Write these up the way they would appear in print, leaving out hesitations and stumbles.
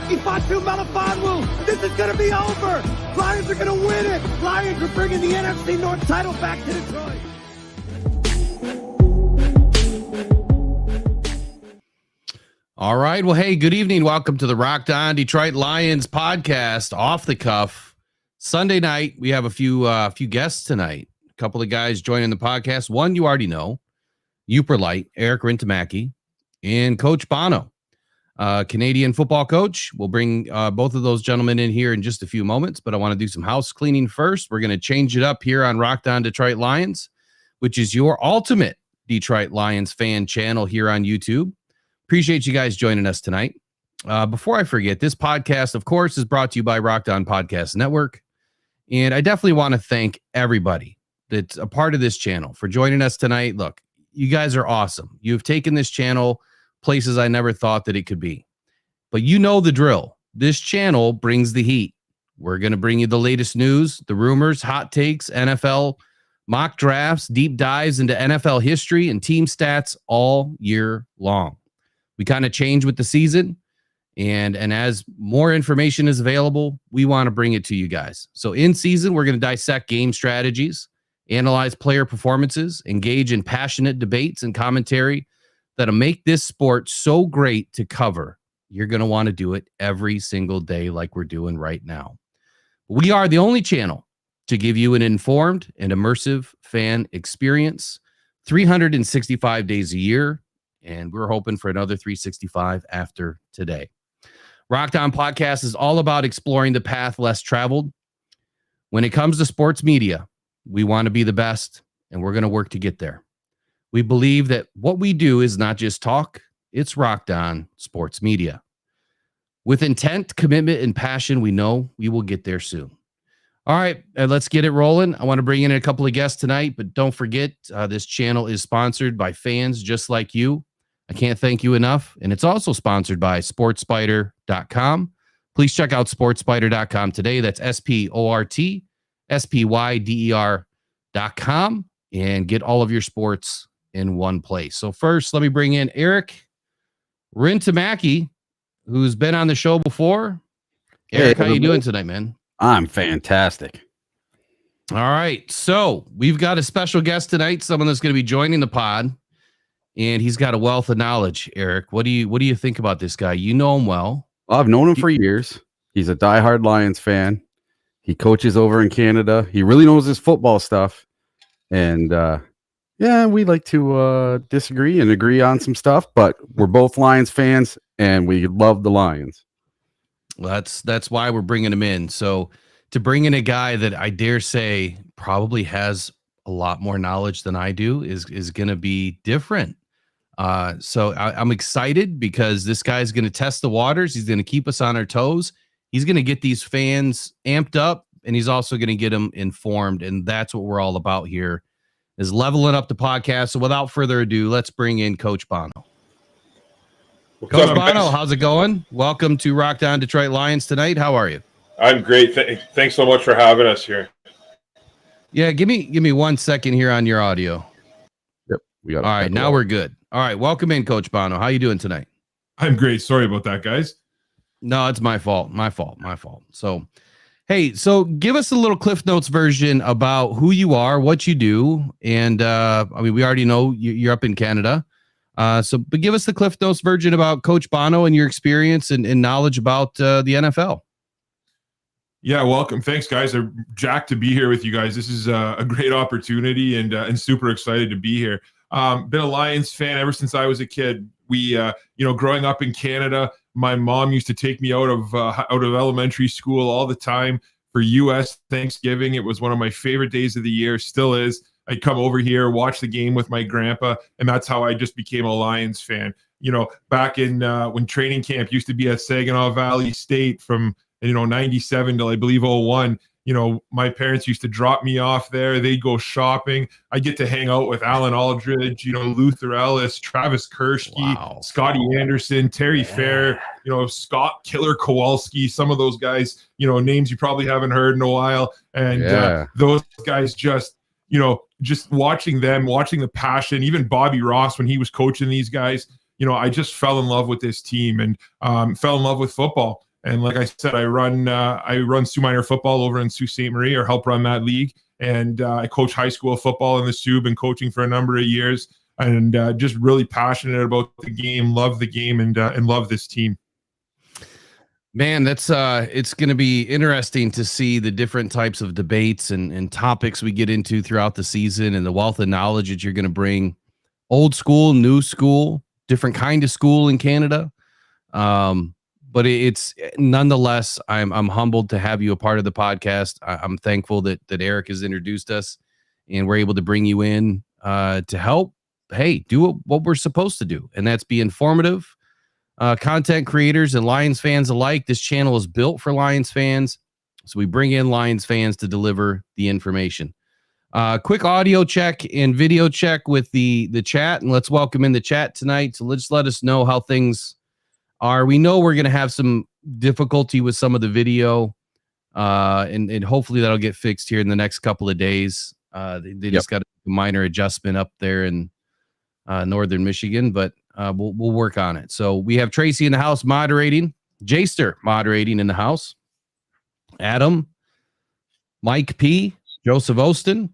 Ifatu Melifonwu. This is going to be over. Lions are going to win it. Lions are bringing the NFC North title back to Detroit. All right. Well, hey, good evening. Welcome to the Rocked On Detroit Lions podcast, Off the Cuff. Sunday night, we have a few guests tonight. A couple of guys joining the podcast. One you already know, Uperlite, Eric Rintamaki, and Coach Bono, Canadian football coach. We'll bring both of those gentlemen in here in just a few moments, but I want to do some house cleaning first. We're going to change it up here on Rocked On Detroit Lions, which is your ultimate Detroit Lions fan channel here on YouTube. Appreciate you guys joining us tonight. Before I forget, this podcast, of course, is brought to you by Rocked On Podcast Network. And I definitely want to thank everybody that's a part of this channel for joining us tonight. Look, you guys are awesome. You've taken this channel places I never thought that it could be. But you know the drill. This channel brings the heat. We're going to bring you the latest news, the rumors, hot takes, NFL mock drafts, deep dives into NFL history and team stats all year long. We kind of change with the season, and as more information is available, we want to bring it to you guys. So in season, we're going to dissect game strategies, analyze player performances, engage in passionate debates and commentary that'll make this sport so great to cover. You're going to want to do it every single day like we're doing right now. We are the only channel to give you an informed and immersive fan experience 365 days a year. And we're hoping for another 365 after today. Rocked On Podcast is all about exploring the path less traveled. When it comes to sports media, we want to be the best, and we're going to work to get there. We believe that what we do is not just talk, it's Rocked On Sports Media. With intent, commitment, and passion, we know we will get there soon. All right, let's get it rolling. I want to bring in a couple of guests tonight, but don't forget, this channel is sponsored by fans just like you. I can't thank you enough. And it's also sponsored by sportspider.com. Please check out sportspider.com today. That's sportspyder.com and get all of your sports in one place. So first, let me bring in Eric Rintamaki, who's been on the show before. Eric, how you doing tonight, man? I'm fantastic. All right. So we've got a special guest tonight, someone that's going to be joining the pod. And he's got a wealth of knowledge, Eric. What do you think about this guy? You know him well. I've known him for years. He's a diehard Lions fan. He coaches over in Canada. He really knows his football stuff. And we like to disagree and agree on some stuff, but we're both Lions fans and we love the Lions. Well, that's why we're bringing him in. So to bring in a guy that I dare say probably has a lot more knowledge than I do is going to be different. So I'm excited because this guy's going to test the waters. He's going to keep us on our toes. He's going to get these fans amped up, and he's also going to get them informed. And that's what we're all about here, is leveling up the podcast. So without further ado, let's bring in Coach Bono. Coach Bono, how's it going? Welcome to Rocked On Detroit Lions tonight. How are you? I'm great. Thanks so much for having us here. Yeah, give me 1 second here on your audio. Yep, we got it. All right, now we're good. All right, welcome in, Coach Bono. How you doing tonight? I'm great. Sorry about that, guys. No, it's my fault. My fault. So, hey, so give us a little Cliff Notes version about who you are, what you do, and we already know you're up in Canada. But give us the Cliff Notes version about Coach Bono and your experience and knowledge about the NFL. Yeah, welcome. Thanks, guys. I'm jacked to be here with you guys. This is a great opportunity and super excited to be here. Been a Lions fan ever since I was a kid. We, growing up in Canada, my mom used to take me out of elementary school all the time for U.S. Thanksgiving. It was one of my favorite days of the year, still is. I'd come over here, watch the game with my grandpa, and that's how I just became a Lions fan. You know, back in when training camp used to be at Saginaw Valley State from 97 till I believe 01. My parents used to drop me off there. They'd go shopping. I get to hang out with Alan Aldridge, Luther Ellis, Travis Kershke, Scotty Anderson, Terry Fair, Scott Killer Kowalski, some of those guys, names you probably haven't heard in a while. And those guys just watching them, watching the passion, even Bobby Ross when he was coaching these guys, I just fell in love with this team and fell in love with football. And like I said, I run Sioux Minor football over in Sault Ste. Marie, or help run that league. And I coach high school football in the Sioux, been coaching for a number of years, and just really passionate about the game, love the game, and love this team. Man, that's it's going to be interesting to see the different types of debates and topics we get into throughout the season, and the wealth of knowledge that you're going to bring. Old school, new school, different kind of school in Canada. But it's nonetheless, I'm humbled to have you a part of the podcast. I'm thankful that Eric has introduced us, and we're able to bring you in to help. Hey, do what we're supposed to do, and that's be informative. Content creators and Lions fans alike. This channel is built for Lions fans, so we bring in Lions fans to deliver the information. Quick audio check and video check with the chat, and let's welcome in the chat tonight. So let's let us know how things are. We know we're going to have some difficulty with some of the video, and hopefully that'll get fixed here in the next couple of days. They just got a minor adjustment up there in northern Michigan, but we'll work on it. So we have Tracy in the house moderating, Jaster moderating in the house, Adam, Mike P, Joseph Ostin.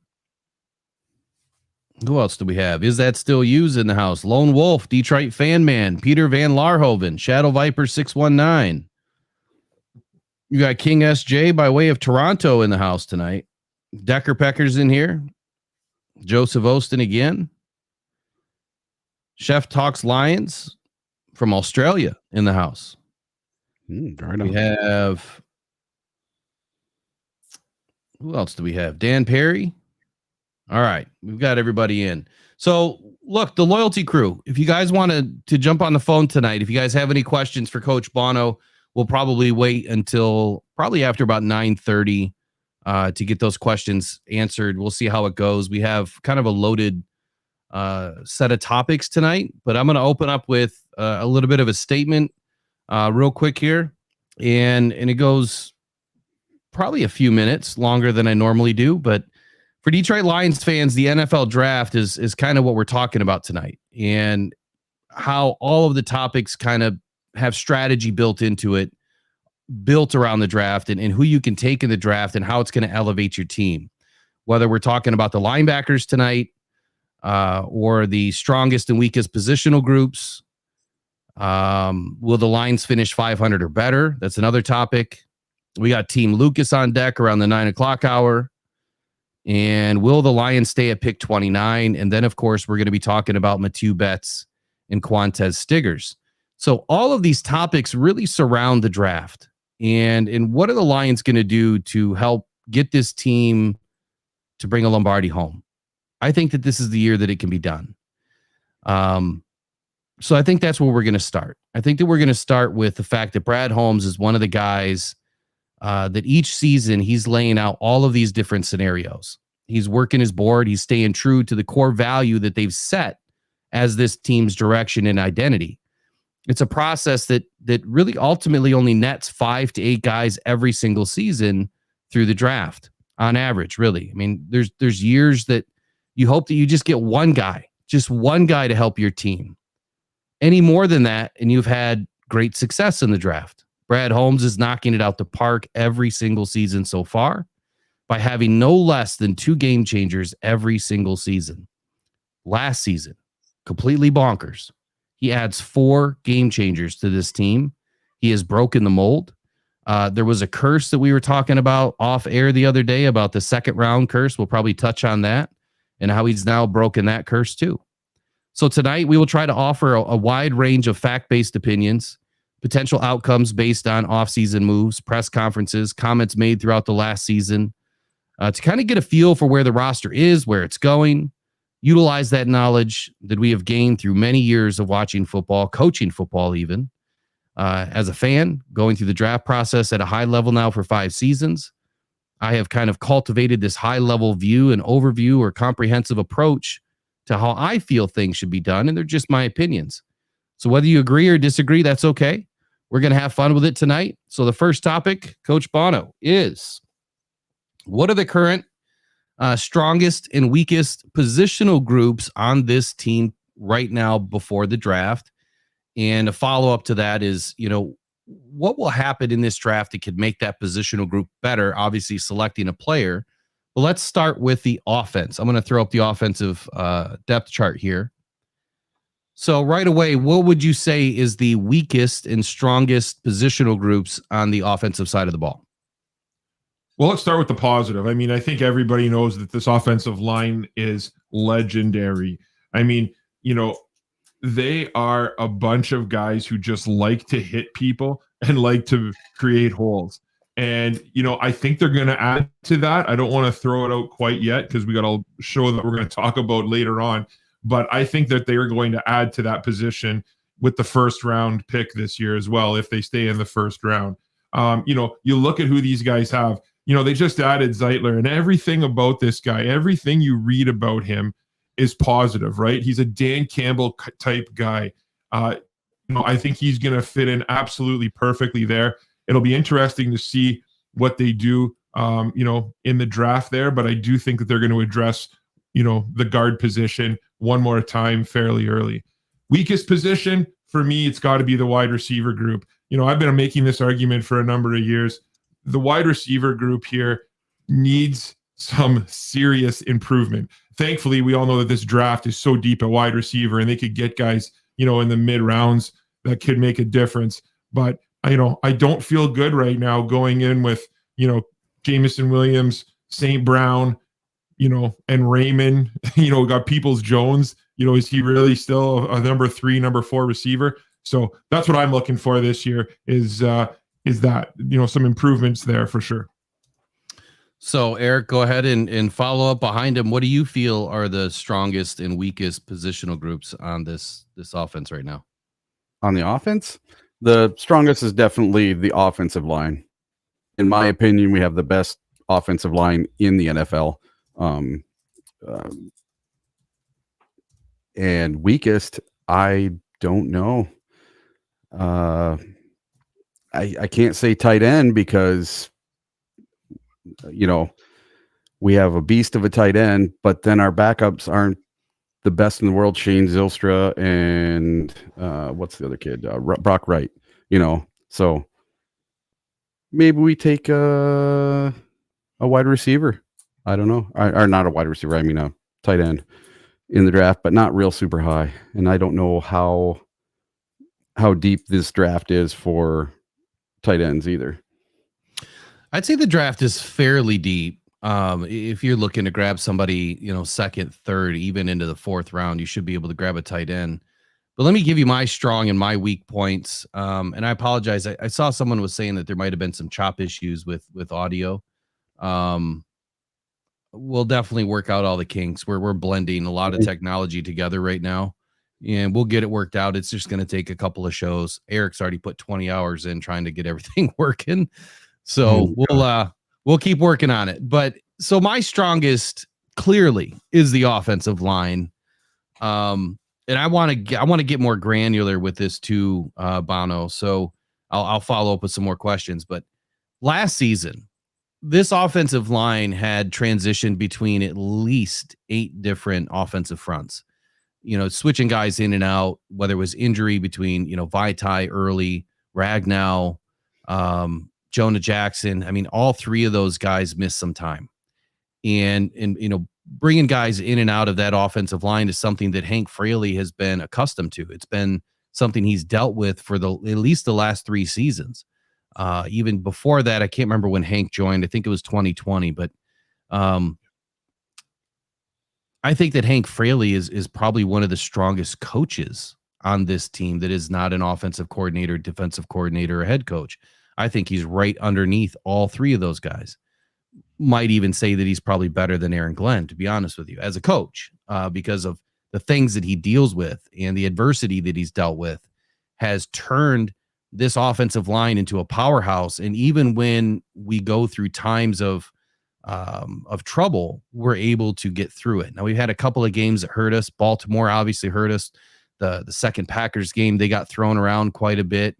Who else do we have? Is that still used in the house? Lone Wolf, Detroit Fan Man, Peter Van Larhoven, Shadow Viper 619. You got King SJ by way of Toronto in the house tonight. Decker Pecker's in here. Joseph Ostin again. Chef Talks Lions from Australia in the house. We have, who else do we have? Dan Perry. All right, we've got everybody in. So look, the loyalty crew, if you guys want to jump on the phone tonight, if you guys have any questions for Coach Bono, we'll probably wait until probably after about 9:30 to get those questions answered. We'll see how it goes. We have kind of a loaded set of topics tonight, but I'm going to open up with a little bit of a statement real quick here, and it goes probably a few minutes longer than I normally do, but for Detroit Lions fans, the NFL draft is kind of what we're talking about tonight, and how all of the topics kind of have strategy built into it, built around the draft, and who you can take in the draft and how it's going to elevate your team. Whether we're talking about the linebackers tonight, or the strongest and weakest positional groups. Will the Lions finish 500 or better? That's another topic. We got Team Lucas on deck around the 9 o'clock hour. And will the Lions stay at pick 29? And then, of course, we're going to be talking about Mathieu Betts and Quantez Stiggers. So all of these topics really surround the draft. And what are the Lions going to do to help get this team to bring a Lombardi home? I think that this is the year that it can be done. So I think that's where we're going to start. I think that we're going to start with the fact that Brad Holmes is one of the guys that each season he's laying out all of these different scenarios. He's working his board. He's staying true to the core value that they've set as this team's direction and identity. It's a process that really ultimately only nets 5 to 8 guys every single season through the draft on average, really. I mean, there's years that you hope that you just get one guy to help your team. Any more than that, and you've had great success in the draft. Brad Holmes is knocking it out the park every single season so far by having no less than 2 game changers every single season. Last season, completely bonkers. He adds 4 game changers to this team. He has broken the mold. There was a curse that we were talking about off air the other day about the second round curse. We'll probably touch on that and how he's now broken that curse too. So tonight we will try to offer a wide range of fact-based opinions, potential outcomes based on off-season moves, press conferences, comments made throughout the last season, to kind of get a feel for where the roster is, where it's going, utilize that knowledge that we have gained through many years of watching football, coaching football even, as a fan, going through the draft process at a high level now for 5 seasons. I have kind of cultivated this high-level view and overview or comprehensive approach to how I feel things should be done, and they're just my opinions. So whether you agree or disagree, that's okay. We're going to have fun with it tonight. So the first topic, Coach Bono, is what are the current strongest and weakest positional groups on this team right now before the draft? And a follow-up to that is, what will happen in this draft that could make that positional group better? Obviously, selecting a player. But let's start with the offense. I'm going to throw up the offensive depth chart here. So right away, what would you say is the weakest and strongest positional groups on the offensive side of the ball? Well, let's start with the positive. I mean, I think everybody knows that this offensive line is legendary. I mean, they are a bunch of guys who just like to hit people and like to create holes. And, I think they're going to add to that. I don't want to throw it out quite yet because we got a show that we're going to talk about later on. But I think that they are going to add to that position with the first round pick this year as well, if they stay in the first round. You look at who these guys have. They just added Zeitler, and everything about this guy, everything you read about him is positive, right? He's a Dan Campbell type guy. I think he's going to fit in absolutely perfectly there. It'll be interesting to see what they do, in the draft there. But I do think that they're going to address, the guard position one more time fairly early. Weakest position for me, it's got to be the wide receiver group. I've been making this argument for a number of years. The wide receiver group here needs some serious improvement. Thankfully, we all know that this draft is so deep at wide receiver, and they could get guys, in the mid rounds that could make a difference. But I don't feel good right now going in with, Jameson Williams, St. Brown, and Raymond, we got Peoples-Jones. Is he really still a number 3, number 4 receiver? So that's what I'm looking for this year is that, some improvements there for sure. So Eric, go ahead and follow up behind him. What do you feel are the strongest and weakest positional groups on this offense right now? On the offense, the strongest is definitely the offensive line. In my opinion, we have the best offensive line in the NFL. And weakest, I don't know. I can't say tight end because, we have a beast of a tight end, but then our backups aren't the best in the world. Shane Zylstra and what's the other kid? Brock Wright, so maybe we take a wide receiver. I don't know. Or not a wide receiver. I mean, a tight end in the draft, but not real super high. And I don't know how deep this draft is for tight ends either. I'd say the draft is fairly deep. If you're looking to grab somebody, second, third, even into the fourth round, you should be able to grab a tight end. But let me give you my strong and my weak points. And I apologize. I saw someone was saying that there might have been some chop issues with audio. We'll definitely work out all the kinks. We're blending a lot of technology together right now, and we'll get it worked out. It's just going to take a couple of shows. Eric's already put 20 hours in trying to get everything working. So we'll keep working on it. But so my strongest clearly is the offensive line. And I want to get more granular with this too, Bono. So I'll follow up with some more questions. But last season, this offensive line had transitioned between at least 8 different offensive fronts, switching guys in and out, whether it was injury between, Vaitai early, Ragnow, Jonah Jackson. I mean, all 3 of those guys missed some time, and bringing guys in and out of that offensive line is something that Hank Fraley has been accustomed to. It's been something he's dealt with for at least the last 3 seasons. Even before that, I can't remember when Hank joined. I think it was 2020, but I think that Hank Fraley is probably one of the strongest coaches on this team that is not an offensive coordinator, defensive coordinator, or head coach. I think he's right underneath all 3 of those guys. Might even say that he's probably better than Aaron Glenn, to be honest with you, as a coach, because of the things that he deals with and the adversity that he's dealt with has turned this offensive line into a powerhouse. And even when we go through times of trouble, we're able to get through it. Now, we've had a couple of games that hurt us. Baltimore obviously hurt us. The second Packers game, they got thrown around quite a bit.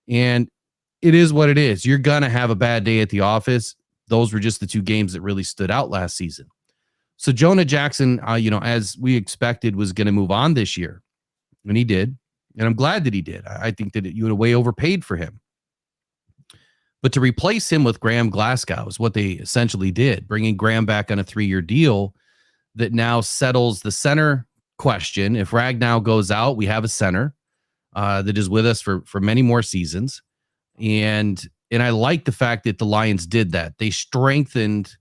And it is what it is. You're going to have a bad day at the office. Those were just the 2 games that really stood out last season. So Jonah Jackson, as we expected, was going to move on this year. And he did. And I'm glad that he did. I think that you would have way overpaid for him. But to replace him with Graham Glasgow is what they essentially did, bringing Graham back on a 3-year deal that now settles the center question. If Ragnow goes out, we have a center that is with us for many more seasons. And I like the fact that the Lions did that. They strengthened,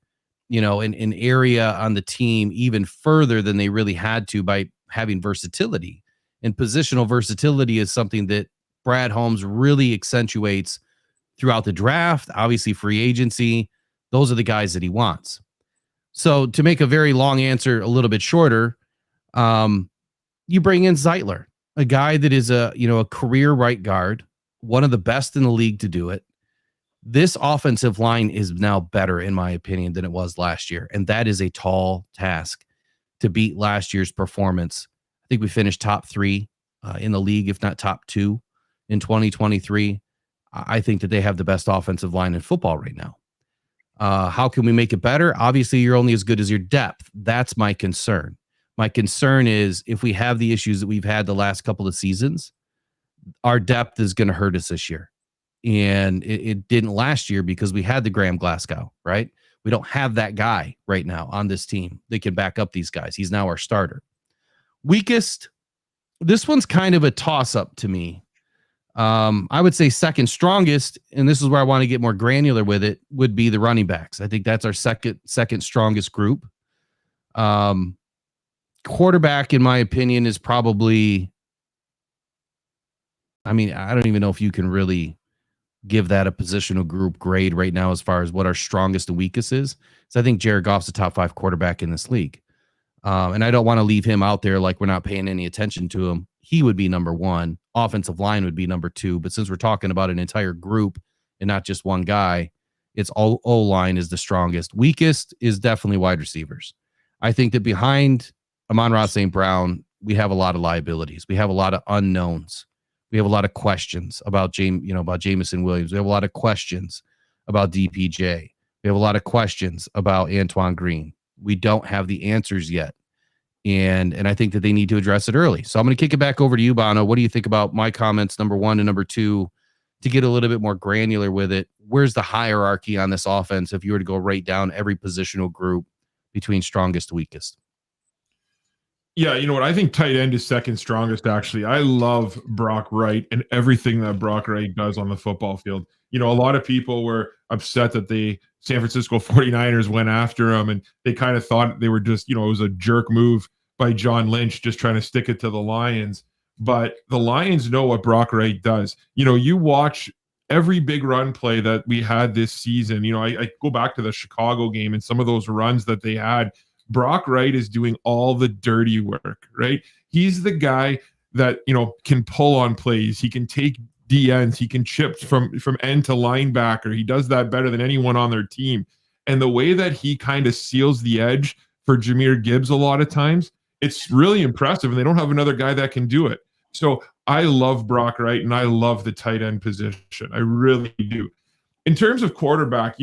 an area on the team even further than they really had to by having versatility. And positional versatility is something that Brad Holmes really accentuates throughout the draft, obviously free agency. Those are the guys that he wants. So to make a very long answer a little bit shorter, you bring in Zeitler, a guy that is a career right guard, one of the best in the league to do it. This offensive line is now better, in my opinion, than it was last year. And that is a tall task to beat last year's performance. I think we finished top 3 in the league, if not top 2 in 2023. I think that they have the best offensive line in football right now. How can we make it better? Obviously, you're only as good as your depth. That's my concern. My concern is if we have the issues that we've had the last couple of seasons, our depth is going to hurt us this year. And it didn't last year because we had the Graham Glasgow, right? We don't have that guy right now on this team that can back up these guys. He's now our starter. Weakest, this one's kind of a toss-up to me. I would say second strongest, and this is where I want to get more granular with it, would be the running backs. I think that's our second strongest group. Quarterback, in my opinion, is probably, I don't even know if you can really give that a positional group grade right now as far as what our strongest and weakest is. So I think Jared Goff's a top 5 quarterback in this league. And I don't want to leave him out there like we're not paying any attention to him. He would be number 1. Offensive line would be number 2. But since we're talking about an entire group and not just one guy, it's all O-line is the strongest. Weakest is definitely wide receivers. I think that behind Amon-Ra St. Brown, we have a lot of liabilities. We have a lot of unknowns. We have a lot of questions about Jameson Williams. We have a lot of questions about DPJ. We have a lot of questions about Antoine Green. We don't have the answers yet. And I think that they need to address it early. So I'm going to kick it back over to you, Bono. What do you think about my comments, number 1 and number 2, to get a little bit more granular with it? Where's the hierarchy on this offense if you were to go right down every positional group between strongest to weakest? Yeah, you know what? I think tight end is second strongest, actually. I love Brock Wright and everything that Brock Wright does on the football field. A lot of people were upset that the San Francisco 49ers went after him, and they kind of thought they were just, it was a jerk move by John Lynch just trying to stick it to the Lions. But the Lions know what Brock Wright does. You watch every big run play that we had this season. I go back to the Chicago game and some of those runs that they had. Brock Wright is doing all the dirty work, right? He's the guy that, can pull on plays. He can take DNs. He can chip from end to linebacker. He does that better than anyone on their team. And the way that he kind of seals the edge for Jahmyr Gibbs a lot of times, it's really impressive. And they don't have another guy that can do it. So I love Brock Wright and I love the tight end position. I really do. In terms of quarterback,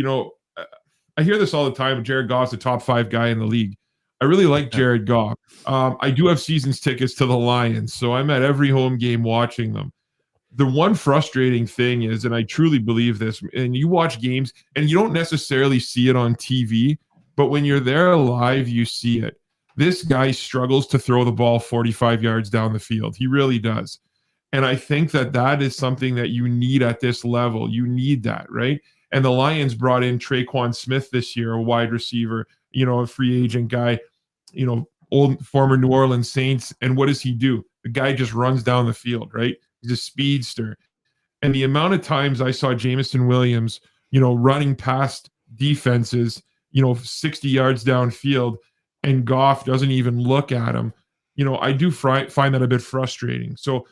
I hear this all the time. Jared Goff's the top 5 guy in the league. I really like Jared Goff. I do have seasons tickets to the Lions, so I'm at every home game watching them. The one frustrating thing is, and I truly believe this, and you watch games and you don't necessarily see it on TV, but when you're there live, you see it. This guy struggles to throw the ball 45 yards down the field. He really does. And I think that is something that you need at this level. You need that, right? And the Lions brought in Traquan Smith this year, a wide receiver, a free agent guy, old former New Orleans Saints. And what does he do? The guy just runs down the field, right? He's a speedster. And the amount of times I saw Jameson Williams, running past defenses, 60 yards downfield, and Goff doesn't even look at him, I do find that a bit frustrating. So,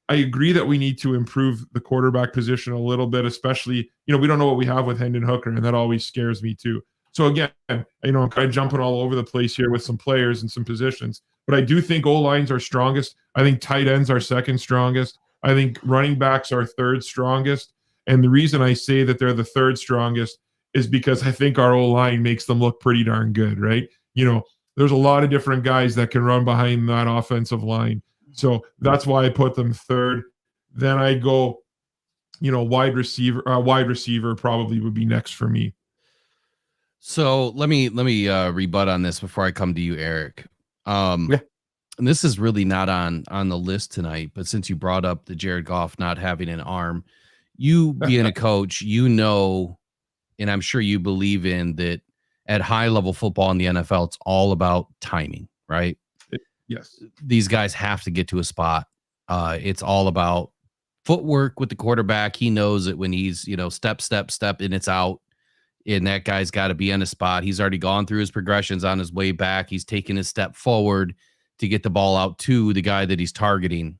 I agree that we need to improve the quarterback position a little bit, especially, we don't know what we have with Hendon Hooker, and that always scares me too. So again, I'm kind of jumping all over the place here with some players and some positions, but I do think O-lines are strongest. I think tight ends are second strongest. I think running backs are third strongest. And the reason I say that they're the third strongest is because I think our O-line makes them look pretty darn good, right? There's a lot of different guys that can run behind that offensive line. So that's why I put them third. Then I go wide receiver probably would be next for me. So let me rebut on this before I come to you, Eric. Yeah. And this is really not on the list tonight, but since you brought up the Jared Goff not having an arm, you being a coach, and I'm sure you believe in that at high level football in the NFL, it's all about timing, right? Yes. These guys have to get to a spot. It's all about footwork with the quarterback. He knows it when he's, step, and it's out. And that guy's got to be on a spot. He's already gone through his progressions on his way back. He's taken his step forward to get the ball out to the guy that he's targeting.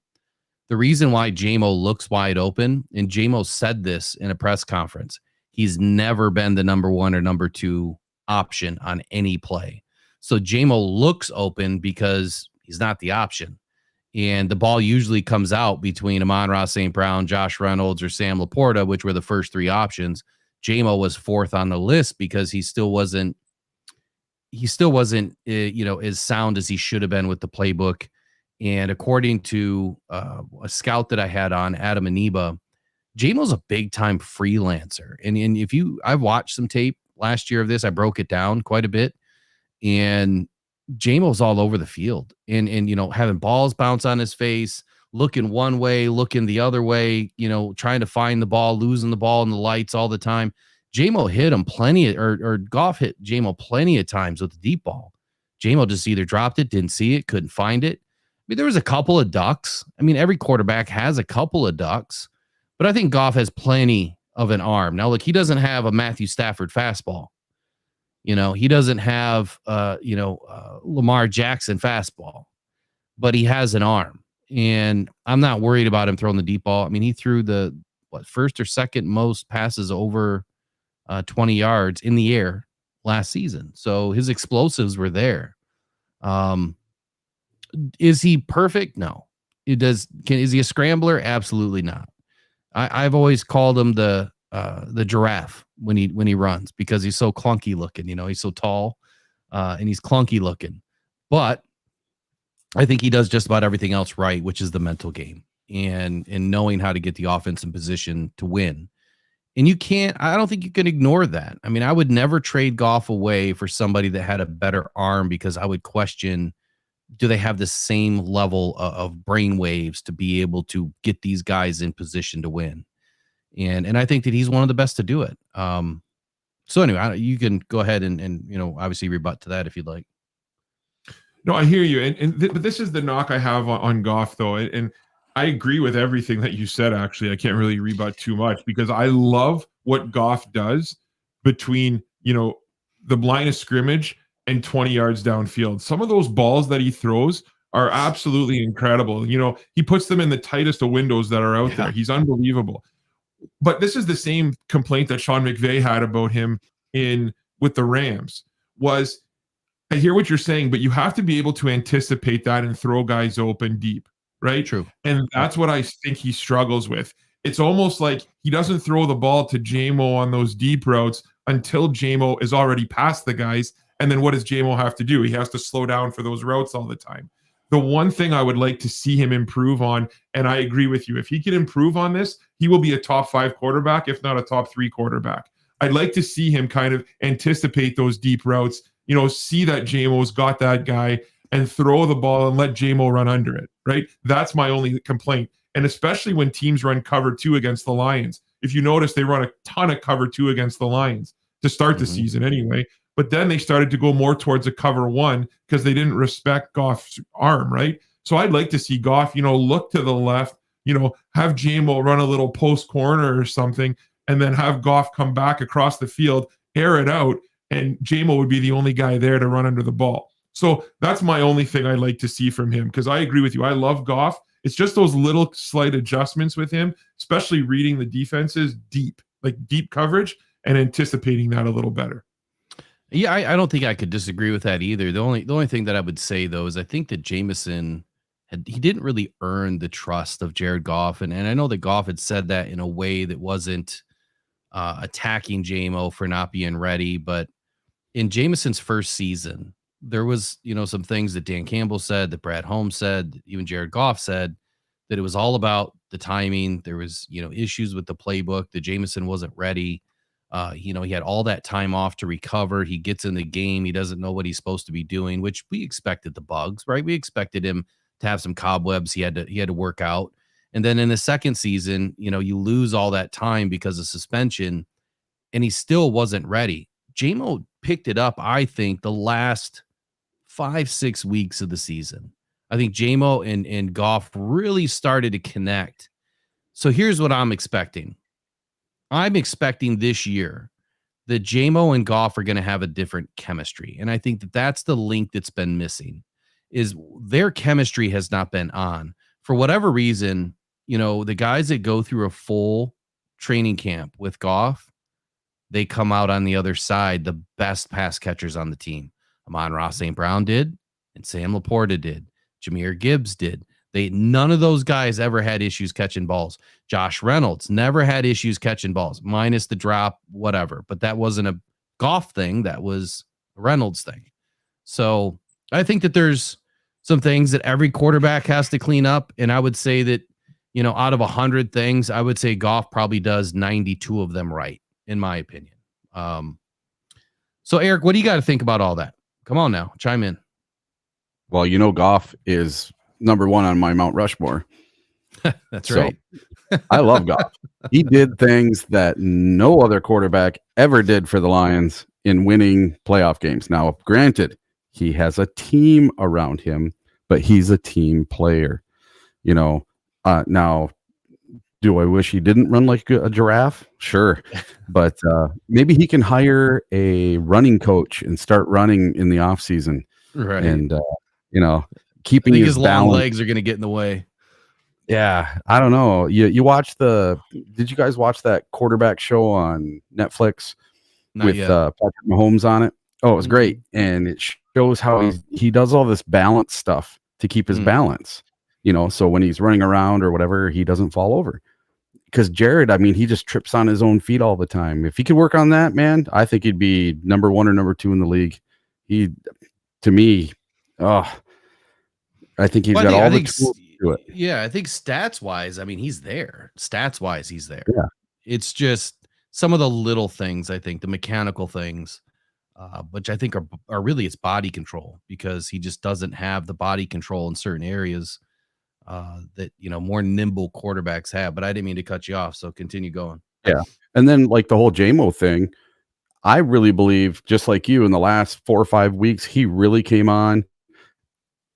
The reason why Jamo looks wide open, and Jamo said this in a press conference, he's never been the number one or number two option on any play. So Jamo looks open because he's not the option. And the ball usually comes out between Amon-Ra St. Brown, Josh Reynolds, or Sam Laporta, which were the first three options. Jamo was fourth on the list because he still wasn't, as sound as he should have been with the playbook. And according to a scout that I had on, Adam Aniba, Jamo's a big time freelancer. And I've watched some tape last year of this, I broke it down quite a bit, and Jamo's all over the field and having balls bounce on his face, looking one way, looking the other way, trying to find the ball, losing the ball in the lights all the time. Jamo hit him or Goff hit Jamo plenty of times with the deep ball. Jamo just either dropped it, didn't see it, couldn't find it. I mean, there was a couple of ducks. I mean, every quarterback has a couple of ducks, but I think Goff has plenty of an arm. Now, look, he doesn't have a Matthew Stafford fastball. He doesn't have, Lamar Jackson fastball, but he has an arm. And I'm not worried about him throwing the deep ball. I mean, he threw the first or second most passes over 20 yards in the air last season. So his explosives were there. Is he perfect? No. Is he a scrambler? Absolutely not. I've always called him the giraffe when he runs because he's so clunky looking. He's so tall and he's clunky looking. But I think he does just about everything else right, which is the mental game and knowing how to get the offense in position to win. And I don't think you can ignore that. I mean, I would never trade Goff away for somebody that had a better arm because I would question, do they have the same level of brain waves to be able to get these guys in position to win? And I think that he's one of the best to do it. So anyway, you can go ahead and obviously rebut to that if you'd like. No, I hear you. But this is the knock I have on Goff, though. And I agree with everything that you said, actually. I can't really rebut too much because I love what Goff does between, the line of scrimmage and 20 yards downfield. Some of those balls that he throws are absolutely incredible. He puts them in the tightest of windows that are out there. He's unbelievable. But this is the same complaint that Sean McVay had about him with the Rams was, I hear what you're saying, but you have to be able to anticipate that and throw guys open deep, right? True. And that's what I think he struggles with. It's almost like he doesn't throw the ball to Jamo on those deep routes until Jamo is already past the guys. And then what does Jamo have to do? He has to slow down for those routes all the time. The one thing I would like to see him improve on, and I agree with you, if he can improve on this, he will be a top 5 quarterback, if not a top 3 quarterback. I'd like to see him kind of anticipate those deep routes, see that Jamo's got that guy and throw the ball and let Jamo run under it, right? That's my only complaint. And especially when teams run cover 2 against the Lions. If you notice, they run a ton of cover 2 against the Lions to start the season anyway. But then they started to go more towards a cover 1 because they didn't respect Goff's arm, right? So I'd like to see Goff, look to the left, have Jamo run a little post corner or something, and then have Goff come back across the field, air it out, and Jamo would be the only guy there to run under the ball. So that's my only thing I'd like to see from him because I agree with you. I love Goff. It's just those little slight adjustments with him, especially reading the defenses deep coverage and anticipating that a little better. Yeah, I don't think I could disagree with that either. The only thing that I would say though is I think that Jameson he didn't really earn the trust of Jared Goff, and I know that Goff had said that in a way that wasn't attacking Jamo for not being ready, but in Jameson's first season, there was some things that Dan Campbell said, that Brad Holmes said, even Jared Goff said that it was all about the timing. There was, issues with the playbook. The Jameson wasn't ready. He had all that time off to recover. He gets in the game. He doesn't know what he's supposed to be doing, which we expected the bugs, right? We expected him to have some cobwebs he had to work out. And then in the second season, you lose all that time because of suspension, and he still wasn't ready. J-Mo picked it up, I think, the last 5-6 weeks of the season. I think J-Mo and Goff really started to connect. So here's what I'm expecting. I'm expecting this year that J-Mo and Goff are going to have a different chemistry. And I think that that's the link that's been missing, is their chemistry has not been on. For whatever reason, the guys that go through a full training camp with Goff, they come out on the other side the best pass catchers on the team. Amon-Ra St. Brown did, and Sam Laporta did. Jahmyr Gibbs did. None of those guys ever had issues catching balls. Josh Reynolds never had issues catching balls, minus the drop, whatever. But that wasn't a Goff thing. That was a Reynolds thing. So I think that there's some things that every quarterback has to clean up. And I would say that, out of 100 things, I would say Goff probably does 92 of them right, in my opinion. So Eric, what do you got to think about all that? Come on now, chime in. Well, Goff is number one on my Mount Rushmore. That's right. I love Goff. He did things that no other quarterback ever did for the Lions in winning playoff games. Now, granted, he has a team around him, but he's a team player. Now, do I wish he didn't run like a giraffe? Sure. But maybe he can hire a running coach and start running in the off season. Right. And, keeping his balance. Long legs are going to get in the way. Yeah. I don't know. Did you guys watch that quarterback show on Netflix with Patrick Mahomes on it? Oh, it was great. And it shows how he does all this balance stuff to keep his balance, so when he's running around or whatever, he doesn't fall over. Because Jared, he just trips on his own feet all the time. If he could work on that, man, I think he'd be number 1 or number 2 in the league. To me, I think he's got all the tools to do it. Yeah, I think stats wise, he's there. Stats wise, he's there. Yeah. It's just some of the little things, I think, the mechanical things, which I think are really his body control, because he just doesn't have the body control in certain areas that, more nimble quarterbacks have. But I didn't mean to cut you off, so continue going. Yeah. And then like the whole J-Mo thing, I really believe, just like you, in the last 4 or 5 weeks, he really came on.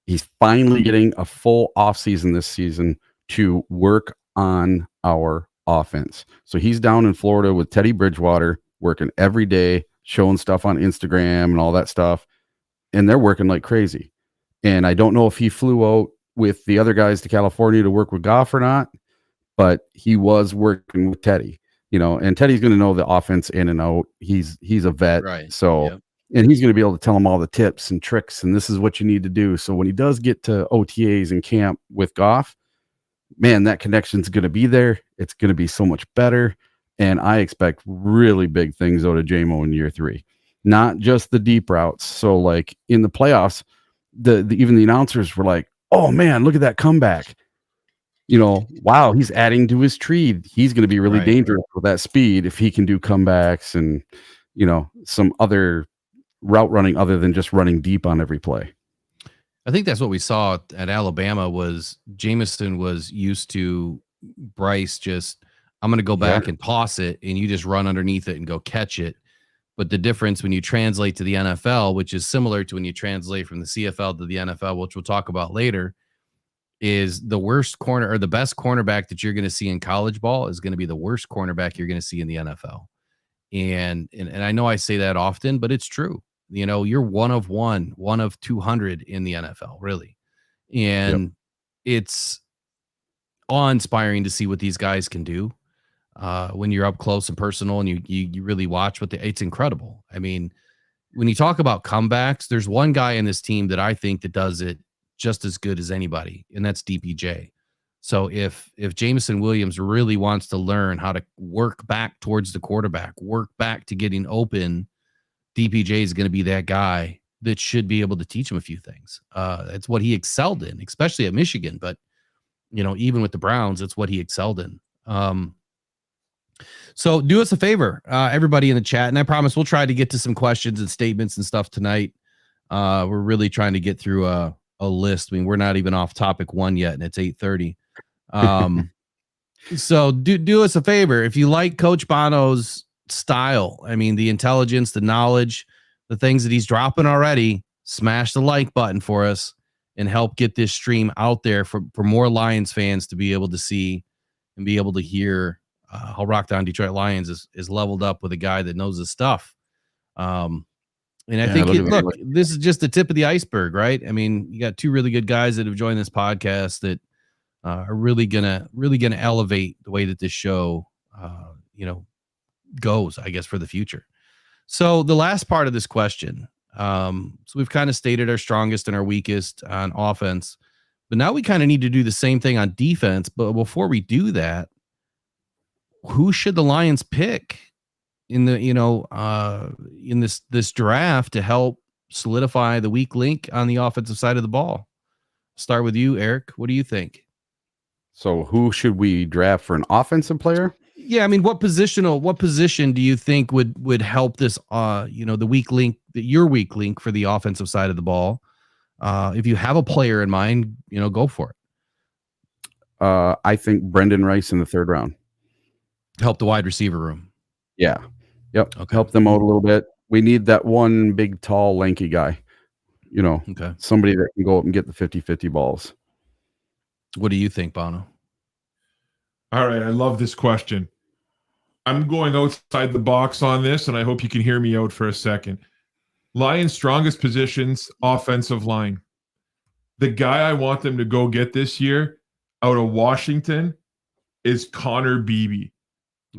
He's finally getting a full offseason this season to work on our offense. So he's down in Florida with Teddy Bridgewater, working every day, showing stuff on Instagram and all that stuff. And they're working like crazy. And I don't know if he flew out with the other guys to California to work with Goff or not, but he was working with Teddy, and Teddy's going to know the offense in and out. He's a vet. Right. So, yep. And he's going to be able to tell him all the tips and tricks, and this is what you need to do. So when he does get to OTAs and camp with Goff, man, that connection's going to be there. It's going to be so much better. And I expect really big things out of J-Mo in year 3, not just the deep routes. So like in the playoffs, even the announcers were like, oh man, look at that comeback. Wow, he's adding to his tree. He's going to be really dangerous with that speed if he can do comebacks and, some other route running other than just running deep on every play. I think that's what we saw at Alabama. Was Jameson was used to Bryce just, I'm going to go back and toss it, and you just run underneath it and go catch it. But the difference when you translate to the NFL, which is similar to when you translate from the CFL to the NFL, which we'll talk about later, is the worst corner or the best cornerback that you're going to see in college ball is going to be the worst cornerback you're going to see in the NFL. And I know I say that often, but it's true. You're one of 200 in the NFL, really. And it's awe-inspiring to see what these guys can do when you're up close and personal and you really watch it's incredible. When you talk about comebacks, there's one guy in this team that I think that does it just as good as anybody, and that's DPJ. So if Jameson Williams really wants to learn how to work back towards the quarterback, work back to getting open, DPJ is going to be that guy that should be able to teach him a few things. It's what he excelled in, especially at Michigan. But even with the Browns, it's what he excelled in. So do us a favor, everybody in the chat, and I promise we'll try to get to some questions and statements and stuff tonight. We're really trying to get through a list. I mean, we're not even off topic 1 yet, and it's 8:30. So do us a favor. If you like Coach Bono's style, I mean, the intelligence, the knowledge, the things that he's dropping already, smash the like button for us and help get this stream out there for more Lions fans to be able to see and be able to hear how Rock On Detroit Lions is leveled up with a guy that knows his stuff. And I think, this is just the tip of the iceberg, right? I mean, you got 2 really good guys that have joined this podcast that are really gonna elevate the way that this show, goes, I guess, for the future. So the last part of this question, so we've kind of stated our strongest and our weakest on offense, but now we kind of need to do the same thing on defense. But before we do that, who should the Lions pick in the, in this draft to help solidify the weak link on the offensive side of the ball? Start with you, Eric. What do you think? So who should we draft for an offensive player? Yeah, I mean, what position do you think would help this, the weak link, your weak link for the offensive side of the ball? If you have a player in mind, go for it. I think Brendan Rice in the 3rd round. Help the wide receiver room. Yeah. Yep. Okay. Help them out a little bit. We need that one big, tall, lanky guy. Okay. Somebody that can go up and get the 50-50 balls. What do you think, Bono? All right, I love this question. I'm going outside the box on this, and I hope you can hear me out for a second. Lions' strongest positions, offensive line. The guy I want them to go get this year out of Washington is Connor Beebe.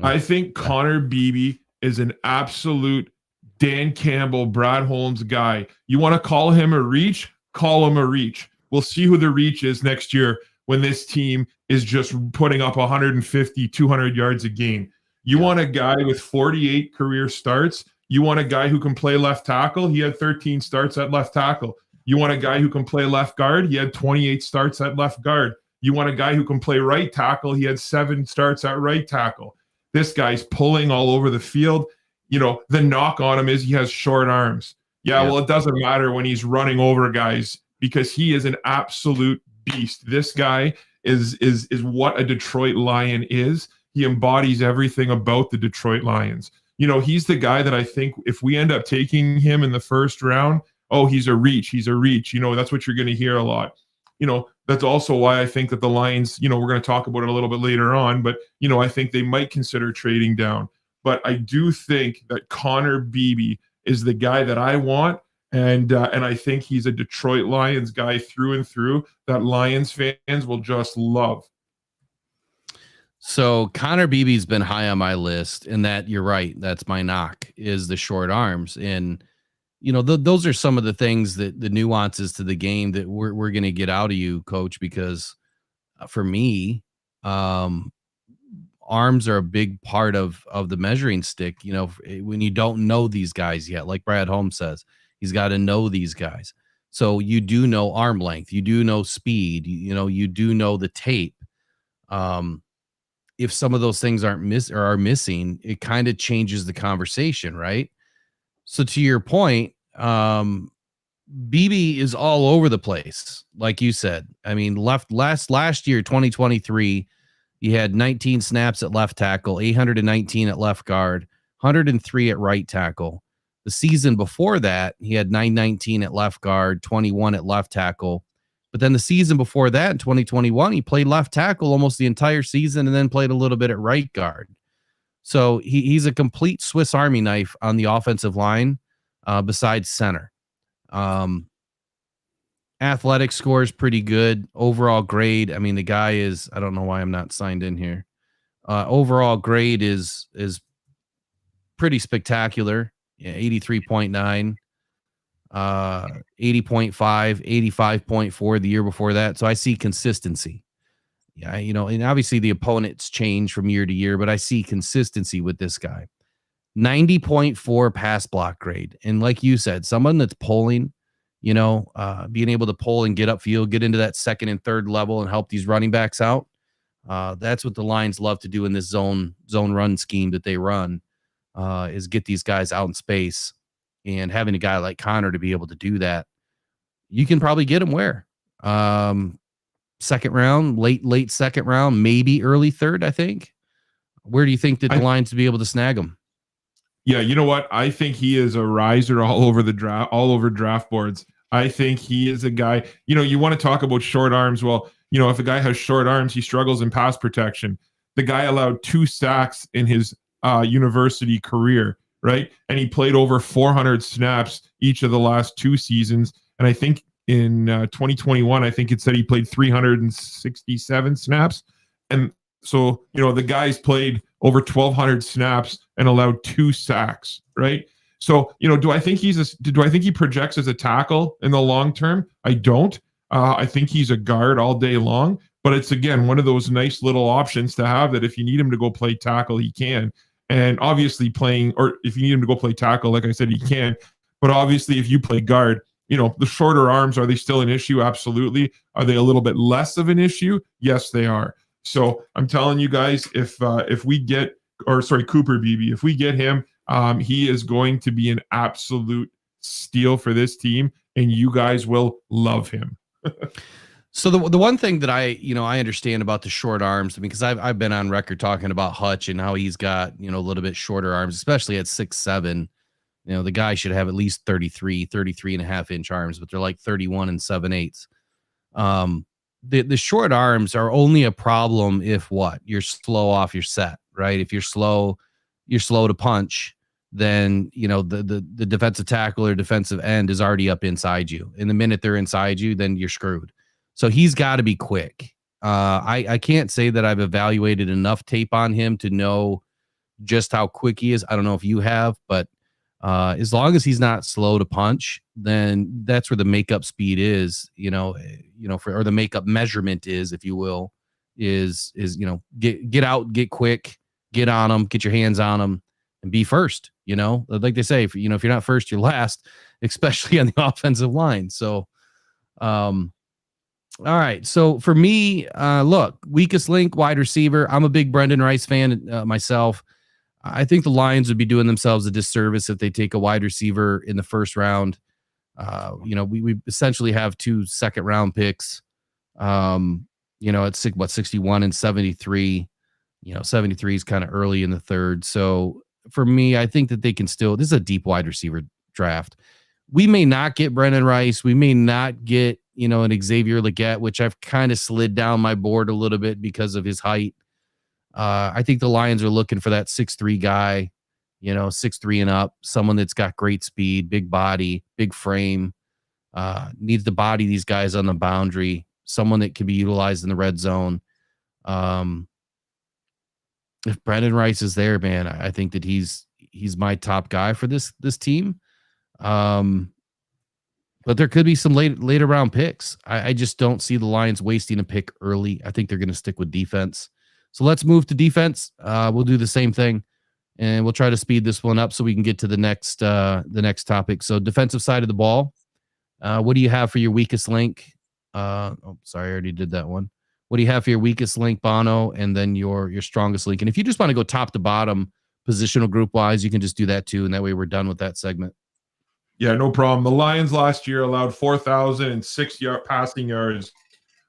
I think Connor Beebe is an absolute Dan Campbell, Brad Holmes guy. You want to call him a reach? Call him a reach. We'll see who the reach is next year when this team is just putting up 150, 200 yards a game. You want a guy with 48 career starts. You want a guy who can play left tackle. He had 13 starts at left tackle. You want a guy who can play left guard. He had 28 starts at left guard. You want a guy who can play right tackle. He had 7 starts at right tackle. This guy's pulling all over the field. The knock on him is he has short arms. Yeah, well, it doesn't matter when he's running over guys because he is an absolute beast. This guy is what a Detroit Lion is. He embodies everything about the Detroit Lions. He's the guy that I think if we end up taking him in the 1st round, he's a reach. He's a reach. That's what you're going to hear a lot. That's also why I think that the Lions, we're going to talk about it a little bit later on, but, I think they might consider trading down. But I do think that Connor Beebe is the guy that I want. And I think he's a Detroit Lions guy through and through that Lions fans will just love. So Connor Beebe's been high on my list, and that you're right. That's my knock is the short arms. And, those are some of the things that the nuances to the game that we're going to get out of you, Coach, because for me, arms are a big part of the measuring stick. When you don't know these guys yet, like Brad Holmes says, he's got to know these guys. So you do know arm length, you do know speed, you do know the tape. If some of those things are missing, it kind of changes the conversation, right? So to your point, BB is all over the place, like you said. I mean, last year, 2023, he had 19 snaps at left tackle, 819 at left guard, 103 at right tackle. The season before that, he had 919 at left guard, 21 at left tackle. But then the season before that, in 2021, he played left tackle almost the entire season and then played a little bit at right guard. So he's a complete Swiss Army knife on the offensive line, besides center. Athletic score is pretty good. Overall grade, I mean, the guy is, I don't know why I'm not signed in here. Overall grade is pretty spectacular. Yeah, 83.9. 80.5, 85.4 the year before that. So I see consistency. Yeah, and obviously the opponents change from year to year, but I see consistency with this guy. 90.4 pass block grade. And like you said, someone that's pulling being able to pull and get upfield, get into that second and third level and help these running backs out. That's what the Lions love to do in this zone run scheme that they run, is get these guys out in space, and having a guy like Connor to be able to do that. You can probably get him where? Second round, late second round, maybe early third, I think. Where do you think that the Lions to be able to snag him? Yeah, you know what? I think he is a riser all over the draft, all over draft boards. I think he is a guy, you want to talk about short arms. Well, if a guy has short arms, he struggles in pass protection. The guy allowed 2 sacks in his university career, right? And he played over 400 snaps each of the last 2 seasons. And I think in 2021, I think it said he played 367 snaps. And so, the guy's played over 1,200 snaps and allowed 2 sacks, right? So, do I think he projects as a tackle in the long term? I don't. I think he's a guard all day long, but it's, again, one of those nice little options to have, that if you need him to go play tackle, he can. And obviously or if you need him to go play tackle, like I said, he can. But obviously, if you play guard, the shorter arms, are they still an issue? Absolutely. Are they a little bit less of an issue? Yes, they are. So I'm telling you guys, if we get, Cooper Beebe, if we get him, he is going to be an absolute steal for this team, and you guys will love him. So the one thing that I understand about the short arms, because I've been on record talking about Hutch and how he's got, a little bit shorter arms, especially at 6'7". The guy should have at least 33 and a half inch arms, but they're like 31 and 7/8. The short arms are only a problem if you're slow off your set, right? If you're slow to punch, then the defensive tackle or defensive end is already up inside you. And the minute they're inside you, then you're screwed. So he's got to be quick. I can't say that I've evaluated enough tape on him to know just how quick he is. I don't know if you have, but as long as he's not slow to punch, then that's where the makeup speed is, or the makeup measurement is, if you will, is get out, get quick, get on them, get your hands on them, and be first. Like they say, if you're not first, you're last, especially on the offensive line. So, all right. So for me, look, weakest link, wide receiver. I'm a big Brendan Rice fan myself. I think the Lions would be doing themselves a disservice if they take a wide receiver in the first round. We essentially have 2 second round picks. It's 61 and 73. 73 is kind of early in the third. So for me, I think that they can still. This is a deep wide receiver draft. We may not get Brendan Rice. We may not get an Xavier Legette, which I've kind of slid down my board a little bit because of his height. I think the Lions are looking for that 6'3" guy, 6'3" and up, someone that's got great speed, big body, big frame, needs to body these guys on the boundary, someone that can be utilized in the red zone. If Brandon Rice is there, man, I think that he's my top guy for this team. But there could be some later round picks. I just don't see the Lions wasting a pick early. I think they're going to stick with defense. So let's move to defense. We'll do the same thing, and we'll try to speed this one up so we can get to the next topic. So defensive side of the ball, what do you have for your weakest link? I already did that one. What do you have for your weakest link, Bono, and then your strongest link? And if you just want to go top to bottom, positional group wise, you can just do that too, and that way we're done with that segment. Yeah, no problem. The Lions last year allowed 4,006 passing yards,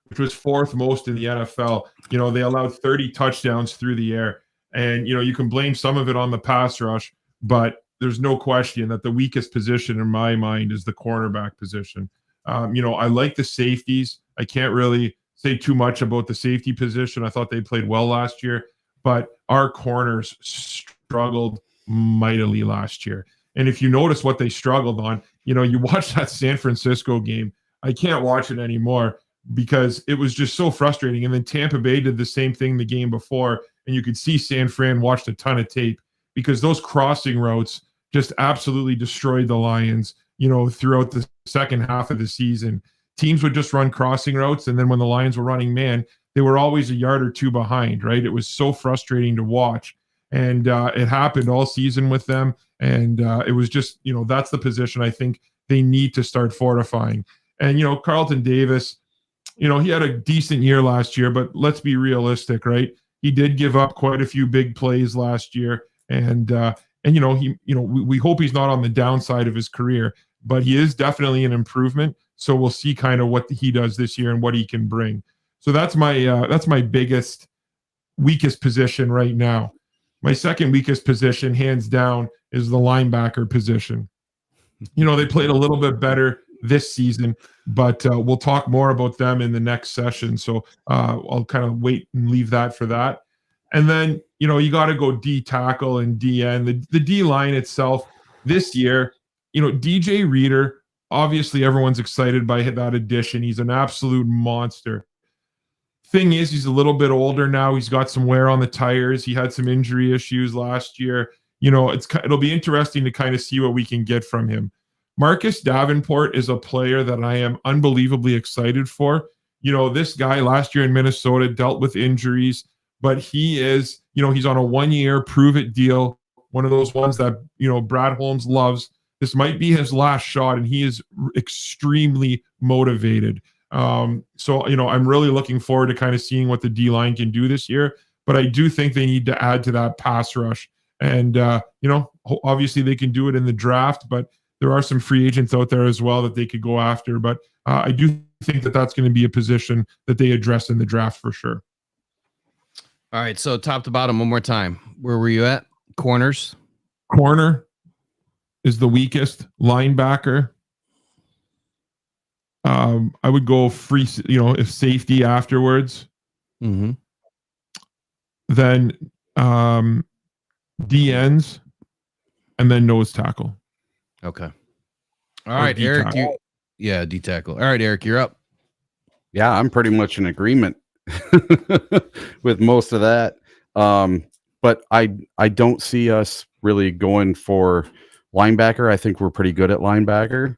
which was 4th most in the NFL. They allowed 30 touchdowns through the air. And, you can blame some of it on the pass rush, but there's no question that the weakest position in my mind is the cornerback position. I like the safeties. I can't really say too much about the safety position. I thought they played well last year, but our corners struggled mightily last year. And if you notice what they struggled on, you watch that San Francisco game. I can't watch it anymore because it was just so frustrating. And then Tampa Bay did the same thing the game before, and you could see San Fran watched a ton of tape because those crossing routes just absolutely destroyed the Lions, throughout the second half of the season. Teams would just run crossing routes, and then when the Lions were running man, they were always a yard or two behind, right? It was so frustrating to watch. And it happened all season with them. And it was just, that's the position I think they need to start fortifying. And, Carlton Davis, he had a decent year last year, but let's be realistic, right? He did give up quite a few big plays last year. And we hope he's not on the downside of his career, but he is definitely an improvement. So we'll see kind of what he does this year and what he can bring. So that's my biggest, weakest position right now. My second weakest position, hands down, is the linebacker position. They played a little bit better this season, but we'll talk more about them in the next session. So I'll kind of wait and leave that for that. And then, you got to go D tackle and DN. The D line itself this year, DJ Reader, obviously everyone's excited by that addition. He's an absolute monster. Thing is, he's a little bit older now. He's got some wear on the tires. He had some injury issues last year. It'll be interesting to kind of see what we can get from him. Marcus Davenport is a player that I am unbelievably excited for. This guy last year in Minnesota dealt with injuries, but he is, he's on a 1-year prove-it deal, one of those ones that, Brad Holmes loves. This might be his last shot, and he is extremely motivated. So, I'm really looking forward to kind of seeing what the D-line can do this year, but I do think they need to add to that pass rush. And, obviously they can do it in the draft, but there are some free agents out there as well that they could go after. But I do think that that's going to be a position that they address in the draft for sure. All right. So top to bottom, one more time. Where were you at? Corners? Corner is the weakest. Linebacker. I would go free, if safety afterwards. Mm-hmm. Then DNs, and then nose tackle. Okay. All right, Eric. D tackle. All right, Eric, you're up. Yeah, I'm pretty much in agreement with most of that. But I don't see us really going for linebacker. I think we're pretty good at linebacker.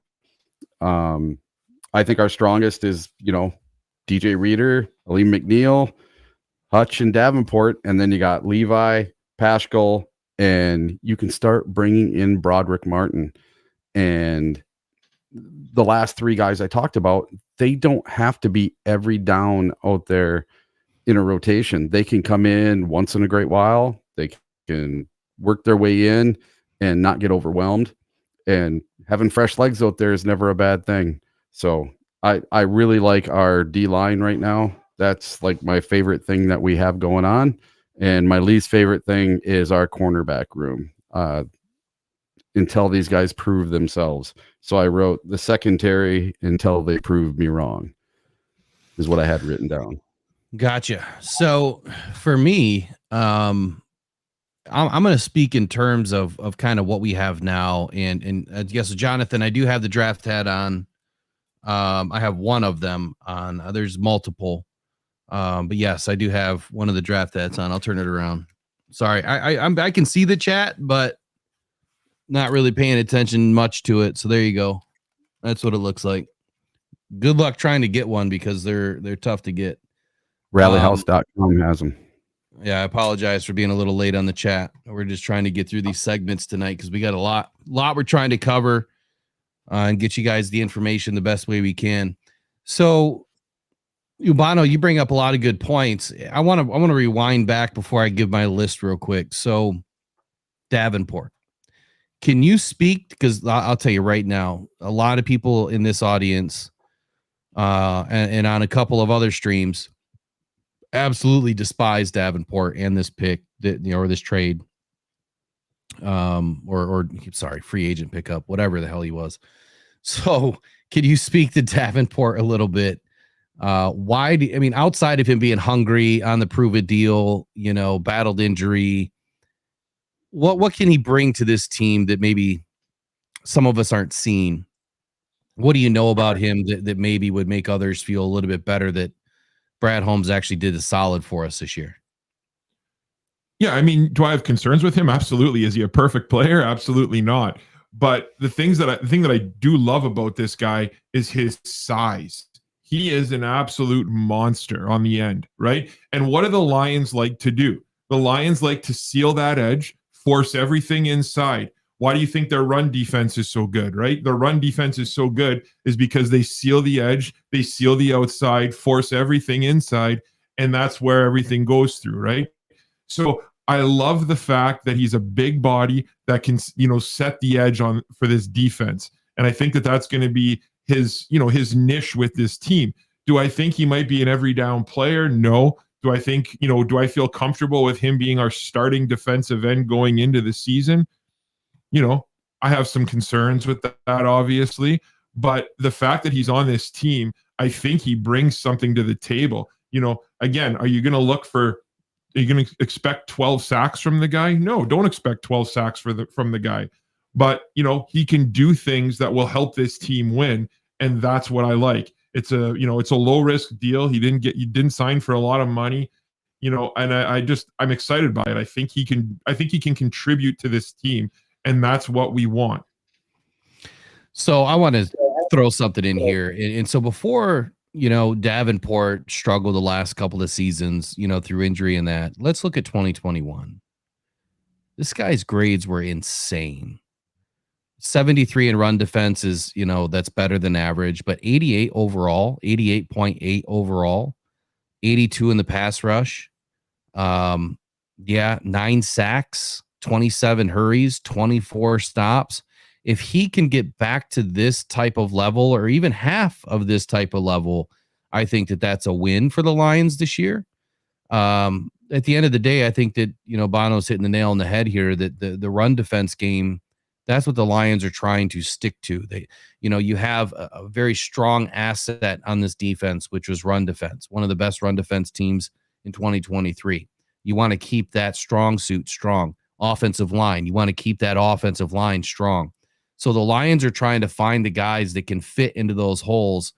I think our strongest is, DJ Reader, Aleem McNeil, Hutch, and Davenport. And then you got Levi, Paschal, and you can start bringing in Broderick Martin. And the last three guys I talked about, they don't have to be every down out there in a rotation. They can come in once in a great while. They can work their way in and not get overwhelmed. And having fresh legs out there is never a bad thing. So I really like our D line right now. That's like my favorite thing that we have going on. And my least favorite thing is our cornerback room until these guys prove themselves. So I wrote the secondary until they prove me wrong is what I had written down. Gotcha. So for me, I'm going to speak in terms of kind of what we have now. And yes, Jonathan, I do have the draft hat on. I have one of them on. There's multiple. But yes, I do have one of the draft hats on. I'll turn it around. Sorry. I can see the chat, but not really paying attention much to it. So there you go. That's what it looks like. Good luck trying to get one because they're tough to get. Rallyhouse.com has them. Yeah, I apologize for being a little late on the chat. We're just trying to get through these segments tonight because we got a lot we're trying to cover and get you guys the information the best way we can. So, Bono, you bring up a lot of good points. I want to rewind back before I give my list real quick. So, Davenport, can you speak? Because I'll tell you right now, a lot of people in this audience and on a couple of other streams absolutely despise Davenport and this pick or this trade free agent pickup, whatever the hell he was. So can you speak to Davenport a little bit? Outside of him being hungry on the prove it deal, battled injury, what can he bring to this team that maybe some of us aren't seeing? What do you know about him that maybe would make others feel a little bit better that Brad Holmes actually did a solid for us this year? Yeah, do I have concerns with him? Absolutely. Is he a perfect player? Absolutely not. But the thing that I do love about this guy is his size. He is an absolute monster on the end, right? And what do the Lions like to do? The Lions like to seal that edge, force everything inside. Why do you think their run defense is so good, right? Their run defense is so good is because they seal the edge, they seal the outside, force everything inside, and that's where everything goes through, right? So I love the fact that he's a big body that can, set the edge on for this defense. And I think that that's going to be his niche with this team. Do I think he might be an every down player? No. Do I think, do I feel comfortable with him being our starting defensive end going into the season? I have some concerns with that, obviously. But the fact that he's on this team, I think he brings something to the table. Again, are you going to expect 12 sacks from the guy? No, don't expect 12 sacks from the guy. But, he can do things that will help this team win. And that's what I like. It's a low risk deal. He didn't sign for a lot of money, and I'm excited by it. I think he can contribute to this team, and that's what we want. So I want to throw something in here. And so before, Davenport struggled the last couple of seasons, through injury and that, let's look at 2021. This guy's grades were insane. 73 in run defense is, that's better than average, but 88 overall, 88.8 overall, 82 in the pass rush. 9 sacks, 27 hurries, 24 stops. If he can get back to this type of level or even half of this type of level, I think that that's a win for the Lions this year. At the end of the day, I think that, Bono's hitting the nail on the head here, that the run defense game, that's what the Lions are trying to stick to. You have a very strong asset on this defense, which was run defense, one of the best run defense teams in 2023. You want to keep that strong suit strong. Offensive line, you want to keep that offensive line strong. So the Lions are trying to find the guys that can fit into those holes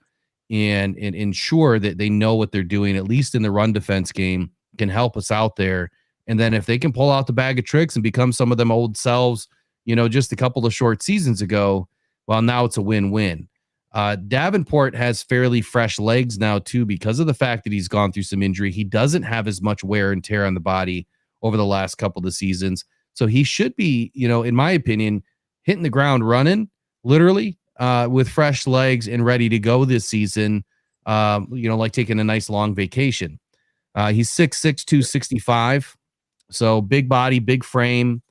and ensure that they know what they're doing, at least in the run defense game, can help us out there. And then if they can pull out the bag of tricks and become some of them old selves, just a couple of short seasons ago, well, now it's a win-win. Davenport has fairly fresh legs now, too, because of the fact that he's gone through some injury. He doesn't have as much wear and tear on the body over the last couple of seasons. So he should be, in my opinion, hitting the ground running, literally, with fresh legs and ready to go this season, like taking a nice long vacation. He's 6'6", 265. So big body, big frame.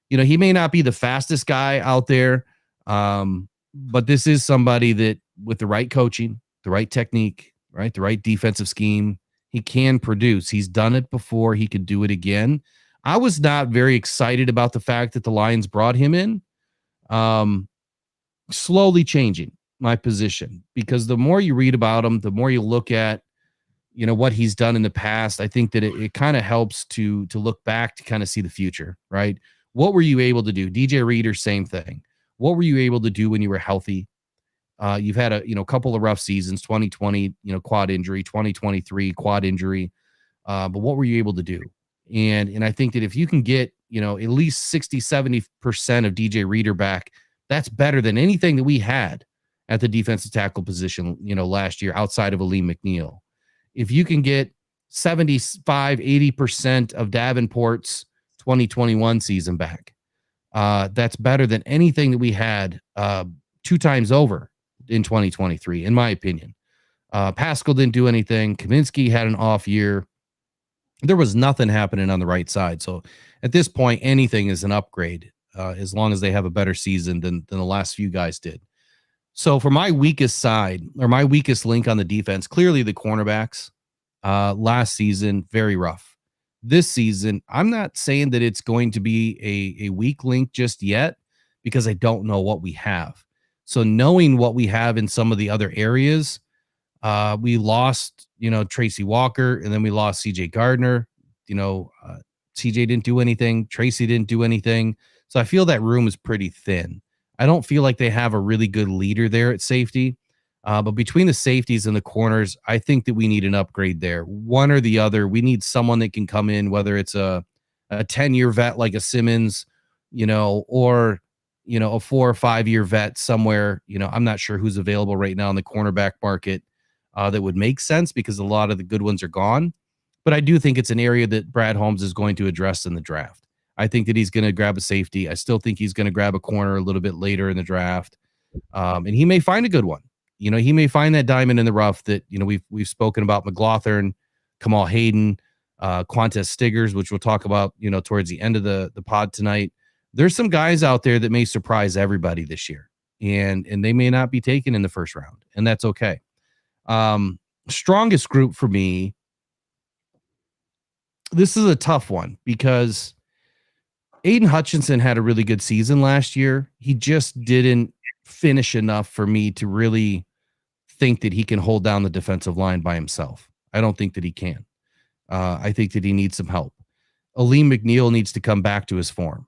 He may not be the fastest guy out there, but this is somebody that with the right coaching, the right technique, right, the right defensive scheme, he can produce. He's done it before. He could do it again. I was not very excited about the fact that the Lions brought him in. Slowly changing my position, because the more you read about him, the more you look at, what he's done in the past, I think that it kind of helps to look back to kind of see the future, right? What were you able to do? DJ Reader, same thing. What were you able to do when you were healthy? You've had a couple of rough seasons, 2020, quad injury, 2023 quad injury. But what were you able to do? And I think that if you can get, at least 60-70% of DJ Reader back, that's better than anything that we had at the defensive tackle position, last year outside of Aleem McNeil. If you can get 75-80% of Davenport's 2021 season back, that's better than anything that we had 2 times over in 2023, in my opinion. Pascal didn't do anything. Kaminsky had an off year. There was nothing happening on the right side. So at this point, anything is an upgrade, as long as they have a better season than the last few guys did. So for my weakest side, or my weakest link on the defense, clearly the cornerbacks. Last season, very rough. This season, I'm not saying that it's going to be a weak link just yet, because I don't know what we have. So knowing what we have in some of the other areas, we lost, Tracy Walker, and then we lost CJ Gardner. CJ didn't do anything. Tracy didn't do anything. So I feel that room is pretty thin. I don't feel like they have a really good leader there at safety. But between the safeties and the corners, I think that we need an upgrade there. One or the other. We need someone that can come in, whether it's a 10-year vet like a Simmons, or, a 4 or 5 year vet somewhere. I'm not sure who's available right now in the cornerback market that would make sense, because a lot of the good ones are gone. But I do think it's an area that Brad Holmes is going to address in the draft. I think that he's going to grab a safety. I still think he's going to grab a corner a little bit later in the draft. And he may find a good one. He may find that diamond in the rough that, we've spoken about McLaughlin, Kamal Hayden, Quantez Stiggers, which we'll talk about, towards the end of the pod tonight. There's some guys out there that may surprise everybody this year, and they may not be taken in the first round, and that's okay. Strongest group for me, this is a tough one because Aiden Hutchinson had a really good season last year. He just didn't finish enough for me to really think that he can hold down the defensive line by himself. I don't think that he can. I think that he needs some help. Aleem McNeil needs to come back to his form.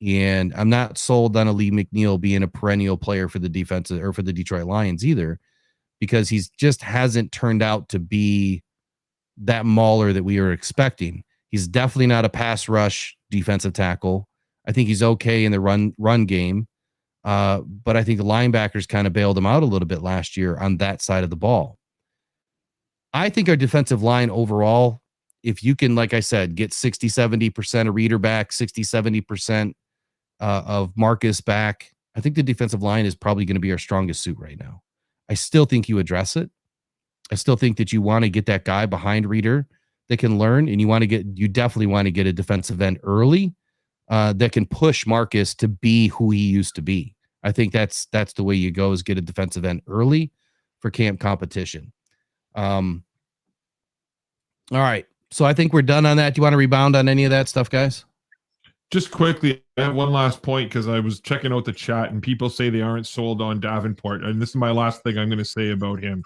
And I'm not sold on Aleem McNeil being a perennial player for the defense or for the Detroit Lions either, because he's just hasn't turned out to be that mauler that we were expecting. He's definitely not a pass rush defensive tackle. I think he's okay in the run game. But I think the linebackers kind of bailed him out a little bit last year on that side of the ball. I think our defensive line overall, if you can, like I said, get 60, 70% of Reader back, 60, 70% of Marcus back, I think the defensive line is probably going to be our strongest suit right now. I still think you address it. I still think that you want to get that guy behind Reader that can learn, and you definitely want to get a defensive end early that can push Marcus to be who he used to be. I think that's the way you go, is get a defensive end early for camp competition. All right. So I think we're done on that. Do you want to rebound on any of that stuff, guys? Just quickly, I have one last point because I was checking out the chat and people say they aren't sold on Davenport. And this is my last thing I'm going to say about him.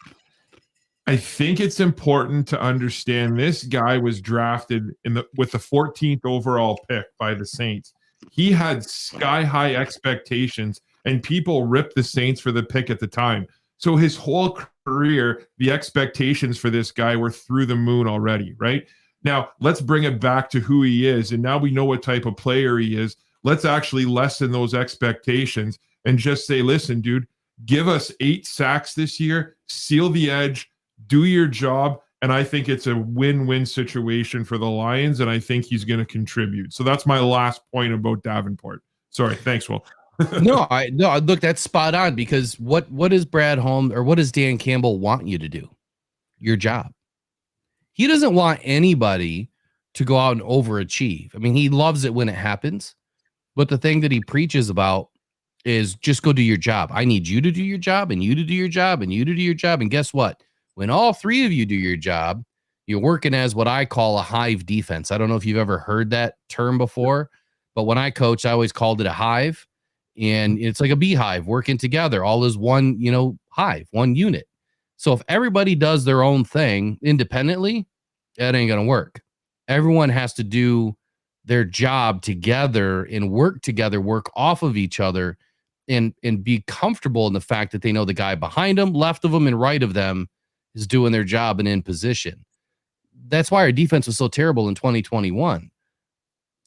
I think it's important to understand this guy was drafted with the 14th overall pick by the Saints. He had sky-high expectations, and people ripped the Saints for the pick at the time. So his whole career, the expectations for this guy were through the moon already, right? Now, let's bring it back to who he is, and now we know what type of player he is. Let's actually lessen those expectations and just say, listen, dude, give us 8 sacks this year, seal the edge, do your job, and I think it's a win-win situation for the Lions, and I think he's going to contribute. So that's my last point about Davenport. Sorry, thanks, Will. No, look, that's spot on, because what does Brad Holmes or what does Dan Campbell want you to do? Your job. He doesn't want anybody to go out and overachieve. I mean, he loves it when it happens, but the thing that he preaches about is just go do your job. I need you to do your job, and you to do your job, and you to do your job. And guess what? When all 3 of you do your job, you're working as what I call a hive defense. I don't know if you've ever heard that term before, but when I coach, I always called it a hive. And it's like a beehive working together, all as one, hive, one unit. So if everybody does their own thing independently, that ain't going to work. Everyone has to do their job together and work together, work off of each other, and be comfortable in the fact that they know the guy behind them, left of them, and right of them is doing their job and in position. That's why our defense was so terrible in 2021.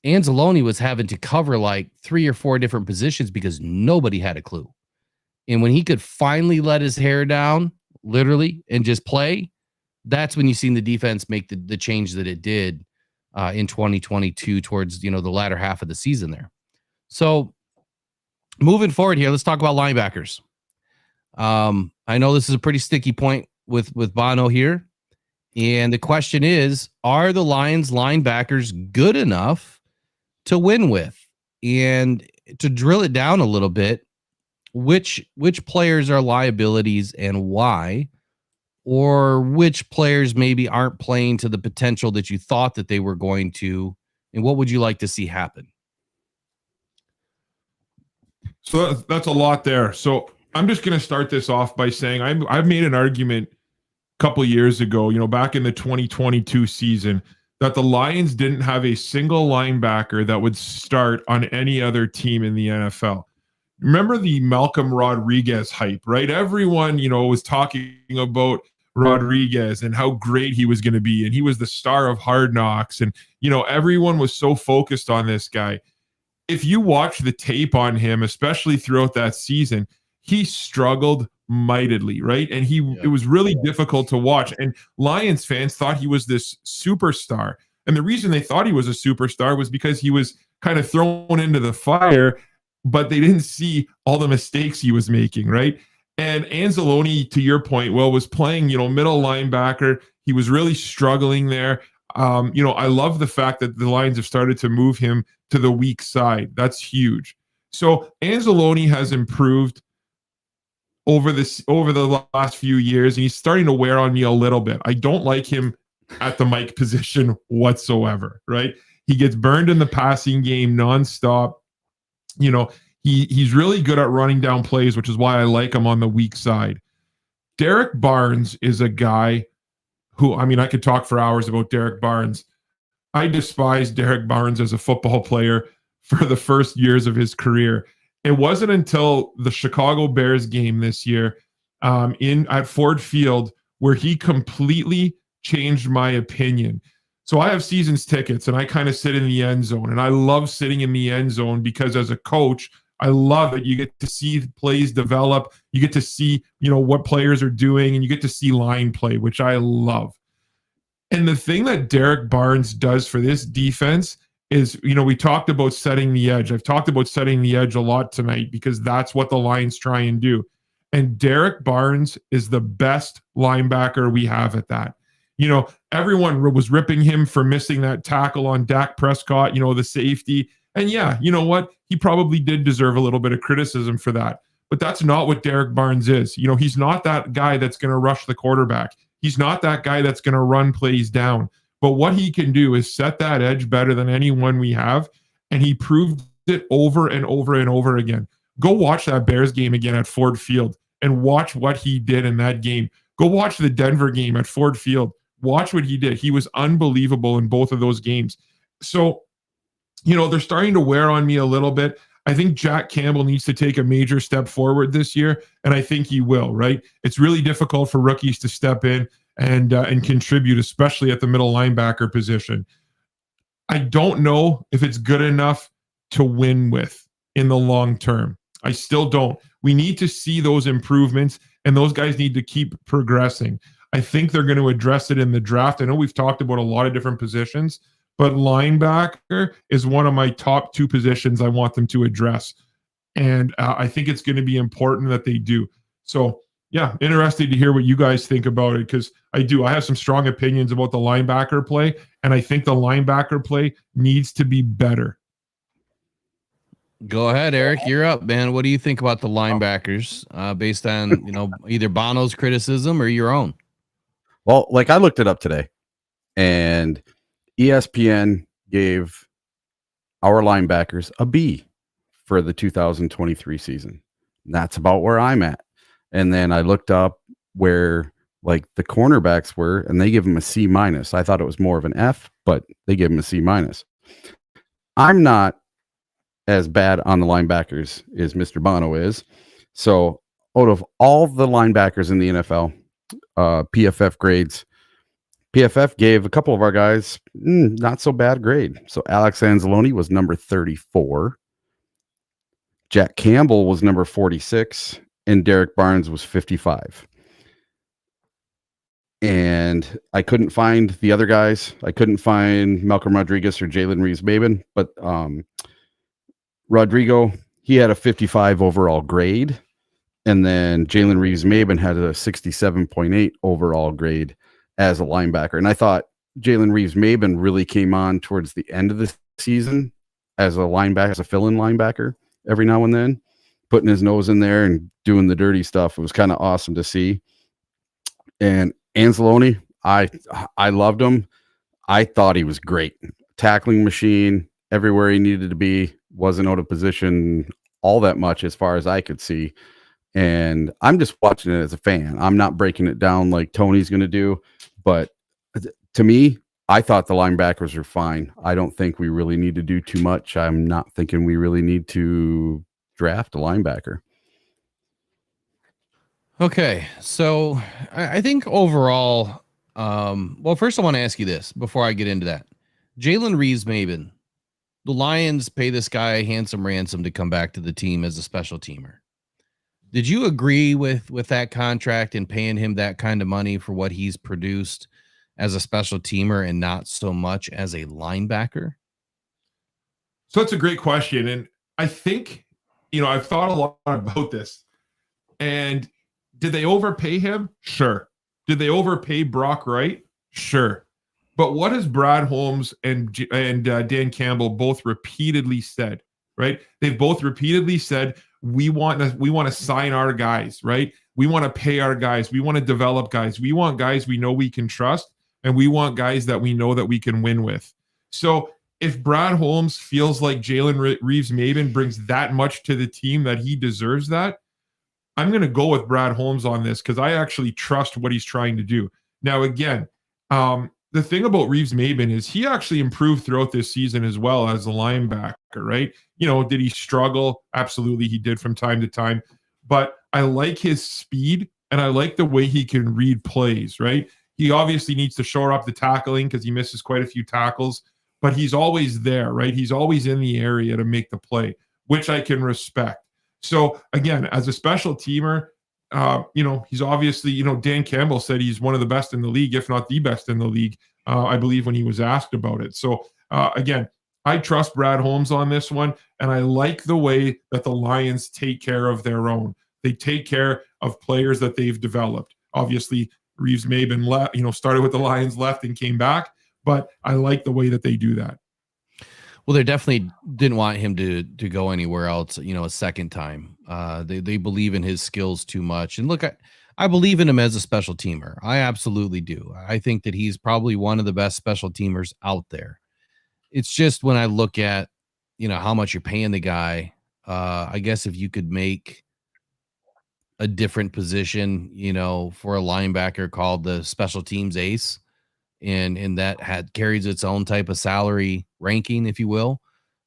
Anzalone was having to cover like 3 or 4 different positions because nobody had a clue. And when he could finally let his hair down, literally, and just play, that's when you seen the defense make the change that it did in 2022 towards, the latter half of the season there. So moving forward here, let's talk about linebackers. I know this is a pretty sticky point with Bono here. And the question is, are the Lions linebackers good enough to win with? And to drill it down a little bit, which players are liabilities and why? Or which players maybe aren't playing to the potential that you thought that they were going to, and what would you like to see happen? So that's a lot there. So I'm just going to start this off by saying I've made an argument a couple years ago, back in the 2022 season, that the Lions didn't have a single linebacker that would start on any other team in the NFL. Remember the Malcolm Rodriguez hype, right? Everyone, was talking about Rodriguez and how great he was going to be. And he was the star of Hard Knocks. And, everyone was so focused on this guy. If you watch the tape on him, especially throughout that season, he struggled mightily, right? And it was really difficult to watch. And Lions fans thought he was this superstar. And the reason they thought he was a superstar was because he was kind of thrown into the fire, but they didn't see all the mistakes he was making, right? And Anzalone, to your point, was playing, middle linebacker. He was really struggling there. I love the fact that the Lions have started to move him to the weak side. That's huge. So Anzalone has improved over the last few years, and he's starting to wear on me a little bit. I don't like him at the Mike position whatsoever, right? He gets burned in the passing game nonstop. He's really good at running down plays, which is why I like him on the weak side. Derek Barnes is a guy who, I could talk for hours about Derek Barnes. I despise Derek Barnes as a football player for the first years of his career. It wasn't until the Chicago Bears game this year at Ford Field where he completely changed my opinion. So I have seasons tickets, and I kind of sit in the end zone, and I love sitting in the end zone because as a coach, I love it. You get to see plays develop. You get to see, what players are doing, and you get to see line play, which I love. And the thing that Derek Barnes does for this defense is, we talked about setting the edge. I've talked about setting the edge a lot tonight because that's what the Lions try and do. And Derek Barnes is the best linebacker we have at that. Everyone was ripping him for missing that tackle on Dak Prescott, the safety. And yeah, you know what? He probably did deserve a little bit of criticism for that. But that's not what Derek Barnes is. He's not that guy that's going to rush the quarterback. He's not that guy that's going to run plays down. But what he can do is set that edge better than anyone we have. And he proved it over and over and over again. Go watch that Bears game again at Ford Field and watch what he did in that game. Go watch the Denver game at Ford Field. Watch what he did. He was unbelievable in both of those games. So, they're starting to wear on me a little bit. I think Jack Campbell needs to take a major step forward this year, and I think he will, right? It's really difficult for rookies to step in and contribute, especially at the middle linebacker position. I don't know if it's good enough to win with in the long term. I still don't. We need to see those improvements, and those guys need to keep progressing. I think they're going to address it in the draft. I know we've talked about a lot of different positions, but linebacker is one of my top two positions I want them to address. And I think it's going to be important that they do. So, yeah, interested to hear what you guys think about it, because I have some strong opinions about the linebacker play, and I think the linebacker play needs to be better. Go ahead, Eric. You're up, man. What do you think about the linebackers based on, either Bono's criticism or your own? Well, I looked it up today, and ESPN gave our linebackers a B for the 2023 season. And that's about where I'm at. And then I looked up where the cornerbacks were, and they give them a C minus. I thought it was more of an F, but they give them a C minus. I'm not as bad on the linebackers as Mr. Bono is. So out of all the linebackers in the NFL, PFF grades, PFF gave a couple of our guys not so bad grade. So Alex Anzalone was number 34. Jack Campbell was number 46. And Derek Barnes was 55. And I couldn't find the other guys. I couldn't find Malcolm Rodriguez or Jalen Reeves-Maybin. But Rodrigo, he had a 55 overall grade. And then Jalen Reeves-Maybin had a 67.8 overall grade as a linebacker. And I thought Jalen Reeves-Maybin really came on towards the end of the season as a linebacker, as a fill-in linebacker every now and then, putting his nose in there and doing the dirty stuff. It was kind of awesome to see. And Anzalone, I loved him. I thought he was great. Tackling machine, everywhere he needed to be, wasn't out of position all that much as far as I could see. And I'm just watching it as a fan. I'm not breaking it down like Tony's going to do. But to me, I thought the linebackers were fine. I don't think we really need to do too much. I'm not thinking we really need to draft a linebacker. Okay, so I think overall, well, first I want to ask you this before I get into that. Jalen Reeves-Maybin, the Lions pay this guy a handsome ransom to come back to the team as a special teamer. Did you agree with that contract and paying him that kind of money for what he's produced as a special teamer and not so much as a linebacker? So that's a great question. And I think, I've thought a lot about this. And did they overpay him? Sure. Did they overpay Brock Wright? Sure. But what has Brad Holmes and Dan Campbell both repeatedly said, right? They've both repeatedly said, we want to sign our guys, right? We want to pay our guys. We want to develop guys. We want guys we know we can trust, and we want guys that we know that we can win with. So if Brad Holmes feels like Jalen Reeves-Maybin brings that much to the team that he deserves that, I'm going to go with Brad Holmes on this because I actually trust what he's trying to do. Now, again, the thing about Reeves-Maybin is he actually improved throughout this season as well as a linebacker, right? Did he struggle? Absolutely, he did from time to time. But I like his speed, and I like the way he can read plays, right? He obviously needs to shore up the tackling because he misses quite a few tackles, but he's always there, right? He's always in the area to make the play, which I can respect. So, again, as a special teamer, he's obviously, Dan Campbell said he's one of the best in the league, if not the best in the league, I believe, when he was asked about it. So, again, I trust Brad Holmes on this one, and I like the way that the Lions take care of their own. They take care of players that they've developed. Obviously, Reeves-Maybin started with the Lions, left, and came back, but I like the way that they do that. Well, they definitely didn't want him to go anywhere else, a second time. They believe in his skills too much. And look, I believe in him as a special teamer. I absolutely do. I think that he's probably one of the best special teamers out there. It's just when I look at, how much you're paying the guy, I guess if you could make a different position, for a linebacker called the special teams ace, and that carries its own type of salary ranking, if you will.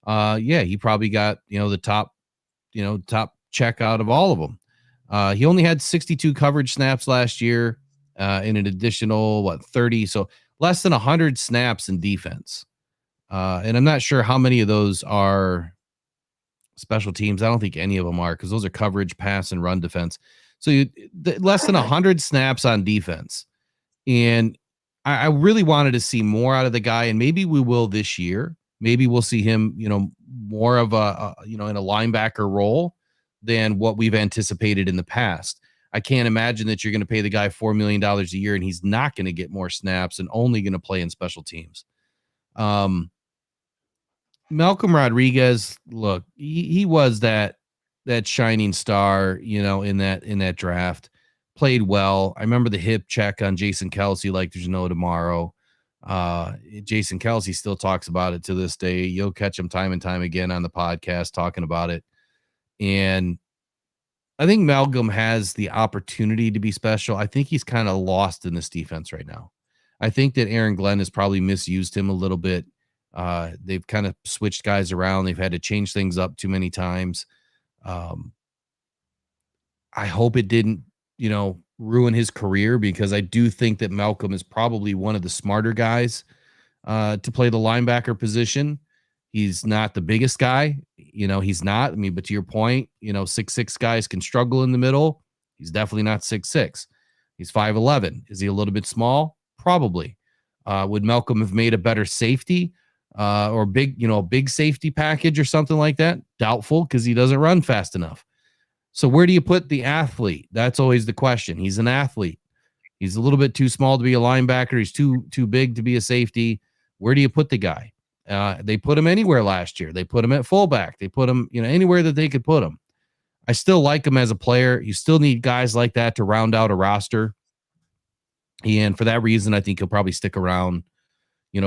He probably got, the top check out of all of them. He only had 62 coverage snaps last year, in an additional 30, so less than 100 snaps in defense. And I'm not sure how many of those are special teams. I don't think any of them are, because those are coverage, pass, and run defense. So less than 100 snaps on defense. And I really wanted to see more out of the guy, and maybe we will this year. Maybe we'll see him, more of a in a linebacker role than what we've anticipated in the past. I can't imagine that you're going to pay the guy $4 million a year and he's not going to get more snaps and only going to play in special teams. Malcolm Rodriguez, look, he was that shining star, in that draft. Played well. I remember the hip check on Jason Kelce like there's no tomorrow. Jason Kelce still talks about it to this day. You'll catch him time and time again on the podcast talking about it. And I think Malcolm has the opportunity to be special. I think he's kind of lost in this defense right now. I think that Aaron Glenn has probably misused him a little bit. They've kind of switched guys around. They've had to change things up too many times. I hope it didn't, ruin his career, because I do think that Malcolm is probably one of the smarter guys to play the linebacker position. He's not the biggest guy, he's not. But to your point, 6'6" guys can struggle in the middle. He's definitely not 6'6". He's 5'11". Is he a little bit small? Probably. Would Malcolm have made a better safety or big safety package or something like that? Doubtful, because he doesn't run fast enough. So where do you put the athlete? That's always the question. He's an athlete. He's a little bit too small to be a linebacker. He's too big to be a safety. Where do you put the guy? They put him anywhere last year. They put him at fullback. They put him, anywhere that they could put him. I still like him as a player. You still need guys like that to round out a roster. And for that reason, I think he'll probably stick around,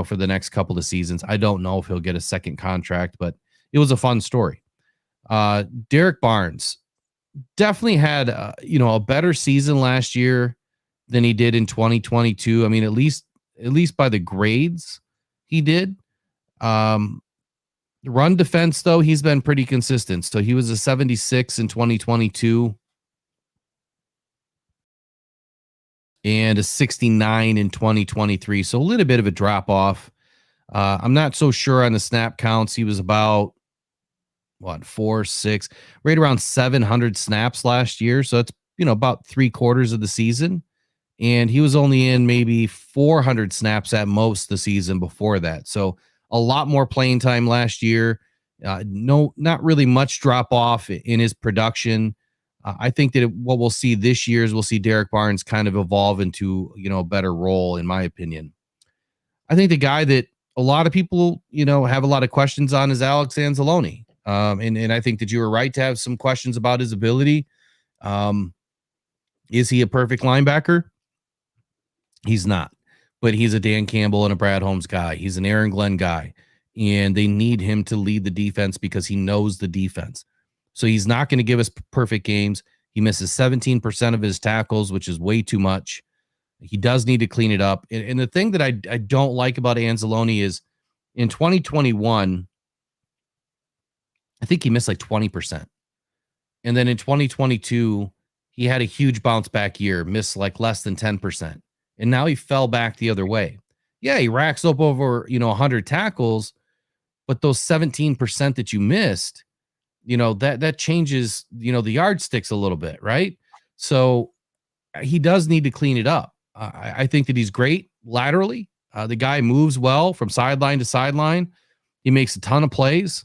for the next couple of seasons. I don't know if he'll get a second contract, but it was a fun story. Derek Barnes definitely had, a better season last year than he did in 2022. At least by the grades he did. Run defense, though, he's been pretty consistent. So he was a 76 in 2022 and a 69 in 2023. So a little bit of a drop off. I'm not so sure on the snap counts. He was about 4, 6, right around 700 snaps last year. So it's, about 3/4 of the season. And he was only in maybe 400 snaps at most the season before that. So a lot more playing time last year. Not really much drop off in his production. I think that what we'll see this year is we'll see Derek Barnes kind of evolve into, a better role, in my opinion. I think the guy that a lot of people, have a lot of questions on is Alex Anzalone. And I think that you were right to have some questions about his ability. Is he a perfect linebacker? He's not, but he's a Dan Campbell and a Brad Holmes guy. He's an Aaron Glenn guy, and they need him to lead the defense because he knows the defense. So he's not going to give us perfect games. He misses 17% of his tackles, which is way too much. He does need to clean it up. And the thing that I don't like about Anzalone is in 2021, I think he missed like 20%. And then in 2022, he had a huge bounce back year, missed like less than 10%. And now he fell back the other way. Yeah, he racks up over, 100 tackles, but those 17% that you missed, that changes, the yardsticks a little bit, right? So he does need to clean it up. I think that he's great laterally. The guy moves well from sideline to sideline. He makes a ton of plays.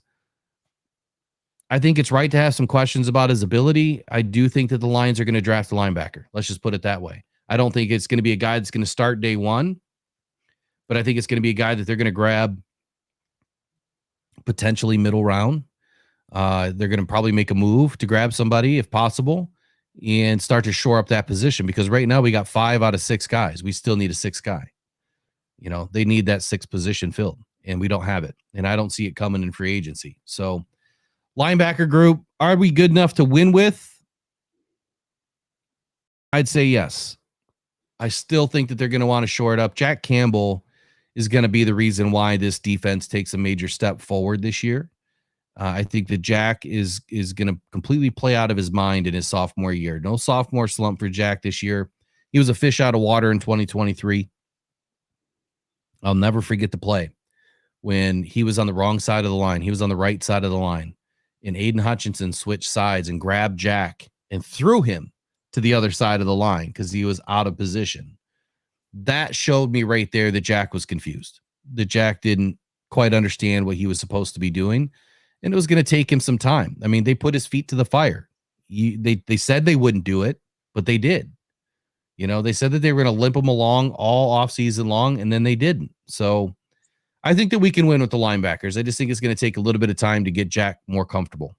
I think it's right to have some questions about his ability. I do think that the Lions are going to draft a linebacker. Let's just put it that way. I don't think it's going to be a guy that's going to start day one, but I think it's going to be a guy that they're going to grab potentially middle round. They're going to probably make a move to grab somebody if possible and start to shore up that position, because right now we got 5 out of 6 guys. We still need a 6th guy. They need that 6th position filled, and we don't have it. And I don't see it coming in free agency. So linebacker group, are we good enough to win with? I'd say yes. I still think that they're going to want to shore it up. Jack Campbell is going to be the reason why this defense takes a major step forward this year. I think that Jack is going to completely play out of his mind in his sophomore year. No sophomore slump for Jack this year. He was a fish out of water in 2023. I'll never forget the play when he was on the wrong side of the line. He was on the right side of the line, and Aiden Hutchinson switched sides and grabbed Jack and threw him to the other side of the line because he was out of position. That showed me right there that Jack was confused, that Jack didn't quite understand what he was supposed to be doing, and it was going to take him some time. I mean, they put his feet to the fire. They said they wouldn't do it, but they did. They said that they were going to limp him along all offseason long, and then they didn't. So I think that we can win with the linebackers. I just think it's going to take a little bit of time to get Jack more comfortable.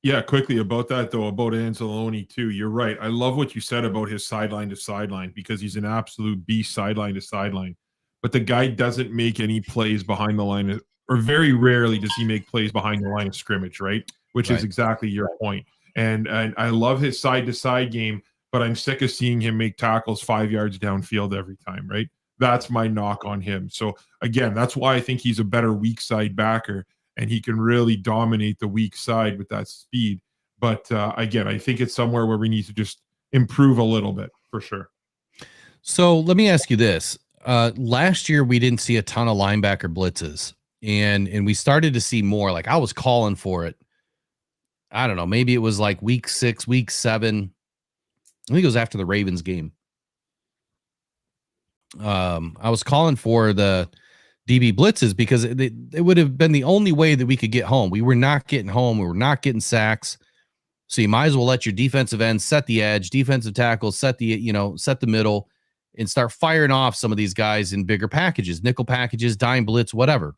Yeah, quickly about that, though, about Anzalone, too. You're right. I love what you said about his sideline to sideline, because he's an absolute beast sideline to sideline. But the guy doesn't make any plays behind the line, or very rarely does he make plays behind the line of scrimmage, right? Which is exactly your point. And I love his side to side game, but I'm sick of seeing him make tackles 5 yards downfield every time, right? That's my knock on him. So, again, that's why I think he's a better weak side backer, and he can really dominate the weak side with that speed. But again, I think it's somewhere where we need to just improve a little bit for sure. So let me ask you this. Last year, we didn't see a ton of linebacker blitzes, and we started to see more. Like, I was calling for it. I don't know. Maybe it was like week 6, week 7. I think it was after the Ravens game. I was calling for the DB blitzes because it would have been the only way that we could get home. We were not getting home. We were not getting sacks. So you might as well let your defensive end set the edge, defensive tackles set the middle, and start firing off some of these guys in bigger packages, nickel packages, dime blitz, whatever.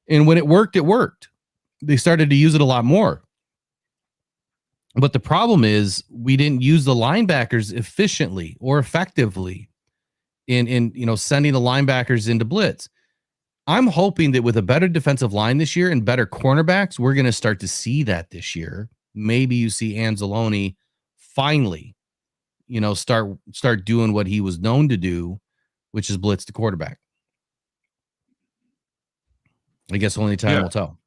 And when it worked, it worked. They started to use it a lot more. But the problem is we didn't use the linebackers efficiently or effectively in sending the linebackers into blitz. I'm hoping that with a better defensive line this year and better cornerbacks, we're going to start to see that this year. Maybe you see Anzalone finally, start doing what he was known to do, which is blitz the quarterback. I guess only time will tell.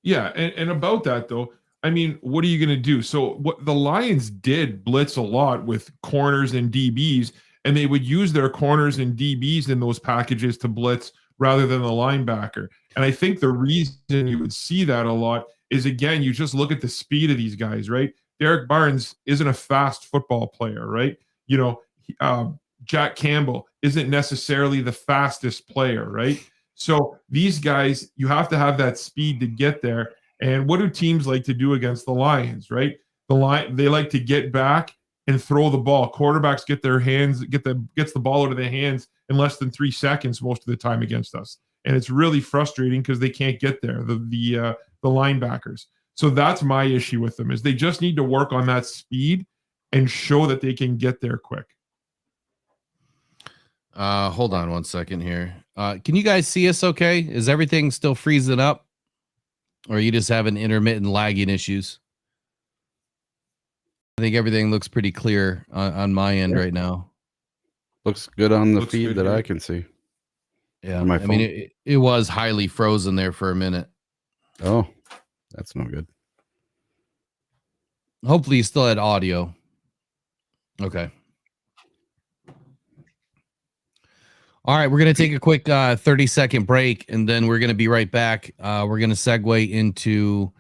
Yeah, and about that, though, I mean, what are you going to do? So what the Lions did blitz a lot with corners and DBs, and they would use their corners and DBs in those packages to blitz rather than the linebacker. And I think the reason you would see that a lot is, again, you just look at the speed of these guys, right? Derek Barnes isn't a fast football player, right? Jack Campbell isn't necessarily the fastest player, right? So these guys, you have to have that speed to get there. And what do teams like to do against the Lions, right? They like to get back and throw the ball. Quarterbacks gets the ball out of their hands in less than 3 seconds most of the time against us. And it's really frustrating because they can't get there, the linebackers. So that's my issue with them, is they just need to work on that speed and show that they can get there quick. Hold on one second here. Can you guys see us okay? Is everything still freezing up? Or are you just having intermittent lagging issues? I think everything looks pretty clear on my end right now. Looks good on the Looks feed good that here. I can see. Yeah, On my I mean, phone. it was highly frozen there for a minute. Oh, that's no good. Hopefully you still had audio. Okay. All right, we're going to take a quick 30-second break, and then we're going to be right back. We're going to segue into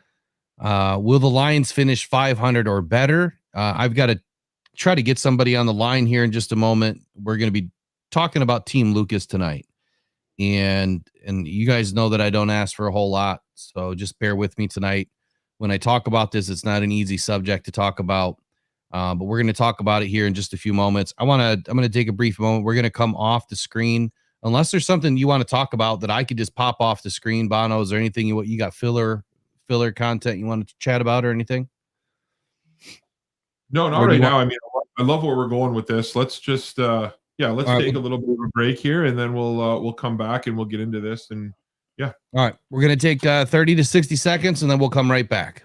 will the Lions finish 500 or better? I've got to try to get somebody on the line here in just a moment. We're going to be talking about Team Lucas tonight. And you guys know that I don't ask for a whole lot, so just bear with me tonight. When I talk about this, it's not an easy subject to talk about, but we're going to talk about it here in just a few moments. I'm going to take a brief moment. We're going to come off the screen. Unless there's something you want to talk about that I could just pop off the screen, Bono, is there anything you got filler content you want to chat about or anything? No, not right now. I mean, I love where we're going with this. Let's just let's take a little bit of a break here, and then we'll come back and we'll get into this. And yeah. All right, we're going to take 30 to 60 seconds, and then we'll come right back.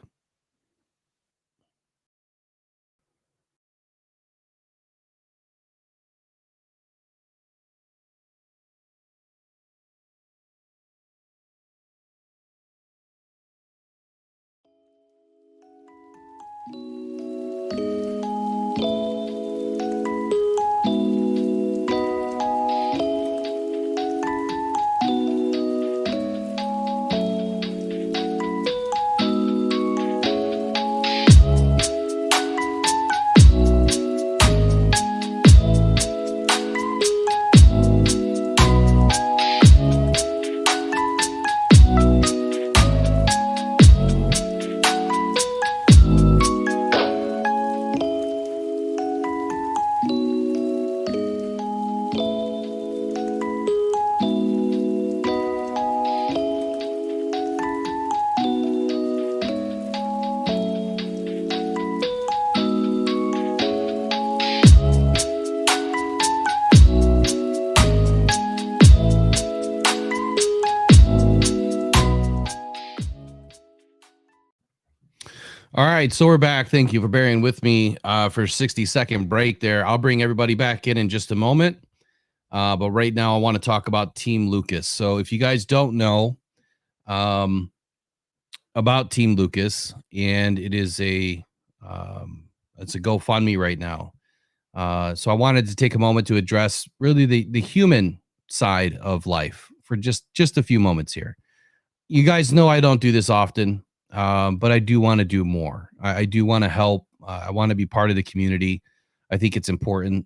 All right, so we're back. Thank you for bearing with me for a 60-second break there. I'll bring everybody back in just a moment. But right now I want to talk about Team Lucas. So if you guys don't know about Team Lucas, and it is it's a GoFundMe right now. So I wanted to take a moment to address really the human side of life for just a few moments here. You guys know I don't do this often. But I do want to do more. I do want to help. I want to be part of the community. I think it's important.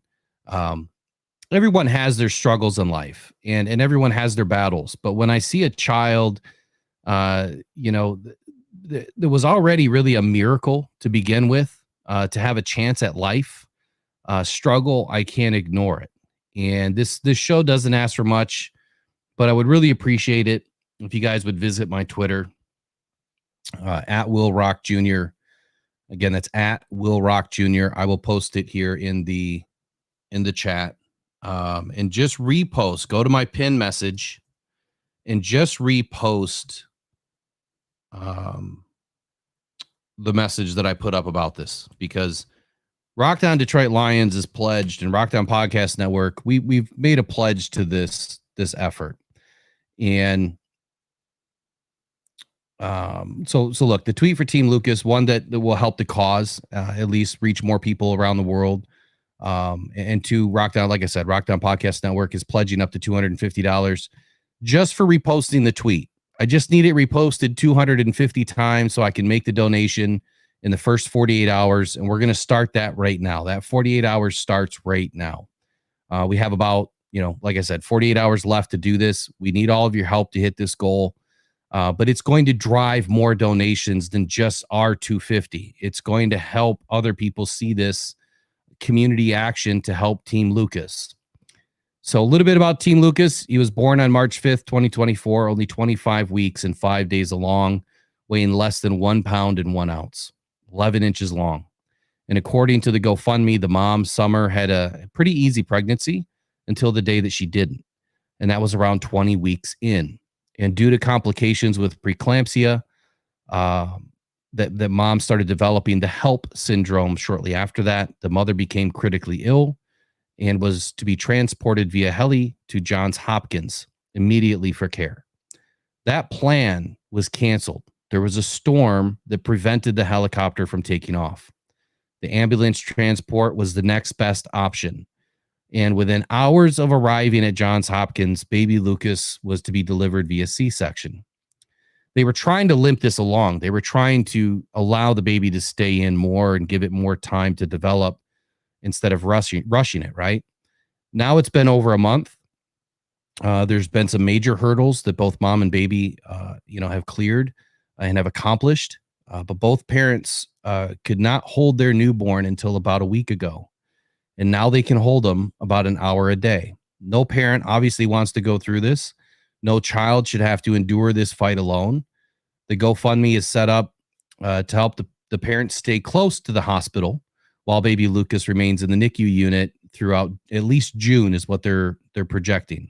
Everyone has their struggles in life, and everyone has their battles. But when I see a child, there was already really a miracle to begin with, to have a chance at life, struggle, I can't ignore it. And this show doesn't ask for much, but I would really appreciate it if you guys would visit my Twitter. At Will Rock Jr. Again, that's at Will Rock Jr. I will post it here in the chat. And just repost. Go to my pin message and just repost the message that I put up about this, because Rockdown Detroit Lions is pledged, and Rockdown Podcast Network, we've made a pledge to this effort. And so look, the tweet for Team Lucas, one that will help the cause, at least reach more people around the world. And two, Rockdown, like I said, Rockdown Podcast Network is pledging up to $250 just for reposting the tweet. I just need it reposted 250 times so I can make the donation in the first 48 hours. And we're going to start that right now. That 48 hours starts right now. We have about, like I said, 48 hours left to do this. We need all of your help to hit this goal. But it's going to drive more donations than just our 250. It's going to help other people see this community action to help Team Lucas. So a little bit about Team Lucas. He was born on March 5th, 2024, only 25 weeks and 5 days along, weighing less than 1 pound and 1 ounce, 11 inches long. And according to the GoFundMe, the mom, Summer, had a pretty easy pregnancy until the day that she didn't. And that was around 20 weeks in. And due to complications with preeclampsia, that mom started developing the HELP syndrome shortly after that. The mother became critically ill and was to be transported via heli to Johns Hopkins immediately for care. That plan was canceled. There was a storm that prevented the helicopter from taking off. The ambulance transport was the next best option. And within hours of arriving at Johns Hopkins, baby Lucas was to be delivered via C-section. They were trying to limp this along. They were trying to allow the baby to stay in more and give it more time to develop instead of rushing it, right? Now it's been over a month. There's been some major hurdles that both mom and baby, have cleared and have accomplished. But both parents could not hold their newborn until about a week ago. And now they can hold them about an hour a day. No parent obviously wants to go through this. No child should have to endure this fight alone. The GoFundMe is set up to help the parents stay close to the hospital while baby Lucas remains in the NICU unit throughout at least June is what they're projecting.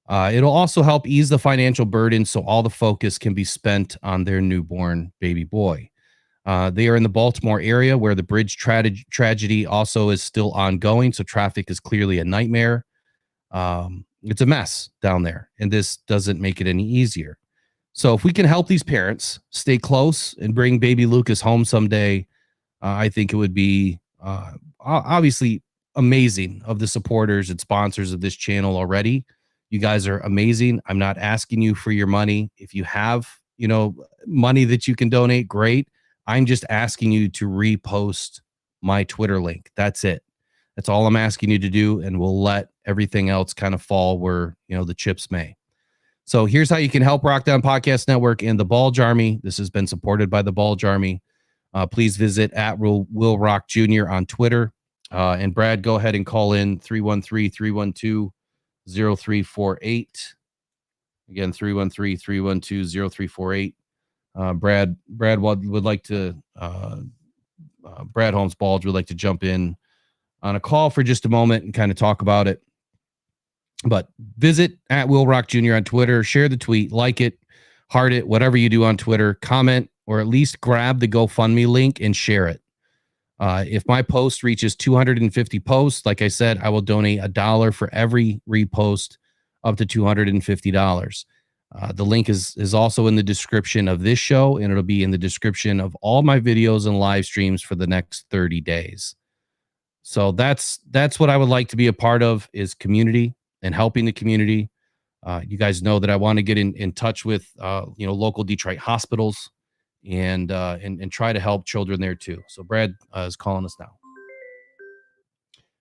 It'll also help ease the financial burden so all the focus can be spent on their newborn baby boy. They are in the Baltimore area where the bridge tragedy also is still ongoing, so traffic is clearly a nightmare. It's a mess down there, and this doesn't make it any easier. So if we can help these parents stay close and bring baby Lucas home someday, I think it would be obviously amazing of the supporters and sponsors of this channel already. You guys are amazing. I'm not asking you for your money. If you have, money that you can donate, great. I'm just asking you to repost my Twitter link. That's it. That's all I'm asking you to do. And we'll let everything else kind of fall where, the chips may. So here's how you can help Rock Down Podcast Network and the Bulge Army. This has been supported by the Bulge Army. Please visit at Will Rock Jr. on Twitter. And Brad, go ahead and call in 313-312-0348. Again, 313-312-0348. Brad would like to, Brad Holmes Bulge would like to jump in on a call for just a moment and kind of talk about it. But visit at Will Rock Jr. on Twitter, share the tweet, like it, heart it, whatever you do on Twitter, comment, or at least grab the GoFundMe link and share it. If my post reaches 250 posts, like I said, I will donate $1 for every repost up to $250. The link is also in the description of this show, and it'll be in the description of all my videos and live streams for the next 30 days. So that's what I would like to be a part of, is community and helping the community. You guys know that I want to get in touch with local Detroit hospitals and try to help children there too. So Brad is calling us now.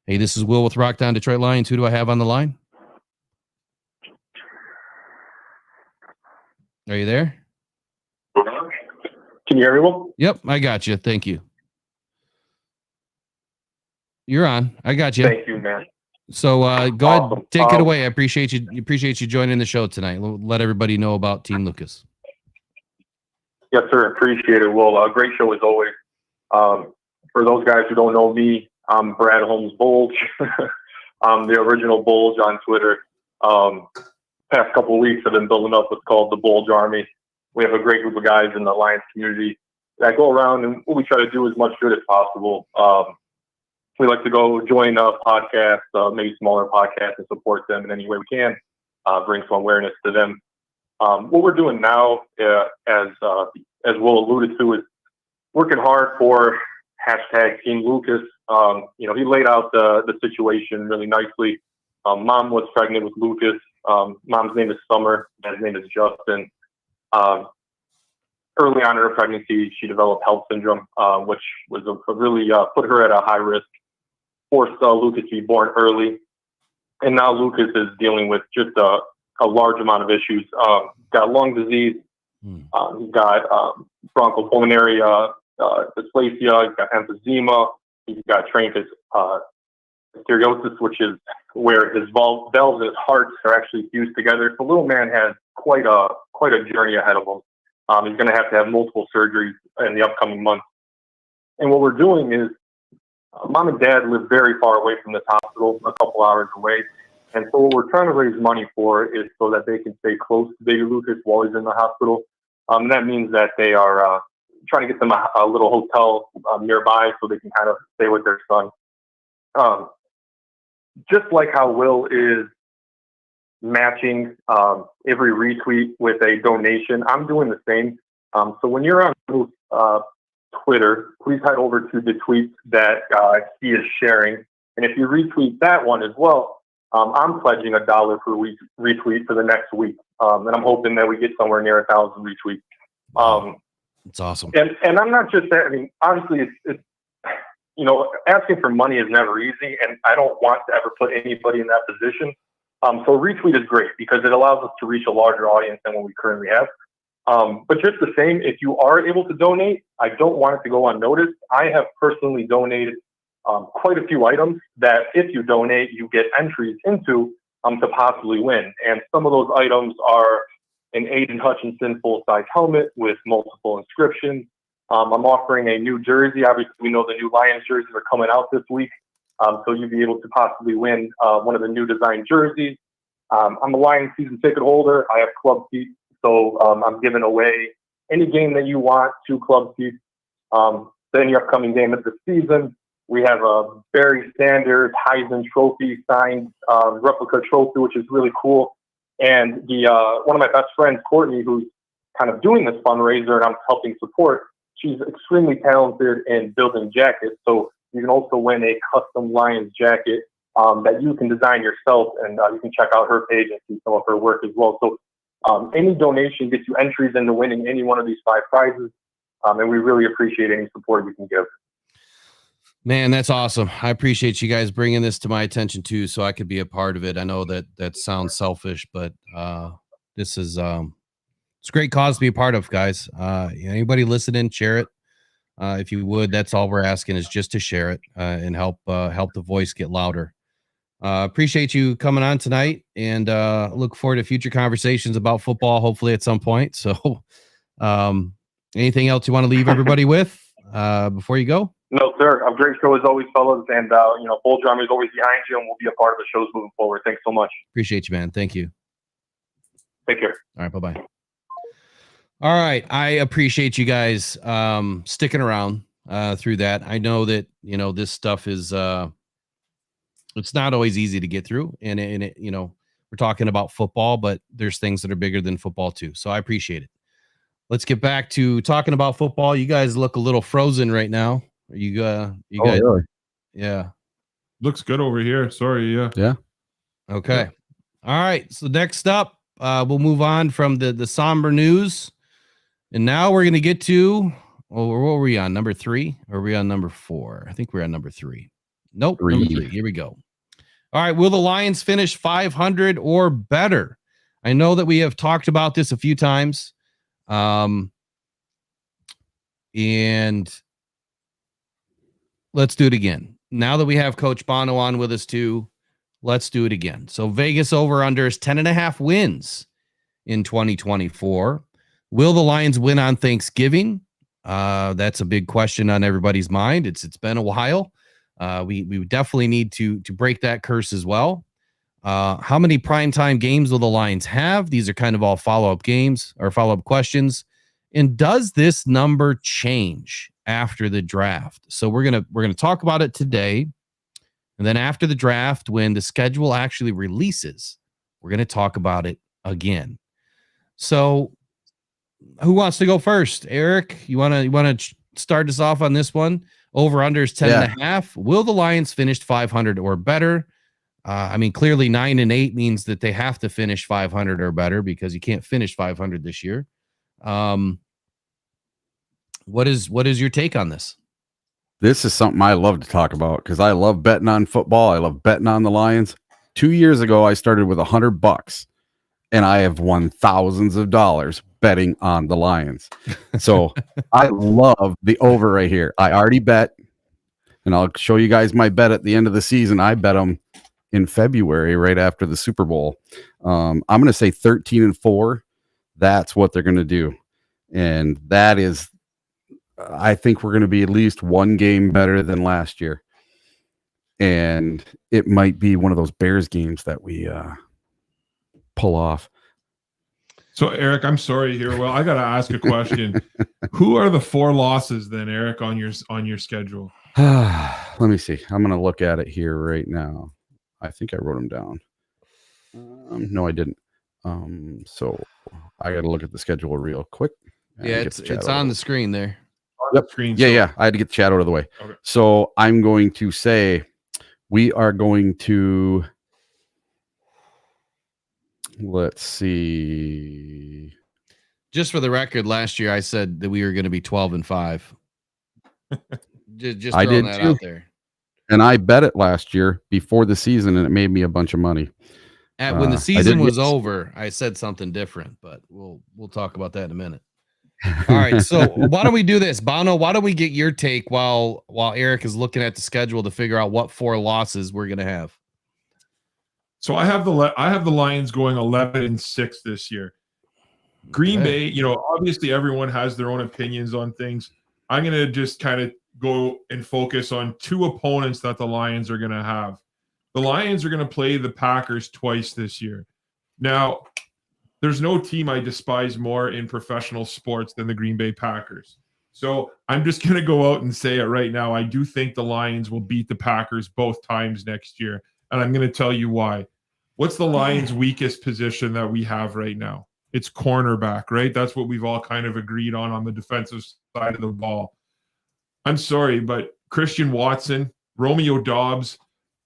Hey, this is Will with Rock Down Detroit Lions. Who do I have on the line? Are you there? Can you hear me, Will? Yep, I got you. Thank you. You're on. I got you. Thank you, man. So go Awesome. ahead, take it away. I appreciate you. Appreciate you joining the show tonight. Let everybody know about Team Lucas. Yes, sir. Appreciate it, Will. Great show as always. For those guys who don't know me, I'm Brad Holmes Bulge. I'm the original Bulge on Twitter. Past couple of weeks, I've been building up what's called the Bulge Army. We have a great group of guys in the Lions community that go around, and what we try to do as much good as possible. We like to go join podcasts, maybe smaller podcasts, and support them in any way we can, bring some awareness to them. What we're doing now, as Will alluded to, is working hard for hashtag Team Lucas. He laid out the situation really nicely. Mom was pregnant with Lucas. Mom's name is Summer. Dad's name is Justin. Early on in her pregnancy, she developed HELLP syndrome, which was really put her at a high risk, forced Lucas to be born early. And now Lucas is dealing with just a large amount of issues. Got lung disease, he's got bronchopulmonary dysplasia, he's got emphysema, he's got tracheostomy hysteriosis, which is where his valves and his heart are actually fused together. So little man has quite a journey ahead of him. He's going to have multiple surgeries in the upcoming months. And what we're doing is, mom and dad live very far away from this hospital, a couple hours away. And so what we're trying to raise money for is so that they can stay close to baby Lucas while he's in the hospital. And that means that they are trying to get them a little hotel nearby so they can kind of stay with their son. Just like how Will is matching every retweet with a donation, I'm doing the same. So when you're on Twitter, please head over to the tweets that he is sharing. And if you retweet that one as well, I'm pledging $1 per week retweet for the next week. And I'm hoping that we get somewhere near 1,000 retweets. It's awesome. And I'm not just that. I mean, obviously, it's asking for money is never easy, and I don't want to ever put anybody in that position. So retweet is great because it allows us to reach a larger audience than what we currently have. But just the same, if you are able to donate, I don't want it to go unnoticed. I have personally donated quite a few items that if you donate, you get entries into to possibly win. And some of those items are an Aiden Hutchinson full-size helmet with multiple inscriptions. I'm offering a new jersey. Obviously, we know the new Lions jerseys are coming out this week. So you'll be able to possibly win one of the new design jerseys. I'm a Lions season ticket holder. I have club seats. So I'm giving away any game that you want, 2 club seats. Any upcoming game of the season. We have a very standard Heisman Trophy signed replica trophy, which is really cool. And one of my best friends, Courtney, who's kind of doing this fundraiser and I'm helping support, she's extremely talented in building jackets. So you can also win a custom Lions jacket that you can design yourself. And you can check out her page and see some of her work as well. So any donation gets you entries into winning any one of these 5 prizes. And we really appreciate any support you can give. Man, that's awesome. I appreciate you guys bringing this to my attention too, so I could be a part of it. I know that sounds selfish, but this is it's a great cause to be a part of, guys. Anybody listening, share it if you would. That's all we're asking is just to share it and help the voice get louder. Appreciate you coming on tonight, and look forward to future conversations about football, hopefully at some point. So, anything else you want to leave everybody with before you go? No, sir. A great show as always, fellas. And, Bull Drummer is always behind you, and we'll be a part of the shows moving forward. Thanks so much. Appreciate you, man. Thank you. Take care. All right. Bye-bye. All right. I appreciate you guys sticking around through that. I know that, this stuff is it's not always easy to get through. And it, we're talking about football, but there's things that are bigger than football too. So I appreciate it. Let's get back to talking about football. You guys look a little frozen right now. You guys, really? Yeah. Looks good over here. Sorry. Yeah. Okay. All right. So next up, we'll move on from the somber news. And now we're going to get to, what were we on? Number 3? Or are we on number 4? I think we're on number 3. Nope. 3. Number 3. Here we go. All right. Will the Lions finish 500 or better? I know that we have talked about this a few times. And let's do it again. Now that we have Coach Bono on with us too, let's do it again. So Vegas over-under is 10.5 wins in 2024. Will the Lions win on Thanksgiving? That's a big question on everybody's mind. It's been a while. We definitely need to break that curse as well. How many primetime games will the Lions have? These are kind of all follow-up games or follow-up questions. And does this number change after the draft? So we're gonna talk about it today. And then after the draft, when the schedule actually releases, we're going to talk about it again. So who wants to go first? Eric, you want to start us off on this one? Over under is 10.5. Will the Lions finish 500 or better? Clearly 9-8 means that they have to finish 500 or better because you can't finish 500 this year. What is your take on this? This is something I love to talk about because I love betting on football. I love betting on the Lions. 2 years ago, I started with $100, and I have won thousands of dollars betting on the Lions. So I love the over right here. I already bet, and I'll show you guys my bet at the end of the season. I bet them in February, right after the Super Bowl. I'm going to say 13-4. That's what they're going to do. And that is, I think we're going to be at least one game better than last year. And it might be one of those Bears games that we pull off. So, Eric, I'm sorry here. Well, I got to ask a question. Who are the 4 losses then, Eric, on your schedule? Let me see. I'm going to look at it here right now. I think I wrote them down. No, I didn't. So I got to look at the schedule real quick. Yeah, it's on the screen there. Yep. Yeah. I had to get the chat out of the way. Okay. So I'm going to say we are going to, let's see. Just for the record, last year I said that we were going to be 12-5. Just I did that too. Out there. And I bet it last year before the season, and it made me a bunch of money. When the season was over, I said something different, but we'll talk about that in a minute. All right, so why don't we do this, Bono? Why don't we get your take while Eric is looking at the schedule to figure out what 4 losses we're going to have? So I have the Lions going 11-6 this year. Green Bay, obviously everyone has their own opinions on things. I'm going to just kind of go and focus on 2 opponents that the Lions are going to have. The Lions are going to play the Packers twice this year. Now, there's no team I despise more in professional sports than the Green Bay Packers. So I'm just going to go out and say it right now. I do think the Lions will beat the Packers both times next year. And I'm going to tell you why. What's the Lions' weakest position that we have right now? It's cornerback, right? That's what we've all kind of agreed on the defensive side of the ball. I'm sorry, but Christian Watson, Romeo Doubs,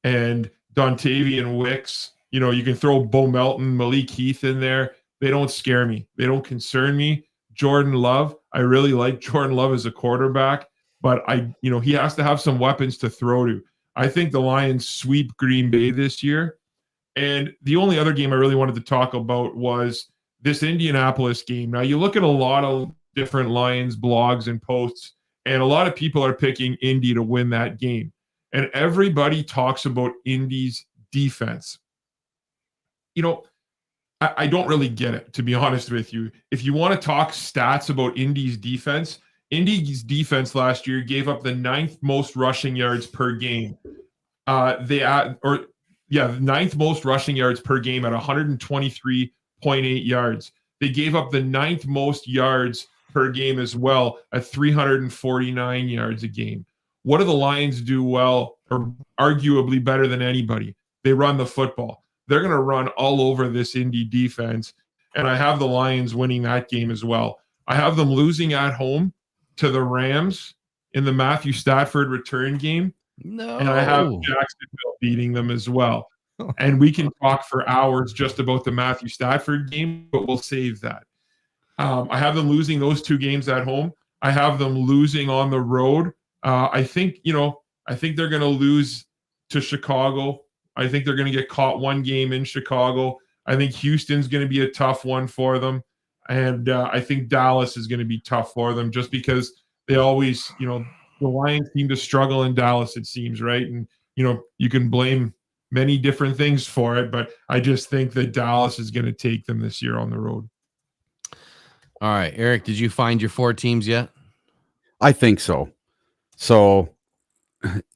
and Dontavian Wicks, you can throw Bo Melton, Malik Heath in there. They don't scare me. They don't concern me. Jordan Love, I really like Jordan Love as a quarterback, but he has to have some weapons to throw to. I think the Lions sweep Green Bay this year. And the only other game I really wanted to talk about was this Indianapolis game. Now, you look at a lot of different Lions blogs and posts, and a lot of people are picking Indy to win that game. And everybody talks about Indy's defense. I don't really get it, to be honest with you. If you want to talk stats about Indy's defense last year gave up the 9th most rushing yards per game. The 9th most rushing yards per game at 123.8 yards. They gave up the 9th most yards per game as well at 349 yards a game. What do the Lions do well, or arguably better than anybody? They run the football. They're going to run all over this Indy defense, and I have the Lions winning that game as well. I have them losing at home to the Rams in the Matthew Stafford return game. No. And I have Jacksonville beating them as well. And we can talk for hours just about the Matthew Stafford game, but we'll save that. I have them losing those 2 games at home. I have them losing on the road. I think they're going to lose to Chicago. I think they're going to get caught 1 game in Chicago. I think Houston's going to be a tough one for them. And I think Dallas is going to be tough for them just because they always, the Lions seem to struggle in Dallas, it seems, right? And, you can blame many different things for it, but I just think that Dallas is going to take them this year on the road. All right, Eric, did you find your 4 teams yet? I think so. So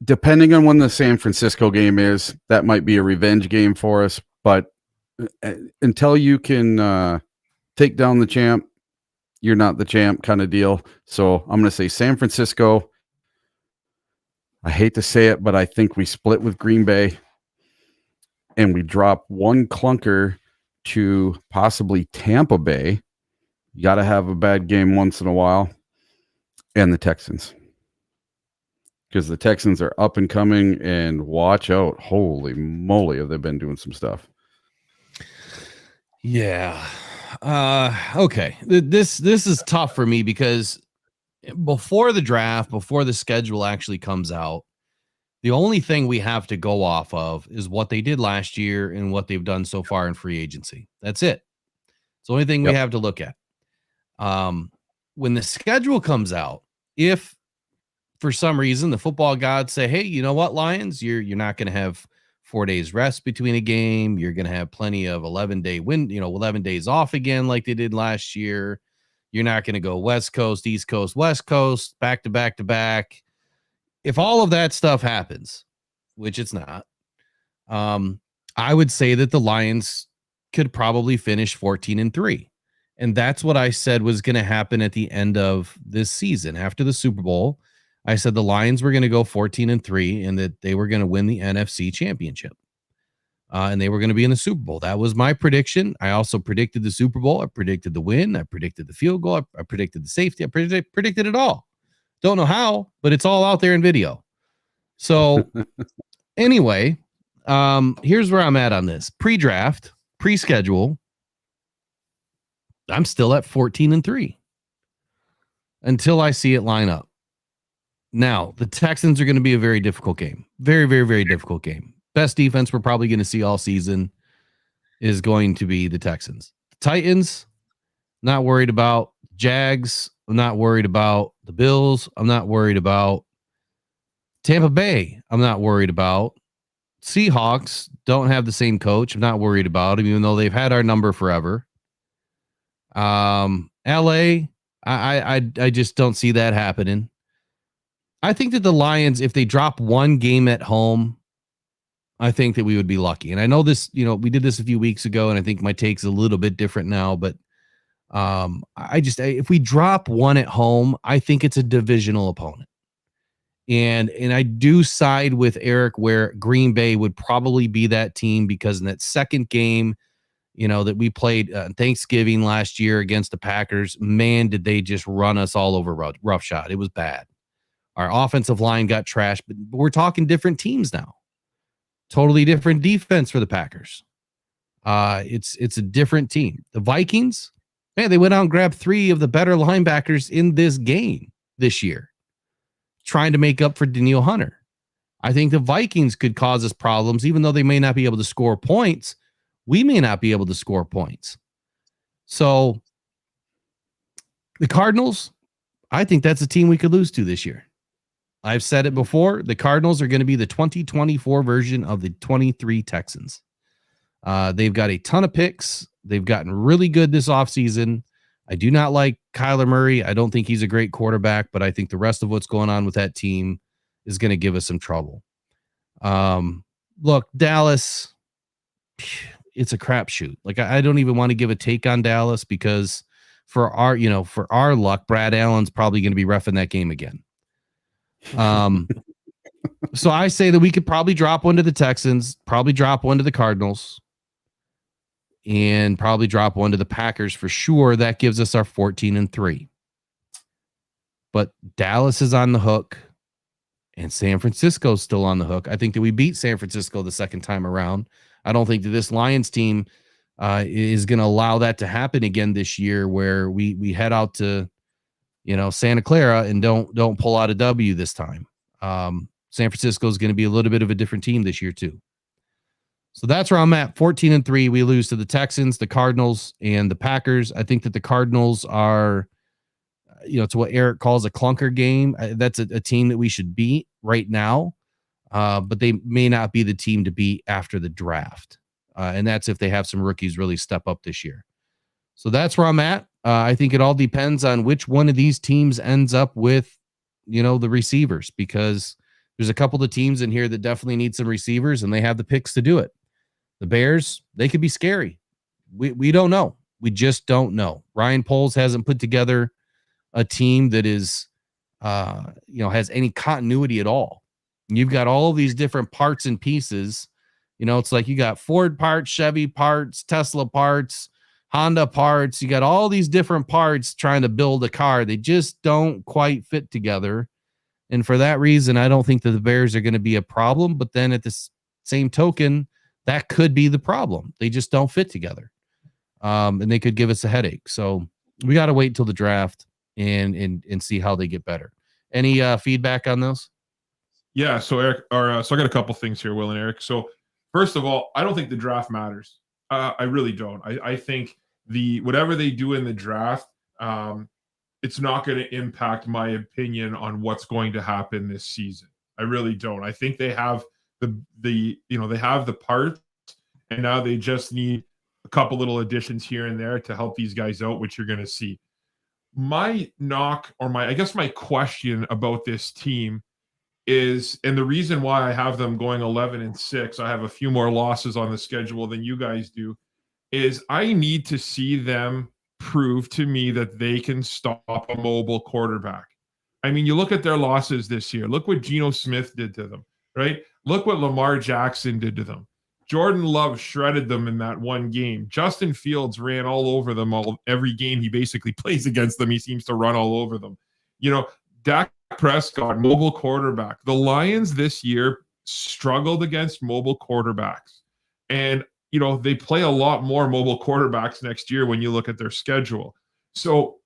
depending on when the San Francisco game is, that might be a revenge game for us. But until you can take down the champ, you're not the champ kind of deal. So I'm going to say San Francisco. I hate to say it, but I think we split with Green Bay and we drop 1 clunker to possibly Tampa Bay. You got to have a bad game once in a while. And the Texans. Because the Texans are up and coming, and watch out. Holy moly, have they been doing some stuff. Yeah. Okay. This is tough for me because before the draft, before the schedule actually comes out, the only thing we have to go off of is what they did last year and what they've done so far in free agency. That's it. It's the only thing we have to look at. When the schedule comes out, if for some reason the football gods say, hey, you know what, Lions, you're not going to have 4 days rest between a game. You're going to have plenty of 11 days off again, like they did last year. You're not going to go West Coast, East Coast, West Coast, back to back to back. If all of that stuff happens, which it's not, I would say that the Lions could probably finish 14-3. And that's what I said was going to happen at the end of this season. After the Super Bowl, I said the Lions were going to go 14-3 and that they were going to win the NFC championship. And they were going to be in the Super Bowl. That was my prediction. I also predicted the Super Bowl. I predicted the win. I predicted the field goal. I predicted the safety. I predicted it all. Don't know how, but it's all out there in video. So anyway, here's where I'm at on this. Pre-draft, pre-schedule, I'm still at 14-3 until I see it line up. Now, the Texans are going to be a very difficult game. Very, very, very difficult game. Best defense we're probably going to see all season is going to be the Texans. Titans, not worried about. Jags, I'm not worried about. The Bills, I'm not worried about. Tampa Bay, I'm not worried about. Seahawks don't have the same coach. I'm not worried about them, even though they've had our number forever. LA, I just don't see that happening. I think that the Lions, if they drop one game at home, I think that we would be lucky. And I know this, we did this a few weeks ago, and I think my take's a little bit different now, but if we drop one at home, I think it's a divisional opponent. And I do side with Eric where Green Bay would probably be that team, because in that second game, that we played Thanksgiving last year against the Packers, man, did they just run us all over roughshod. It was bad. Our offensive line got trashed, but we're talking different teams now. Totally different defense for the Packers. It's a different team. The Vikings, man, they went out and grabbed 3 of the better linebackers in this game this year, trying to make up for Danielle Hunter. I think the Vikings could cause us problems, even though they may not be able to score points. We may not be able to score points. So the Cardinals, I think that's a team we could lose to this year. I've said it before. The Cardinals are going to be the 2024 version of the 23 Texans. They've got a ton of picks. They've gotten really good this offseason. I do not like Kyler Murray. I don't think he's a great quarterback, but I think the rest of what's going on with that team is going to give us some trouble. Look, Dallas, it's a crapshoot. Like, I don't even want to give a take on Dallas, because for our luck, Brad Allen's probably going to be reffing that game again. So I say that we could probably drop one to the Texans, probably drop one to the Cardinals, and probably drop one to the Packers for sure. That gives us our 14-3. But Dallas is on the hook, and San Francisco's still on the hook. I think that we beat San Francisco the second time around. I don't think that this Lions team is going to allow that to happen again this year, where we head out to Santa Clara and don't pull out a W this time. San Francisco is going to be a little bit of a different team this year too. So that's where I'm at. 14-3. We lose to the Texans, the Cardinals, and the Packers. I think that the Cardinals are, to what Eric calls a clunker game. That's a team that we should beat right now. But they may not be the team to beat after the draft. And that's if they have some rookies really step up this year. So that's where I'm at. I think it all depends on which one of these teams ends up with, the receivers, because there's a couple of teams in here that definitely need some receivers, and they have the picks to do it. The Bears, they could be scary. We don't know. We just don't know. Ryan Poles hasn't put together a team that is, has any continuity at all. You've got all of these different parts and pieces. It's like you got Ford parts, Chevy parts, Tesla parts, Honda parts. You got all these different parts trying to build a car. They just don't quite fit together. And for that reason, I don't think that the Bears are going to be a problem. But then at the same token, that could be the problem. They just don't fit together. and they could give us a headache. So we got to wait until the draft and see how they get better. Any feedback on those? Yeah. So Eric, so I got a couple things here, Will and Eric. So first of all, I don't think the draft matters. I really don't. I think whatever they do in the draft, it's not going to impact my opinion on what's going to happen this season. I really don't. I think they have they have the parts, and now they just need a couple little additions here and there to help these guys out, which you're going to see. My knock, or I guess my question about this team is, and the reason why I have them going 11-6, I have a few more losses on the schedule than you guys do, is I need to see them prove to me that they can stop a mobile quarterback. I mean, you look at their losses this year. Look what Geno Smith did to them, right? Look what Lamar Jackson did to them. Jordan Love shredded them in that one game. Justin Fields ran all over them every game he basically plays against them. He seems to run all over them. Dak Prescott, mobile quarterback. The Lions this year struggled against mobile quarterbacks. And, they play a lot more mobile quarterbacks next year when you look at their schedule. So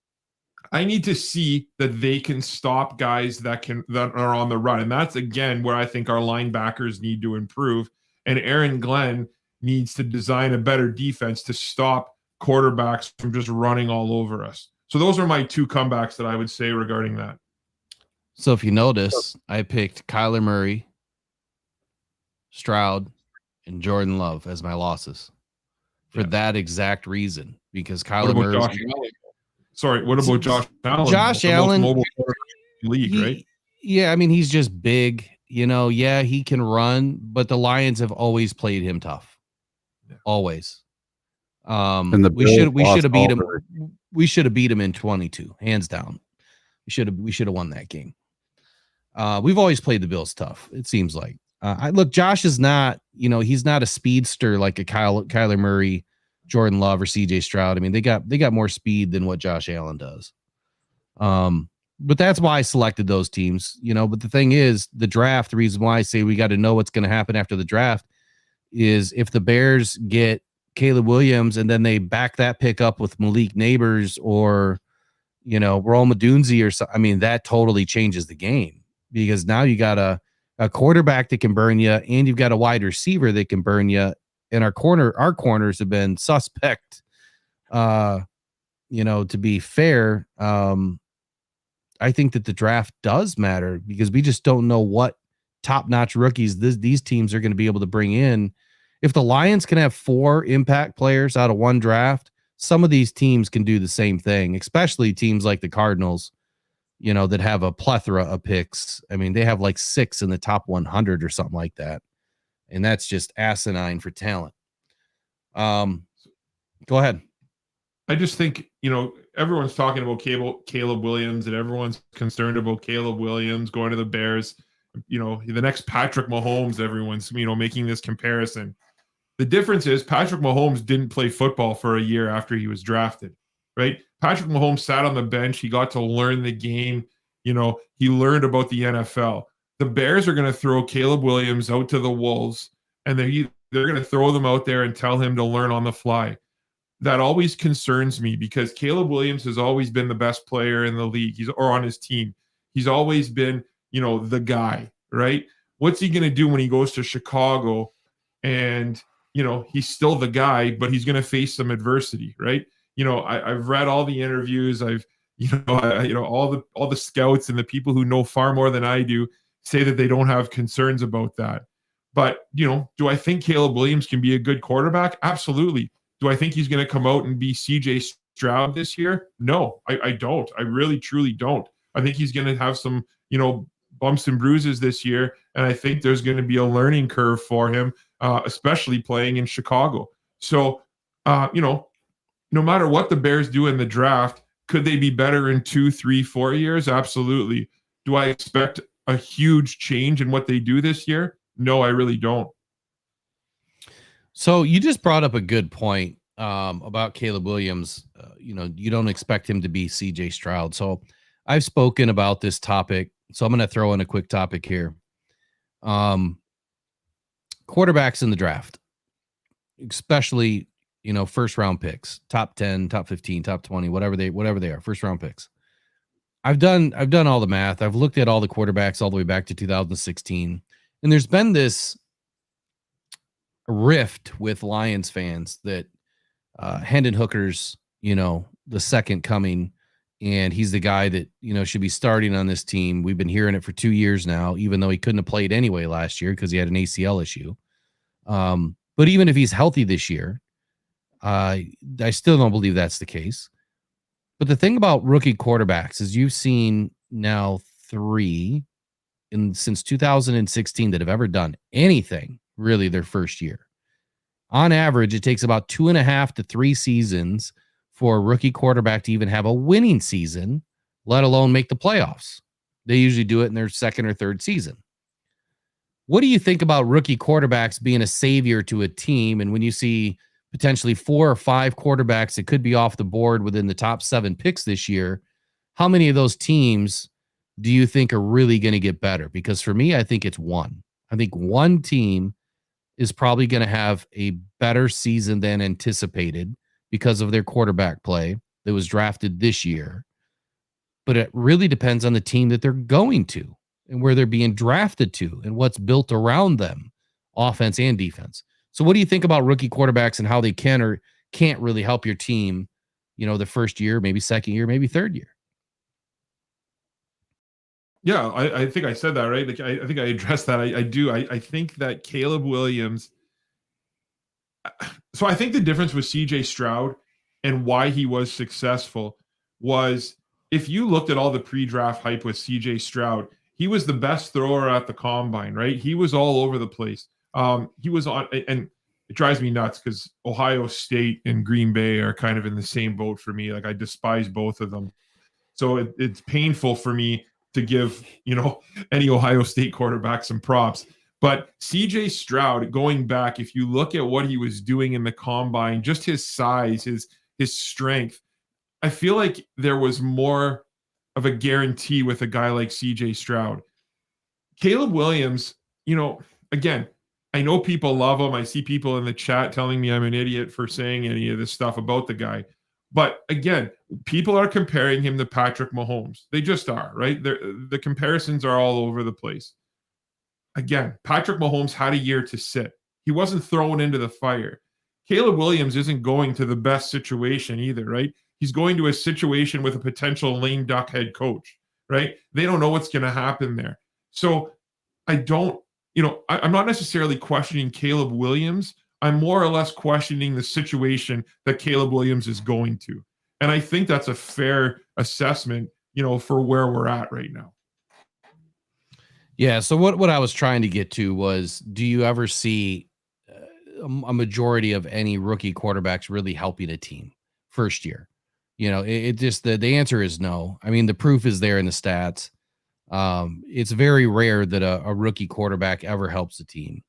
I need to see that they can stop guys that are on the run. And that's, again, where I think our linebackers need to improve. And Aaron Glenn needs to design a better defense to stop quarterbacks from just running all over us. So those are my two comebacks that I would say regarding that. So if you notice, I picked Kyler Murray, Stroud, and Jordan Love as my losses for that exact reason, because Kyler Murray. What about Josh Allen? Josh Allen, mobile league, right? Yeah, I mean, he's just big. Yeah, he can run, but the Lions have always played him tough. Yeah. Always. And we should have beat him. We should have beat him in 22, hands down. We should have won that game. We've always played the Bills tough, it seems like. Look, Josh is not, he's not a speedster like a Kyler Murray, Jordan Love, or CJ Stroud. I mean, they got more speed than what Josh Allen does. But that's why I selected those teams, but the thing is, the draft, the reason why I say we got to know what's going to happen after the draft is if the Bears get Caleb Williams and then they back that pick up with Malik Neighbors or, Rome Odunze or something, I mean, that totally changes the game, because now you got a quarterback that can burn you, and you've got a wide receiver that can burn you. And our corners have been suspect, to be fair. I think that the draft does matter, because we just don't know what top-notch rookies these teams are going to be able to bring in. If the Lions can have 4 impact players out of one draft, some of these teams can do the same thing, especially teams like the Cardinals, that have a plethora of picks. I mean, they have like 6 in the top 100 or something like that. And that's just asinine for talent. Go ahead. I just think, everyone's talking about Caleb Williams, and everyone's concerned about Caleb Williams going to the Bears. The next Patrick Mahomes, everyone's, making this comparison. The difference is Patrick Mahomes didn't play football for a year after he was drafted, right? Patrick Mahomes sat on the bench. He got to learn the game. He learned about the NFL. The Bears are going to throw Caleb Williams out to the Wolves, and they're going to throw them out there and tell him to learn on the fly. That always concerns me, because Caleb Williams has always been the best player in the league. Or on his team. He's always been, the guy, right? What's he going to do when he goes to Chicago and, he's still the guy, but he's going to face some adversity, right? I've read all the interviews. I've, all the scouts and the people who know far more than I do say that they don't have concerns about that. But, do I think Caleb Williams can be a good quarterback? Absolutely. Do I think he's going to come out and be CJ Stroud this year? No, I don't. I really, truly don't. I think he's going to have some, bumps and bruises this year. And I think there's going to be a learning curve for him, especially playing in Chicago. So, no matter what the Bears do in the draft, could they be better in 2, 3, 4 years? Absolutely. Do I expect a huge change in what they do this year? No, I really don't. So you just brought up a good point about Caleb Williams. You don't expect him to be CJ Stroud. So I've spoken about this topic. So I'm going to throw in a quick topic here. Quarterbacks in the draft, especially first round picks, top 10, top 15, top 20, whatever they are, first round picks. I've done all the math. I've looked at all the quarterbacks all the way back to 2016. And there's been this rift with Lions fans that Hendon Hooker's, the second coming, and he's the guy that, should be starting on this team. We've been hearing it for 2 years now, even though he couldn't have played anyway last year because he had an ACL issue. But even if he's healthy this year, I still don't believe that's the case. But the thing about rookie quarterbacks is you've seen now 3 since 2016 that have ever done anything really their first year. On average, it takes about 2.5 to 3 seasons for a rookie quarterback to even have a winning season, let alone make the playoffs. They usually do it in their second or third season. What do you think about rookie quarterbacks being a savior to a team? And when you see potentially 4 or 5 quarterbacks that could be off the board within the top 7 picks this year, how many of those teams do you think are really going to get better? Because for me, I think it's one. I think one team is probably going to have a better season than anticipated because of their quarterback play that was drafted this year. But it really depends on the team that they're going to and where they're being drafted to and what's built around them, offense and defense. So what do you think about rookie quarterbacks and how they can or can't really help your team, the first year, maybe second year, maybe third year? Yeah, I think I said that, right? Like, I think I addressed that. I do. I think that Caleb Williams. So I think the difference with CJ Stroud and why he was successful was if you looked at all the pre-draft hype with CJ Stroud, he was the best thrower at the combine, right? He was all over the place. He was on, and it drives me nuts because Ohio State and Green Bay are kind of in the same boat for me. Like, I despise both of them. So it's painful for me to give, any Ohio State quarterback some props. But CJ Stroud, going back, if you look at what he was doing in the combine, just his size, his strength, I feel like there was more of a guarantee with a guy like CJ Stroud. Caleb Williams, again, I know people love him. I see people in the chat telling me I'm an idiot for saying any of this stuff about the guy. But again, people are comparing him to Patrick Mahomes. They just are, right? The comparisons are all over the place. Again, Patrick Mahomes had a year to sit. He wasn't thrown into the fire. Caleb Williams isn't going to the best situation either, right? He's going to a situation with a potential lame duck head coach, right? They don't know what's going to happen there. So I'm not necessarily questioning Caleb Williams. I'm more or less questioning the situation that Caleb Williams is going to. And I think that's a fair assessment, for where we're at right now. Yeah. So what I was trying to get to was, do you ever see a majority of any rookie quarterbacks really helping a team first year? It just, the answer is no. I mean, the proof is there in the stats. It's very rare that a rookie quarterback ever helps a team.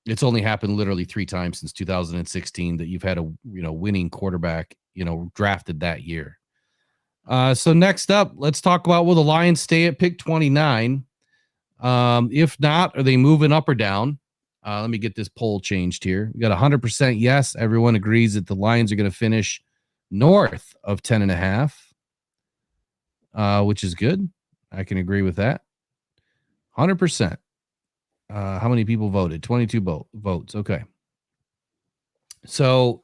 It's only happened literally 3 times since 2016 that you've had a winning quarterback drafted that year. So next up, let's talk about, will the Lions stay at pick 29? If not, are they moving up or down? Let me get this poll changed here. We got 100% yes. Everyone agrees that the Lions are going to finish north of 10.5, which is good. I can agree with that. 100%. How many people voted? 22 votes. Okay. So,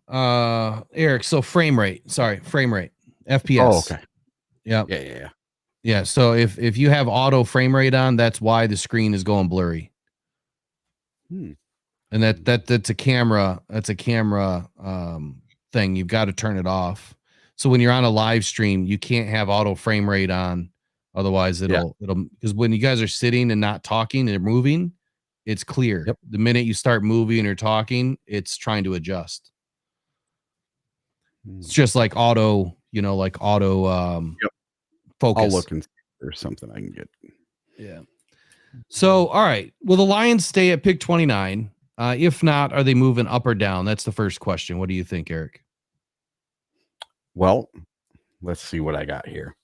Eric, so frame rate, FPS. Oh, okay. Yeah. Yeah. So if you have auto frame rate on, that's why the screen is going blurry. And that's a camera. That's a camera thing. You've got to turn it off. So when you're on a live stream, you can't have auto frame rate on. Otherwise, it'll because when you guys are sitting and not talking and moving, it's clear. Yep. The minute you start moving or talking, it's trying to adjust. It's just like auto focus. I'll look and see if there's something I can get. Yeah. So, all right. Will the Lions stay at pick 29? If not, are they moving up or down? That's the first question. What do you think, Eric? Well, let's see what I got here.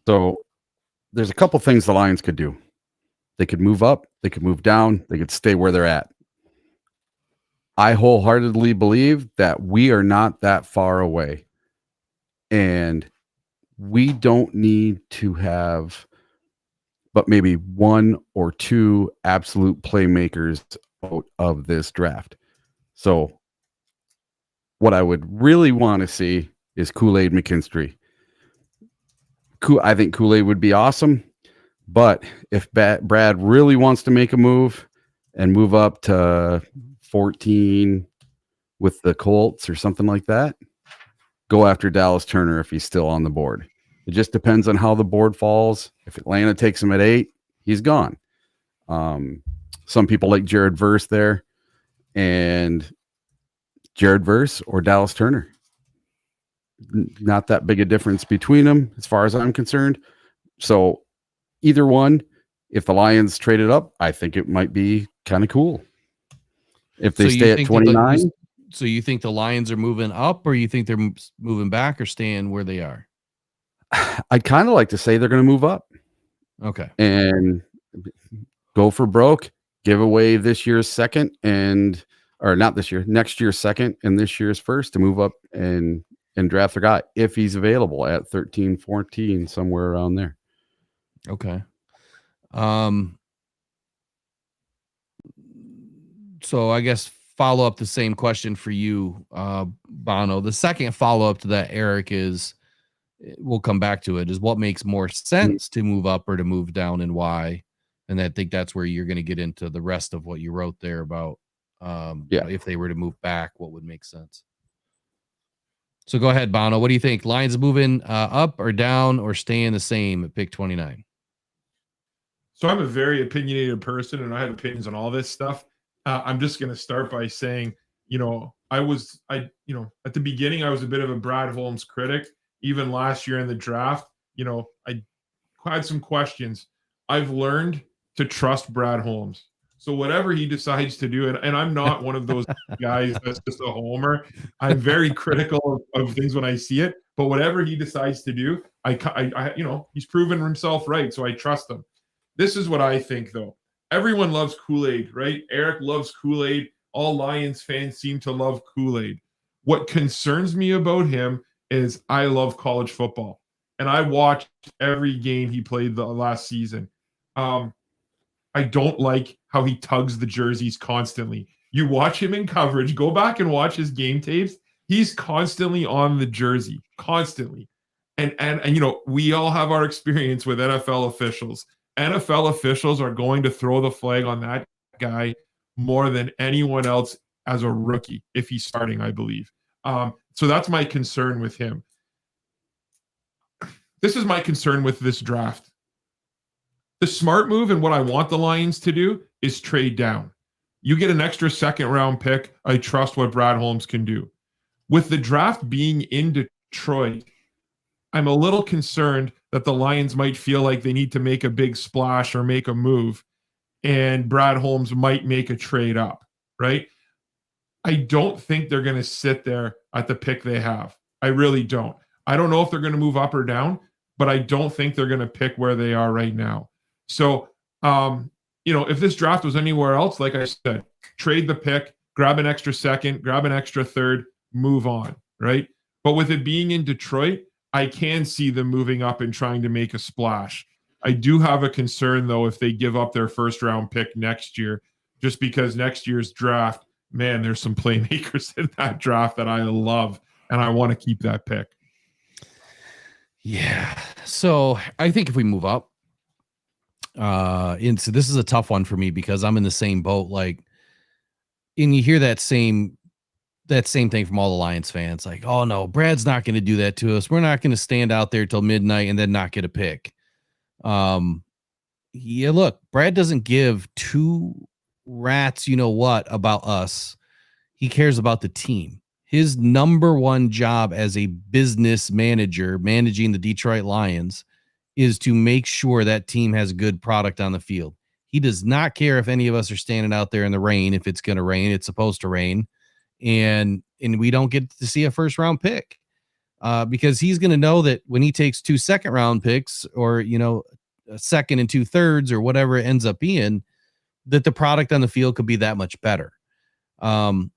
So there's a couple things the Lions could do. They could move up, they could move down, they could stay where they're at. I wholeheartedly believe that we are not that far away. And we don't need to have but maybe one or two absolute playmakers out of this draft. So what I would really want to see is Kool-Aid McKinstry. I think Kool-Aid would be awesome, but if Brad really wants to make a move and move up to 14 with the Colts or something like that, go after Dallas Turner if he's still on the board. It just depends on how the board falls. If Atlanta takes him at 8, he's gone. Some people like Jared Verse there, and Jared Verse or Dallas Turner. Not that big a difference between them as far as I'm concerned. So either one, if the Lions traded up, I think it might be kind of cool. If they stay at 29. So you think the Lions are moving up, or you think they're moving back, or staying where they are? I'd kind of like to say they're going to move up. Okay. And go for broke, give away this year's second or not this year, next year's second and this year's first to move up and draft a guy if he's available at 13, 14, somewhere around there. Okay. So I guess follow up the same question for you, Bono. The second follow up to that, Eric, is, we'll come back to it, is what makes more sense to move up or to move down, and why. And I think that's where you're going to get into the rest of what you wrote there about if they were to move back, what would make sense. So go ahead, Bono. What do you think? Lions moving up or down, or staying the same at pick 29? So I'm a very opinionated person, and I have opinions on all this stuff. I'm just going to start by saying, at the beginning, I was a bit of a Brad Holmes critic. Even last year in the draft, I had some questions. I've learned to trust Brad Holmes. So whatever he decides to do, and I'm not one of those guys that's just a homer. I'm very critical of things when I see it. But whatever he decides to do, I he's proven himself right, so I trust him. This is what I think, though. Everyone loves Kool-Aid, right? Eric loves Kool-Aid. All Lions fans seem to love Kool-Aid. What concerns me about him is I love college football, and I watched every game he played the last season. I don't like how he tugs the jerseys constantly. You watch him in coverage, go back and watch his game tapes. He's constantly on the jersey, constantly. And we all have our experience with NFL officials. NFL officials are going to throw the flag on that guy more than anyone else as a rookie, if he's starting, I believe. So that's my concern with him. This is my concern with this draft. The smart move, and what I want the Lions to do, is trade down. You get an extra second round pick. I trust what Brad Holmes can do. With the draft being in Detroit, I'm a little concerned that the Lions might feel like they need to make a big splash or make a move, and Brad Holmes might make a trade up, right? I don't think they're going to sit there at the pick they have. I really don't. I don't know if they're going to move up or down, but I don't think they're going to pick where they are right now. So, if this draft was anywhere else, like I said, trade the pick, grab an extra second, grab an extra third, move on, right? But with it being in Detroit, I can see them moving up and trying to make a splash. I do have a concern, though, if they give up their first round pick next year, just because next year's draft, man, there's some playmakers in that draft that I love, and I want to keep that pick. Yeah. So I think if we move up, so this is a tough one for me because I'm in the same boat. And you hear that same thing from all the Lions fans, like, oh no, Brad's not going to do that to us. We're not going to stand out there till midnight and then not get a pick. Look, Brad doesn't give two rats, about us. He cares about the team. His number one job as a business manager managing the Detroit Lions is to make sure that team has good product on the field. He does not care if any of us are standing out there in the rain. If it's going to rain, it's supposed to rain. And we don't get to see a first round pick because he's going to know that when he takes 2 second round picks or, a second and 2/3 or whatever it ends up being, that the product on the field could be that much better.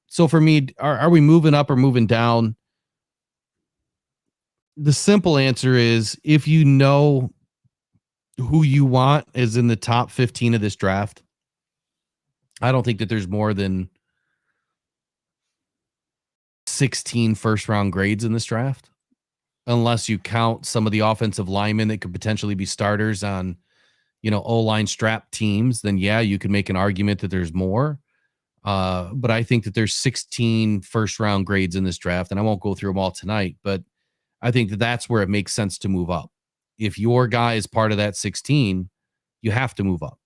So for me, are we moving up or moving down? The simple answer is if you know who you want is in the top 15 of this draft, I don't think that there's more than 16 first round grades in this draft, unless you count some of the offensive linemen that could potentially be starters on, O-line strap teams. Then yeah, you can make an argument that there's more. But I think that there's 16 first round grades in this draft, and I won't go through them all tonight, but I think that that's where it makes sense to move up. If your guy is part of that 16, you have to move up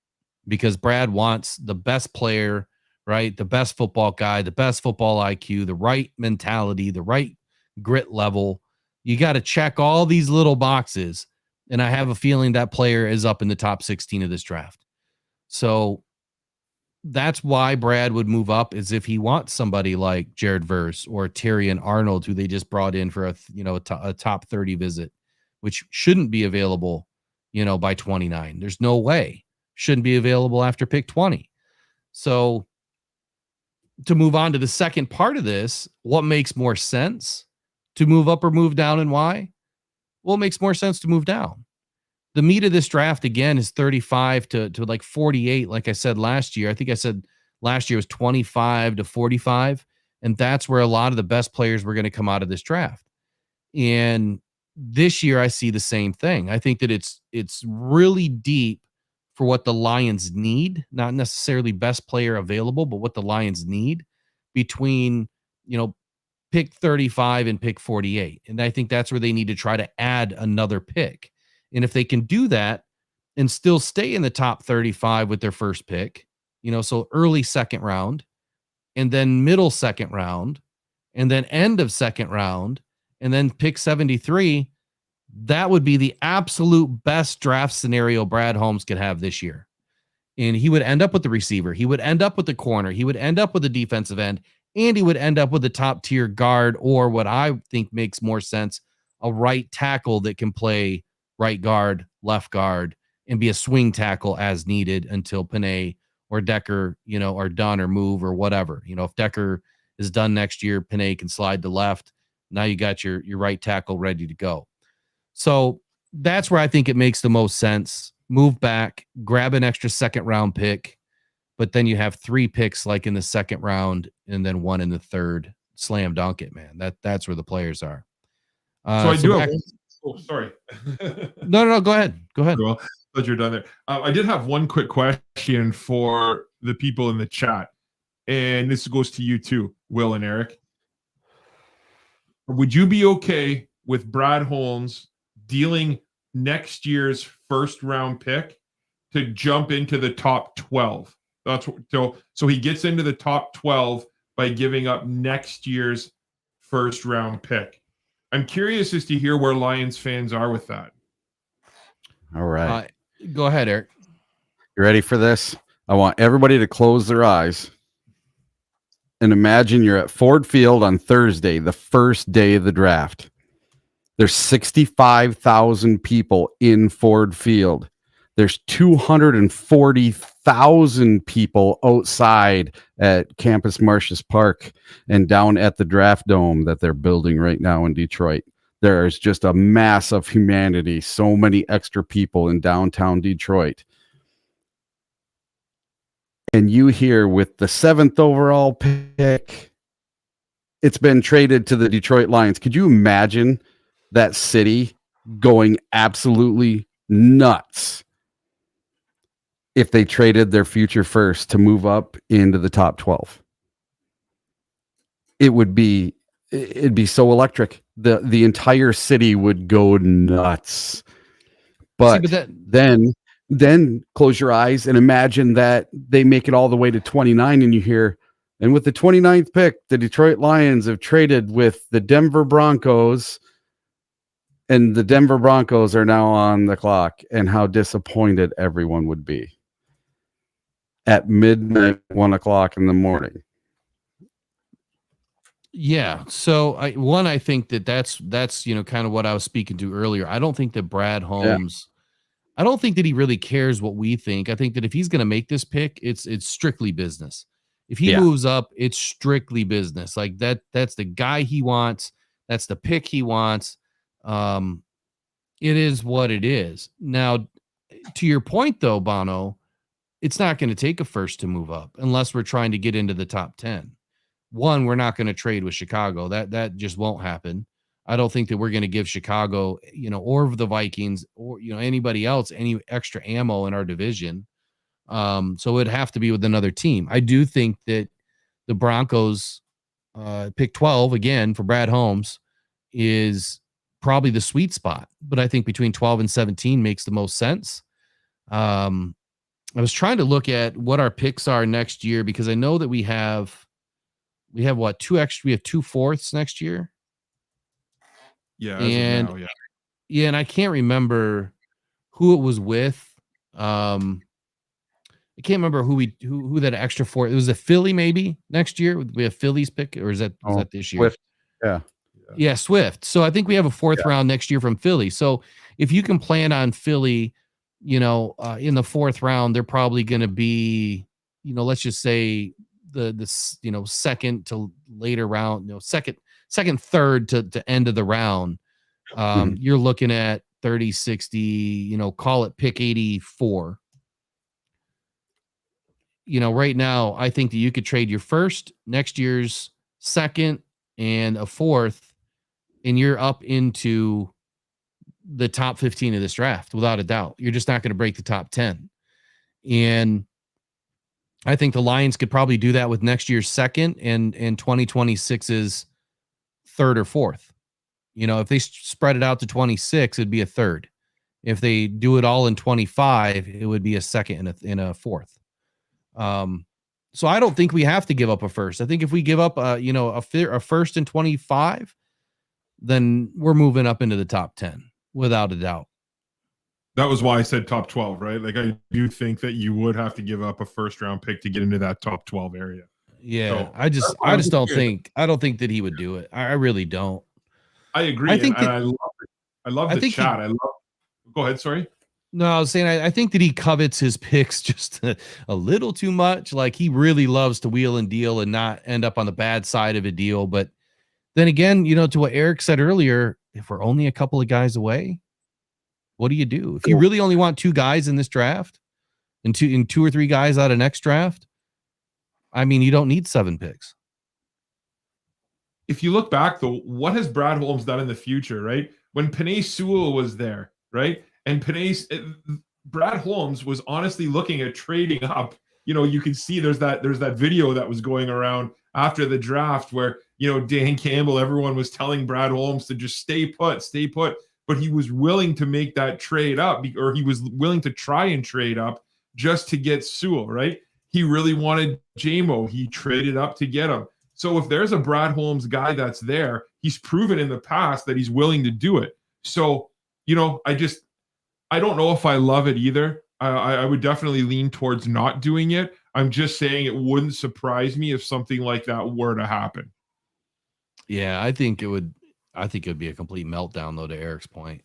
because Brad wants the best player, right? The best football guy, the best football IQ, the right mentality, the right grit level. You got to check all these little boxes. And I have a feeling that player is up in the top 16 of this draft. So that's why Brad would move up, is if he wants somebody like Jared Verse or Terry and Arnold, who they just brought in for a top 30 visit, which shouldn't be available, by 29. There's no way. Shouldn't be available after pick 20. So to move on to the second part of this, what makes more sense to move up or move down and why? Well, it makes more sense to move down. The meat of this draft, again, is 35 to like 48. Like I said last year, I think I said last year was 25 to 45. And that's where a lot of the best players were going to come out of this draft. And this year I see the same thing. I think that it's really deep for what the Lions need, not necessarily best player available, but what the Lions need between, pick 35 and pick 48. And I think that's where they need to try to add another pick. And if they can do that and still stay in the top 35 with their first pick, so early second round and then middle second round and then end of second round and then pick 73, that would be the absolute best draft scenario Brad Holmes could have this year. And he would end up with the receiver. He would end up with the corner. He would end up with the defensive end. And he would end up with a top tier guard, or what I think makes more sense, a right tackle that can play right guard, left guard, and be a swing tackle as needed until Panay or Decker, are done or move or whatever. If Decker is done next year, Panay can slide to left. Now you got your right tackle ready to go. So that's where I think it makes the most sense. Move back, grab an extra second round pick, but then you have 3 picks like in the second round and then 1 in the third. Slam dunk it, man. That's where the players are. So I do have. Oh, sorry. No. Go ahead. Well, glad you're done there. I did have one quick question for the people in the chat, and this goes to you too, Will and Eric. Would you be okay with Brad Holmes dealing next year's first round pick to jump into the top 12? So he gets into the top 12 by giving up next year's first round pick. I'm curious as to hear where Lions fans are with that. All right. Go ahead, Eric. You ready for this? I want everybody to close their eyes and imagine you're at Ford Field on Thursday, the first day of the draft. There's 65,000 people in Ford Field. There's 240,000 people outside at Campus Martius Park and down at the Draft Dome that they're building right now in Detroit. There's just a mass of humanity, so many extra people in downtown Detroit. And you hear with the 7th overall pick, it's been traded to the Detroit Lions. Could you imagine that city going absolutely nuts if they traded their future first to move up into the top 12? It'd be so electric. The entire city would go nuts. But then close your eyes and imagine that they make it all the way to 29 and you hear, and with the 29th pick, the Detroit Lions have traded with the Denver Broncos, and the Denver Broncos are now on the clock, and how disappointed everyone would be at midnight, 1 o'clock in the morning. Yeah. So I think that's kind of what I was speaking to earlier. I don't think that Brad Holmes, I don't think that he really cares what we think. I think that if he's going to make this pick, it's strictly business. If he Yeah. moves up, it's strictly business. Like that's the guy he wants. That's the pick he wants. It is what it is. Now, to your point though, Bono, it's not going to take a first to move up unless we're trying to get into the top 10. One, we're not going to trade with Chicago. That just won't happen. I don't think that we're going to give Chicago, or the Vikings or, anybody else any extra ammo in our division. So it'd have to be with another team. I do think that the Broncos pick 12 again for Brad Holmes is probably the sweet spot, but I think between 12 and 17 makes the most sense. I was trying to look at what our picks are next year because I know that we have what, two fourths next year. Yeah. And Now, yeah. yeah, and I can't remember who it was with. I can't remember who that extra fourth. It was a Philly maybe next year. We have Philly's pick, or is that this year? Swift. Yeah. Swift. So I think we have a fourth round next year from Philly. So if you can plan on Philly, in the fourth round, they're probably going to be, let's just say the second to later round, second, third to end of the round. You're looking at 30, 60, call it pick 84. Right now, I think that you could trade your first, next year's second, and a fourth, and you're up into the top 15 of this draft without a doubt. You're just not going to break the top 10. And I think the Lions could probably do that with next year's second and 2026's third or fourth. If they spread it out to 26, it'd be a third. If they do it all in 25, it would be a second and a fourth. So I don't think we have to give up a first. I think if we give up a first in 25, then we're moving up into the top 10 without a doubt. That was why I said top 12, right? Like, I do think that you would have to give up a first round pick to get into that top 12 area. Yeah. So, I just don't think that he would do it. I really don't. I agree. I love the chat. Go ahead. Sorry. No, I was saying, I think that he covets his picks just a little too much. Like, he really loves to wheel and deal and not end up on the bad side of a deal. But then again, to what Eric said earlier, if we're only a couple of guys away, what do you do? If you really only want two guys in this draft and two or three guys out of next draft, I mean, you don't need 7 picks. If you look back, though, what has Brad Holmes done in the future, right? When Penei Sewell was there, right? And Brad Holmes was honestly looking at trading up. You can see there's that video that was going around after the draft where, Dan Campbell, everyone was telling Brad Holmes to just stay put. But he was willing to make that trade up, or he was willing to try and trade up just to get Sewell, right? He really wanted Jamo. He traded up to get him. So if there's a Brad Holmes guy that's there, he's proven in the past that he's willing to do it. So, I don't know if I love it either. I would definitely lean towards not doing it. I'm just saying it wouldn't surprise me if something like that were to happen. Yeah, I think it would be a complete meltdown, though, to Eric's point.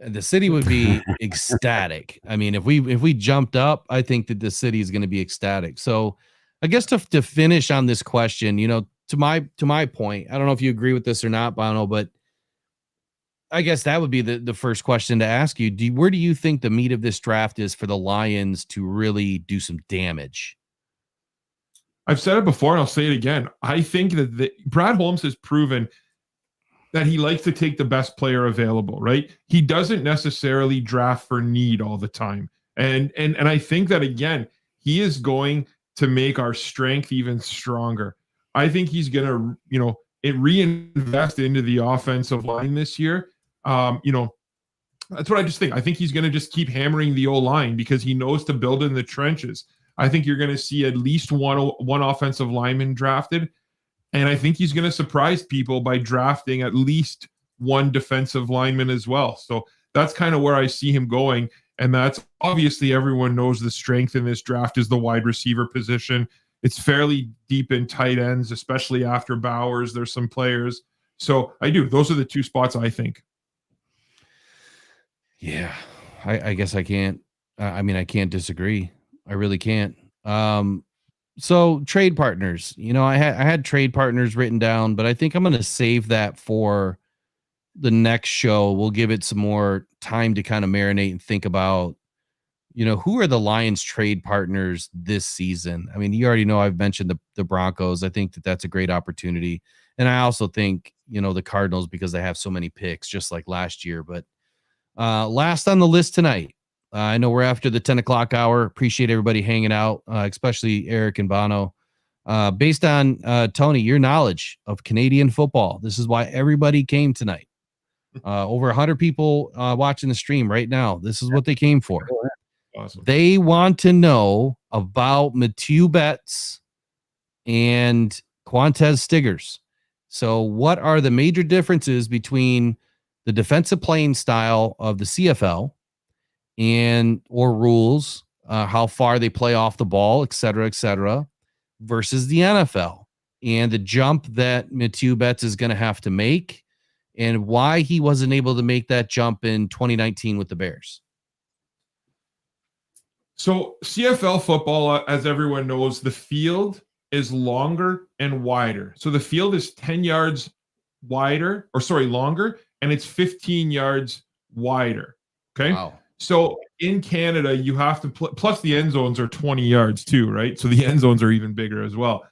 The city would be ecstatic. I mean, if we jumped up, I think that the city is going to be ecstatic. So I guess to finish on this question, to my point, I don't know if you agree with this or not, Bono, but I guess that would be the first question to ask you. Where do you think the meat of this draft is for the Lions to really do some damage? I've said it before and I'll say it again. I think that Brad Holmes has proven that he likes to take the best player available, right? He doesn't necessarily draft for need all the time. And I think that, again, he is going to make our strength even stronger. I think he's going to, reinvest into the offensive line this year. That's what I just think. I think he's going to just keep hammering the O-line because he knows to build in the trenches. I think you're going to see at least one offensive lineman drafted. And I think he's going to surprise people by drafting at least one defensive lineman as well. So that's kind of where I see him going. And that's obviously, everyone knows the strength in this draft is the wide receiver position. It's fairly deep in tight ends, especially after Bowers. There's some players. So those are the two spots I think. Yeah, I guess I can't. I can't disagree. I really can't. So trade partners, I had trade partners written down, but I think I'm going to save that for the next show. We'll give it some more time to kind of marinate and think about, who are the Lions trade partners this season? I mean, you already know I've mentioned the Broncos. I think that's a great opportunity. And I also think, the Cardinals, because they have so many picks, just like last year. But last on the list tonight, I know we're after the 10 o'clock hour. Appreciate everybody hanging out, especially Eric and Bono. Based on, Tony, your knowledge of Canadian football, this is why everybody came tonight. Over 100 people watching the stream right now. This is what they came for. Awesome. They want to know about Mathieu Betts and Quantez Stiggers. So what are the major differences between the defensive playing style of the CFL or rules, how far they play off the ball, et cetera, versus the NFL, and the jump that Mathieu Betts is going to have to make, and why he wasn't able to make that jump in 2019 with the Bears? So CFL football, as everyone knows, the field is longer and wider. So the field is 10 yards longer, and it's 15 yards wider. Okay. Wow. So in Canada, you have to plus the end zones are 20 yards too, right? So the end zones are even bigger as well.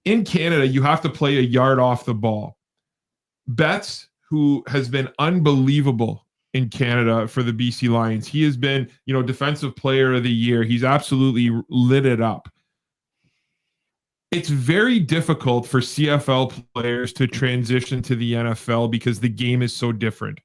In Canada, you have to play a yard off the ball. Betts, who has been unbelievable in Canada for the BC Lions, he has been, defensive player of the year. He's absolutely lit it up. It's very difficult for CFL players to transition to the NFL because the game is so different.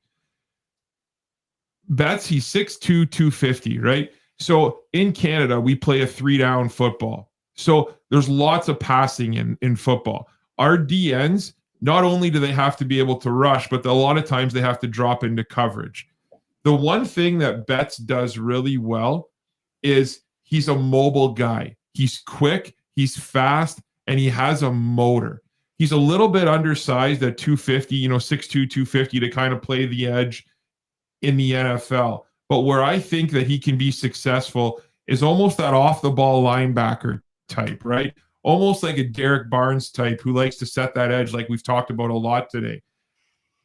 Betts, he's 6'2", 250, right? So in Canada, we play a 3-down football. So there's lots of passing in football. Our DNs, not only do they have to be able to rush, but a lot of times they have to drop into coverage. The one thing that Betts does really well is he's a mobile guy. He's quick, he's fast, and he has a motor. He's a little bit undersized at 250, 6'2", 250 to kind of play the edge in the NFL. But where I think that he can be successful is almost that off-the-ball linebacker type, right? Almost like a Derek Barnes type who likes to set that edge like we've talked about a lot today.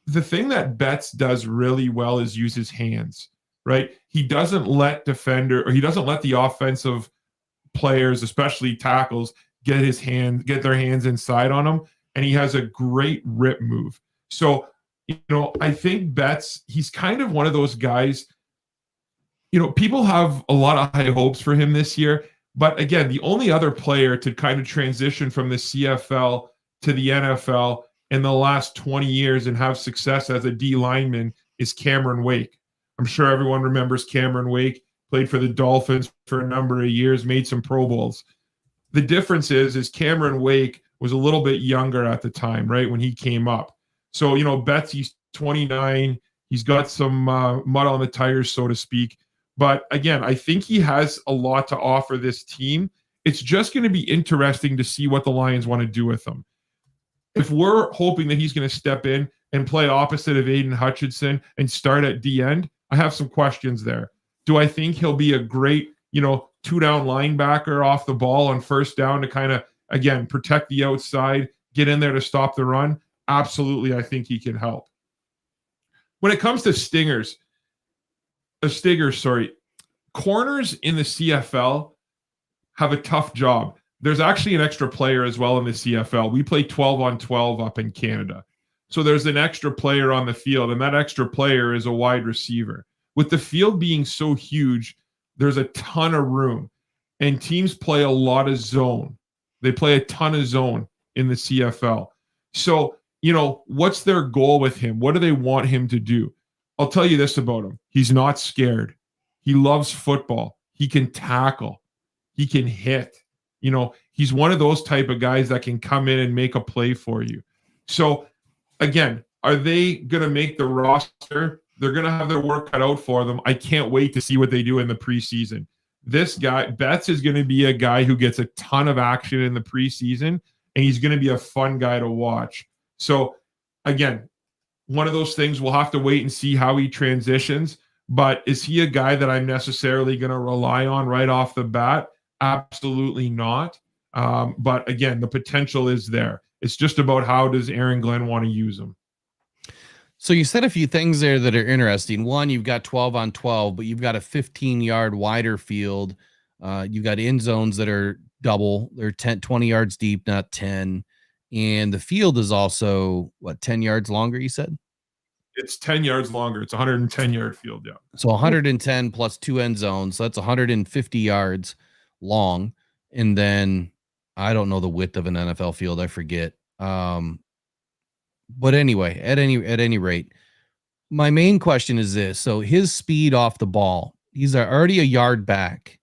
The thing that Betts does really well is use his hands, right? He doesn't let the offensive players, especially tackles, get their hands inside on him, and he has a great rip move. So, I think Betts, he's kind of one of those guys, people have a lot of high hopes for him this year. But again, the only other player to kind of transition from the CFL to the NFL in the last 20 years and have success as a D lineman is Cameron Wake. I'm sure everyone remembers Cameron Wake, played for the Dolphins for a number of years, made some Pro Bowls. The difference is Cameron Wake was a little bit younger at the time, right, when he came up. So, Betts, he's 29. He's got some mud on the tires, so to speak. But again, I think he has a lot to offer this team. It's just going to be interesting to see what the Lions want to do with him. If we're hoping that he's going to step in and play opposite of Aiden Hutchinson and start at D end, I have some questions there. Do I think he'll be a great, 2-down linebacker off the ball on first down to kind of, again, protect the outside, get in there to stop the run? Absolutely, I think he can help. When it comes to Stiggers, corners in the CFL have a tough job. There's actually an extra player as well in the CFL. We play 12-on-12 up in Canada. So there's an extra player on the field, and that extra player is a wide receiver. With the field being so huge, there's a ton of room, and teams play a lot of zone. They play a ton of zone in the CFL. So, what's their goal with him? What do they want him to do? I'll tell you this about him. He's not scared. He loves football. He can tackle. He can hit. He's one of those type of guys that can come in and make a play for you. So, again, are they going to make the roster? They're going to have their work cut out for them. I can't wait to see what they do in the preseason. This guy, Betts, is going to be a guy who gets a ton of action in the preseason, and he's going to be a fun guy to watch. So, again, one of those things, we'll have to wait and see how he transitions. But is he a guy that I'm necessarily going to rely on right off the bat? Absolutely not. But again, the potential is there. It's just about how does Aaron Glenn want to use him. So you said a few things there that are interesting. One, you've got 12 on 12, but you've got a 15-yard wider field. You've got end zones that are double. They're 20 yards deep, not 10. And the field is also, 10 yards longer, you said? It's 10 yards longer. It's a 110-yard field, yeah. So 110 plus 2 end zones. So that's 150 yards long. And then I don't know the width of an NFL field. I forget. But anyway, at any rate, my main question is this. So his speed off the ball, he's already a yard back.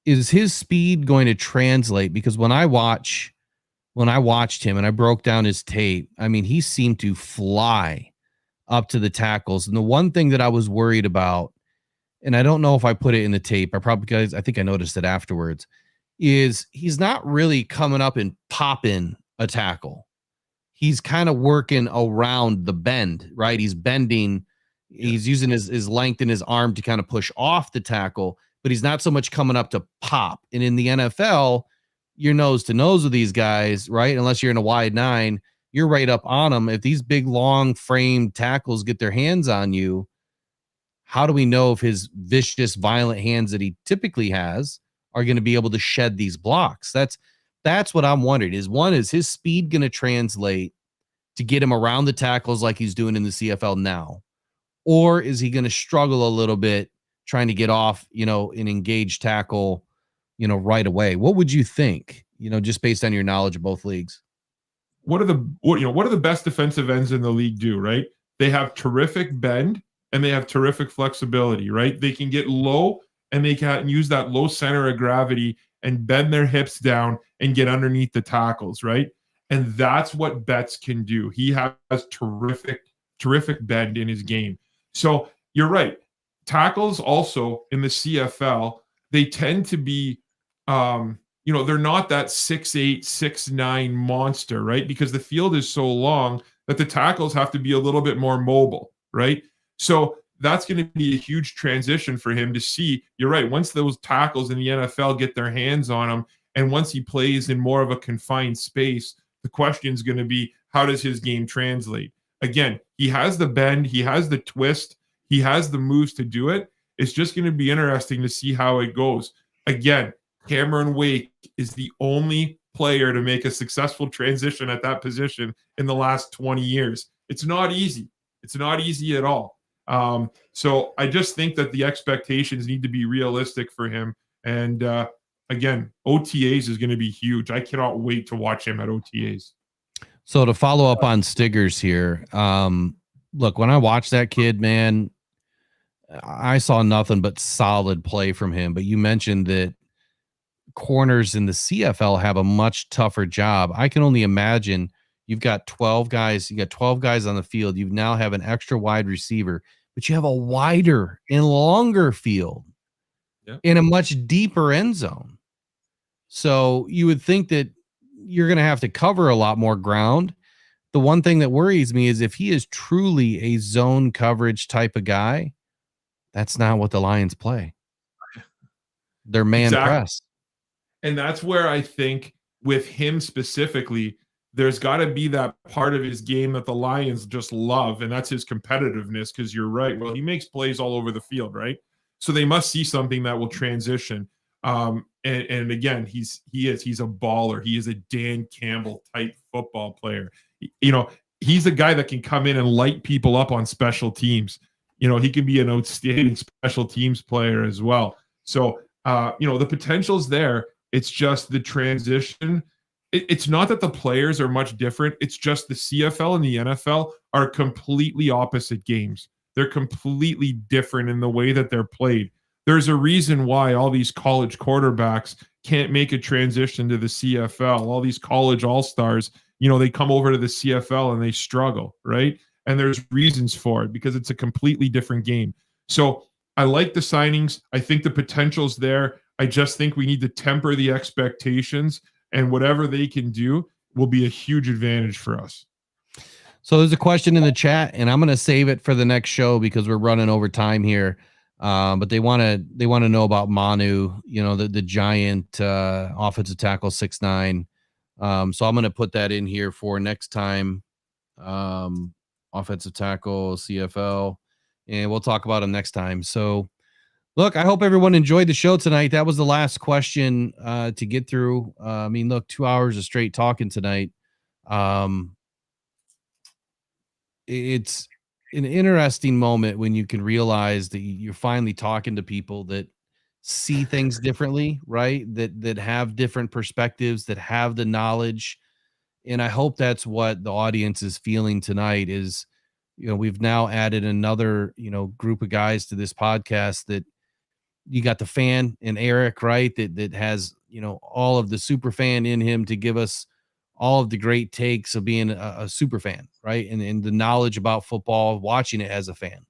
Is his speed going to translate? Because when I watched him and I broke down his tape, I mean, he seemed to fly up to the tackles. And the one thing that I was worried about, and I don't know if I put it in the tape, I think I noticed it afterwards, is he's not really coming up and popping a tackle. He's kind of working around the bend, right? He's bending. He's using his length in his arm to kind of push off the tackle, but he's not so much coming up to pop. And in the NFL, you're nose to nose with these guys, right? Unless you're in a wide 9, you're right up on them. If these big, long frame tackles get their hands on you, how do we know if his vicious, violent hands that he typically has are going to be able to shed these blocks? That's what I'm wondering. Is his speed going to translate to get him around the tackles like he's doing in the CFL now? Or is he going to struggle a little bit trying to get off, an engaged tackle, right away? What would you think, just based on your knowledge of both leagues? What do the best defensive ends in the league do, right? They have terrific bend and they have terrific flexibility, right? They can get low and they can use that low center of gravity and bend their hips down and get underneath the tackles, right? And that's what Betts can do. He has terrific bend in his game. So you're right. Tackles also in the CFL, they tend to be, they're not that 6'8", 6'9" monster, right? Because the field is so long that the tackles have to be a little bit more mobile, right? So that's going to be a huge transition for him to see. You're right. Once those tackles in the NFL get their hands on him, and once he plays in more of a confined space, the question is going to be, how does his game translate? Again, he has the bend, he has the twist, he has the moves to do it. It's just going to be interesting to see how it goes. Again, Cameron Wake is the only player to make a successful transition at that position in the last 20 years. It's not easy. It's not easy at all. So I just think that the expectations need to be realistic for him. And again, OTAs is going to be huge. I cannot wait to watch him at OTAs. So to follow up on Stiggers here, look, when I watched that kid, man, I saw nothing but solid play from him. But you mentioned that corners in the CFL have a much tougher job. I can only imagine you've got 12 guys. You got 12 guys on the field. You now have an extra wide receiver, but you have a wider and longer field in a much deeper end zone. So you would think that you're going to have to cover a lot more ground. The one thing that worries me is if he is truly a zone coverage type of guy, that's not what the Lions play. They're man press. And that's where I think with him specifically, there's got to be that part of his game that the Lions just love, and that's his competitiveness, because you're right. Well, he makes plays all over the field, right? So they must see something that will transition. And again, he's a baller. He is a Dan Campbell type football player. He's a guy that can come in and light people up on special teams. He can be an outstanding special teams player as well. So, the potential's there. It's just the transition. It's not that the players are much different. It's just the CFL and the NFL are completely opposite games. They're completely different in the way that they're played. There's a reason why all these college quarterbacks can't make a transition to the CFL. All these college all-stars, they come over to the CFL and they struggle, right? And there's reasons for it because it's a completely different game. So I like the signings. I think the potential's there. I just think we need to temper the expectations, and whatever they can do will be a huge advantage for us. So there's a question in the chat, and I'm going to save it for the next show because we're running over time here. But they want to know about Manu, the giant offensive tackle 6'9". So I'm going to put that in here for next time. Offensive tackle CFL, and we'll talk about him next time. So look, I hope everyone enjoyed the show tonight. That was the last question to get through. I mean, look, 2 hours of straight talking tonight. It's an interesting moment when you can realize that you're finally talking to people that see things differently, right? That have different perspectives, that have the knowledge. And I hope that's what the audience is feeling tonight is, we've now added another, group of guys to this podcast that you got the fan and Eric, right? That has, all of the super fan in him to give us all of the great takes of being a super fan, right? And the knowledge about football, watching it as a fan.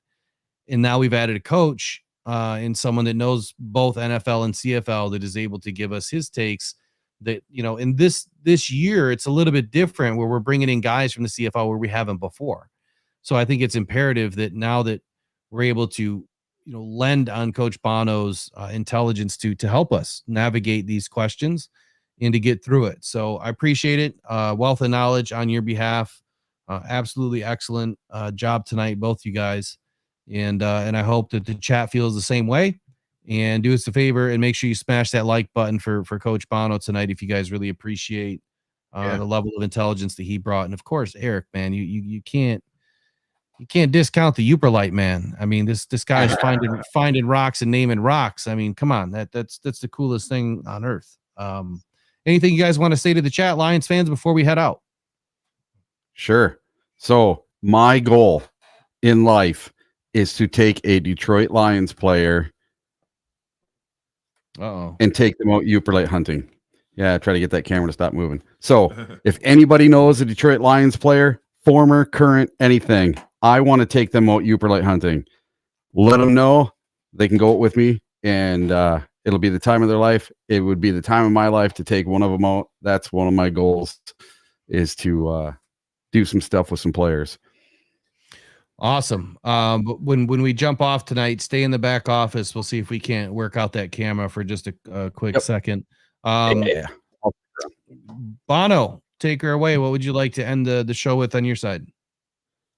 And now we've added a coach and someone that knows both NFL and CFL that is able to give us his takes that, in this year, it's a little bit different where we're bringing in guys from the CFL where we haven't before. So I think it's imperative that now that we're able to, lend on Coach Bono's intelligence to help us navigate these questions and to get through it. So I appreciate it. Wealth of knowledge on your behalf. Absolutely excellent job tonight, both you guys. And I hope that the chat feels the same way. And do us a favor and make sure you smash that like button for Coach Bono tonight if you guys really appreciate the level of intelligence that he brought. And of course, Eric, man, you can't discount the Uperlite, man. I mean, this guy's finding rocks and naming rocks. I mean, come on, that's the coolest thing on earth. Anything you guys want to say to the chat, Lions fans, before we head out? Sure. So my goal in life is to take a Detroit Lions player and take them out Uperlite hunting. Yeah, try to get that camera to stop moving. So if anybody knows a Detroit Lions player, former, current, anything, I want to take them out Uperlite hunting. Let them know they can go with me, and it'll be the time of their life. It would be the time of my life to take one of them out. That's one of my goals, is to do some stuff with some players. Awesome. But when we jump off tonight, stay in the back office. We'll see if we can't work out that camera for just a quick second. Bono, take her away. What would you like to end the show with on your side?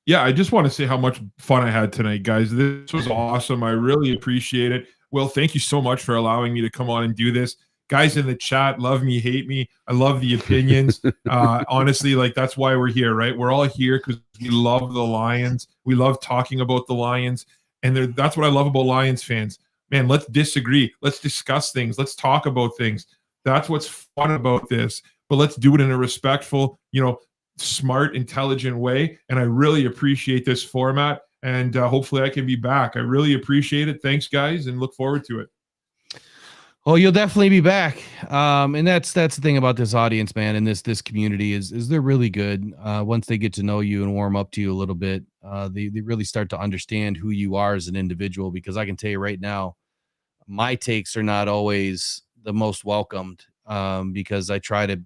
Yeah, I just want to say how much fun I had tonight, guys. This was awesome. I really appreciate it. Will, thank you so much for allowing me to come on and do this. Guys in the chat, love me, hate me. I love the opinions. Honestly, that's why we're here, right? We're all here because we love the Lions. We love talking about the Lions. And that's what I love about Lions fans. Man, let's disagree. Let's discuss things. Let's talk about things. That's what's fun about this. But let's do it in a respectful, smart, intelligent way. And I really appreciate this format. And hopefully I can be back. I really appreciate it. Thanks, guys, and look forward to it. Oh, you'll definitely be back. And that's the thing about this audience, man, and this community is they're really good. Once they get to know you and warm up to you a little bit, they really start to understand who you are as an individual, because I can tell you right now, my takes are not always the most welcomed, because I try to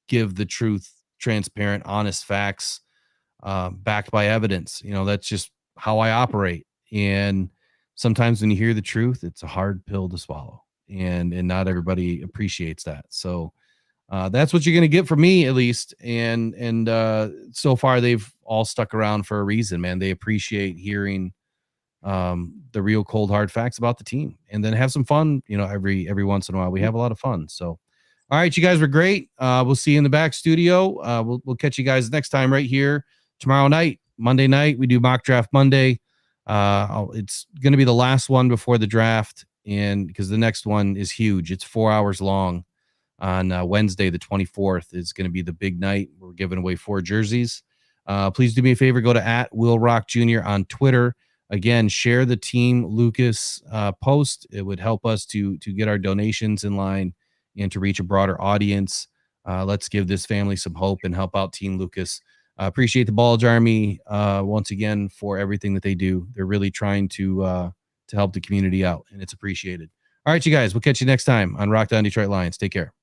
give the truth, transparent, honest facts, backed by evidence. That's just how I operate. And sometimes when you hear the truth, it's a hard pill to swallow. And not everybody appreciates that. So that's what you're going to get from me, at least. And so far they've all stuck around for a reason, man. They appreciate hearing the real cold hard facts about the team, and then have some fun. Every once in a while we have a lot of fun. So, all right, you guys were great. We'll see you in the back studio. We'll catch you guys next time right here tomorrow night, Monday night. We do mock draft Monday. It's going to be the last one before the draft. And because the next one is huge, it's 4 hours long. On Wednesday, the 24th, is going to be the big night. We're giving away 4 jerseys. Please do me a favor, go to @WillRock Jr. on Twitter. Again, share the Team Lucas post. It would help us to get our donations in line and to reach a broader audience. Let's give this family some hope and help out Team Lucas. Appreciate the Ballage Army once again for everything that they do. They're really trying to help the community out, and it's appreciated. All right, you guys, we'll catch you next time on Rock On Detroit Lions. Take care.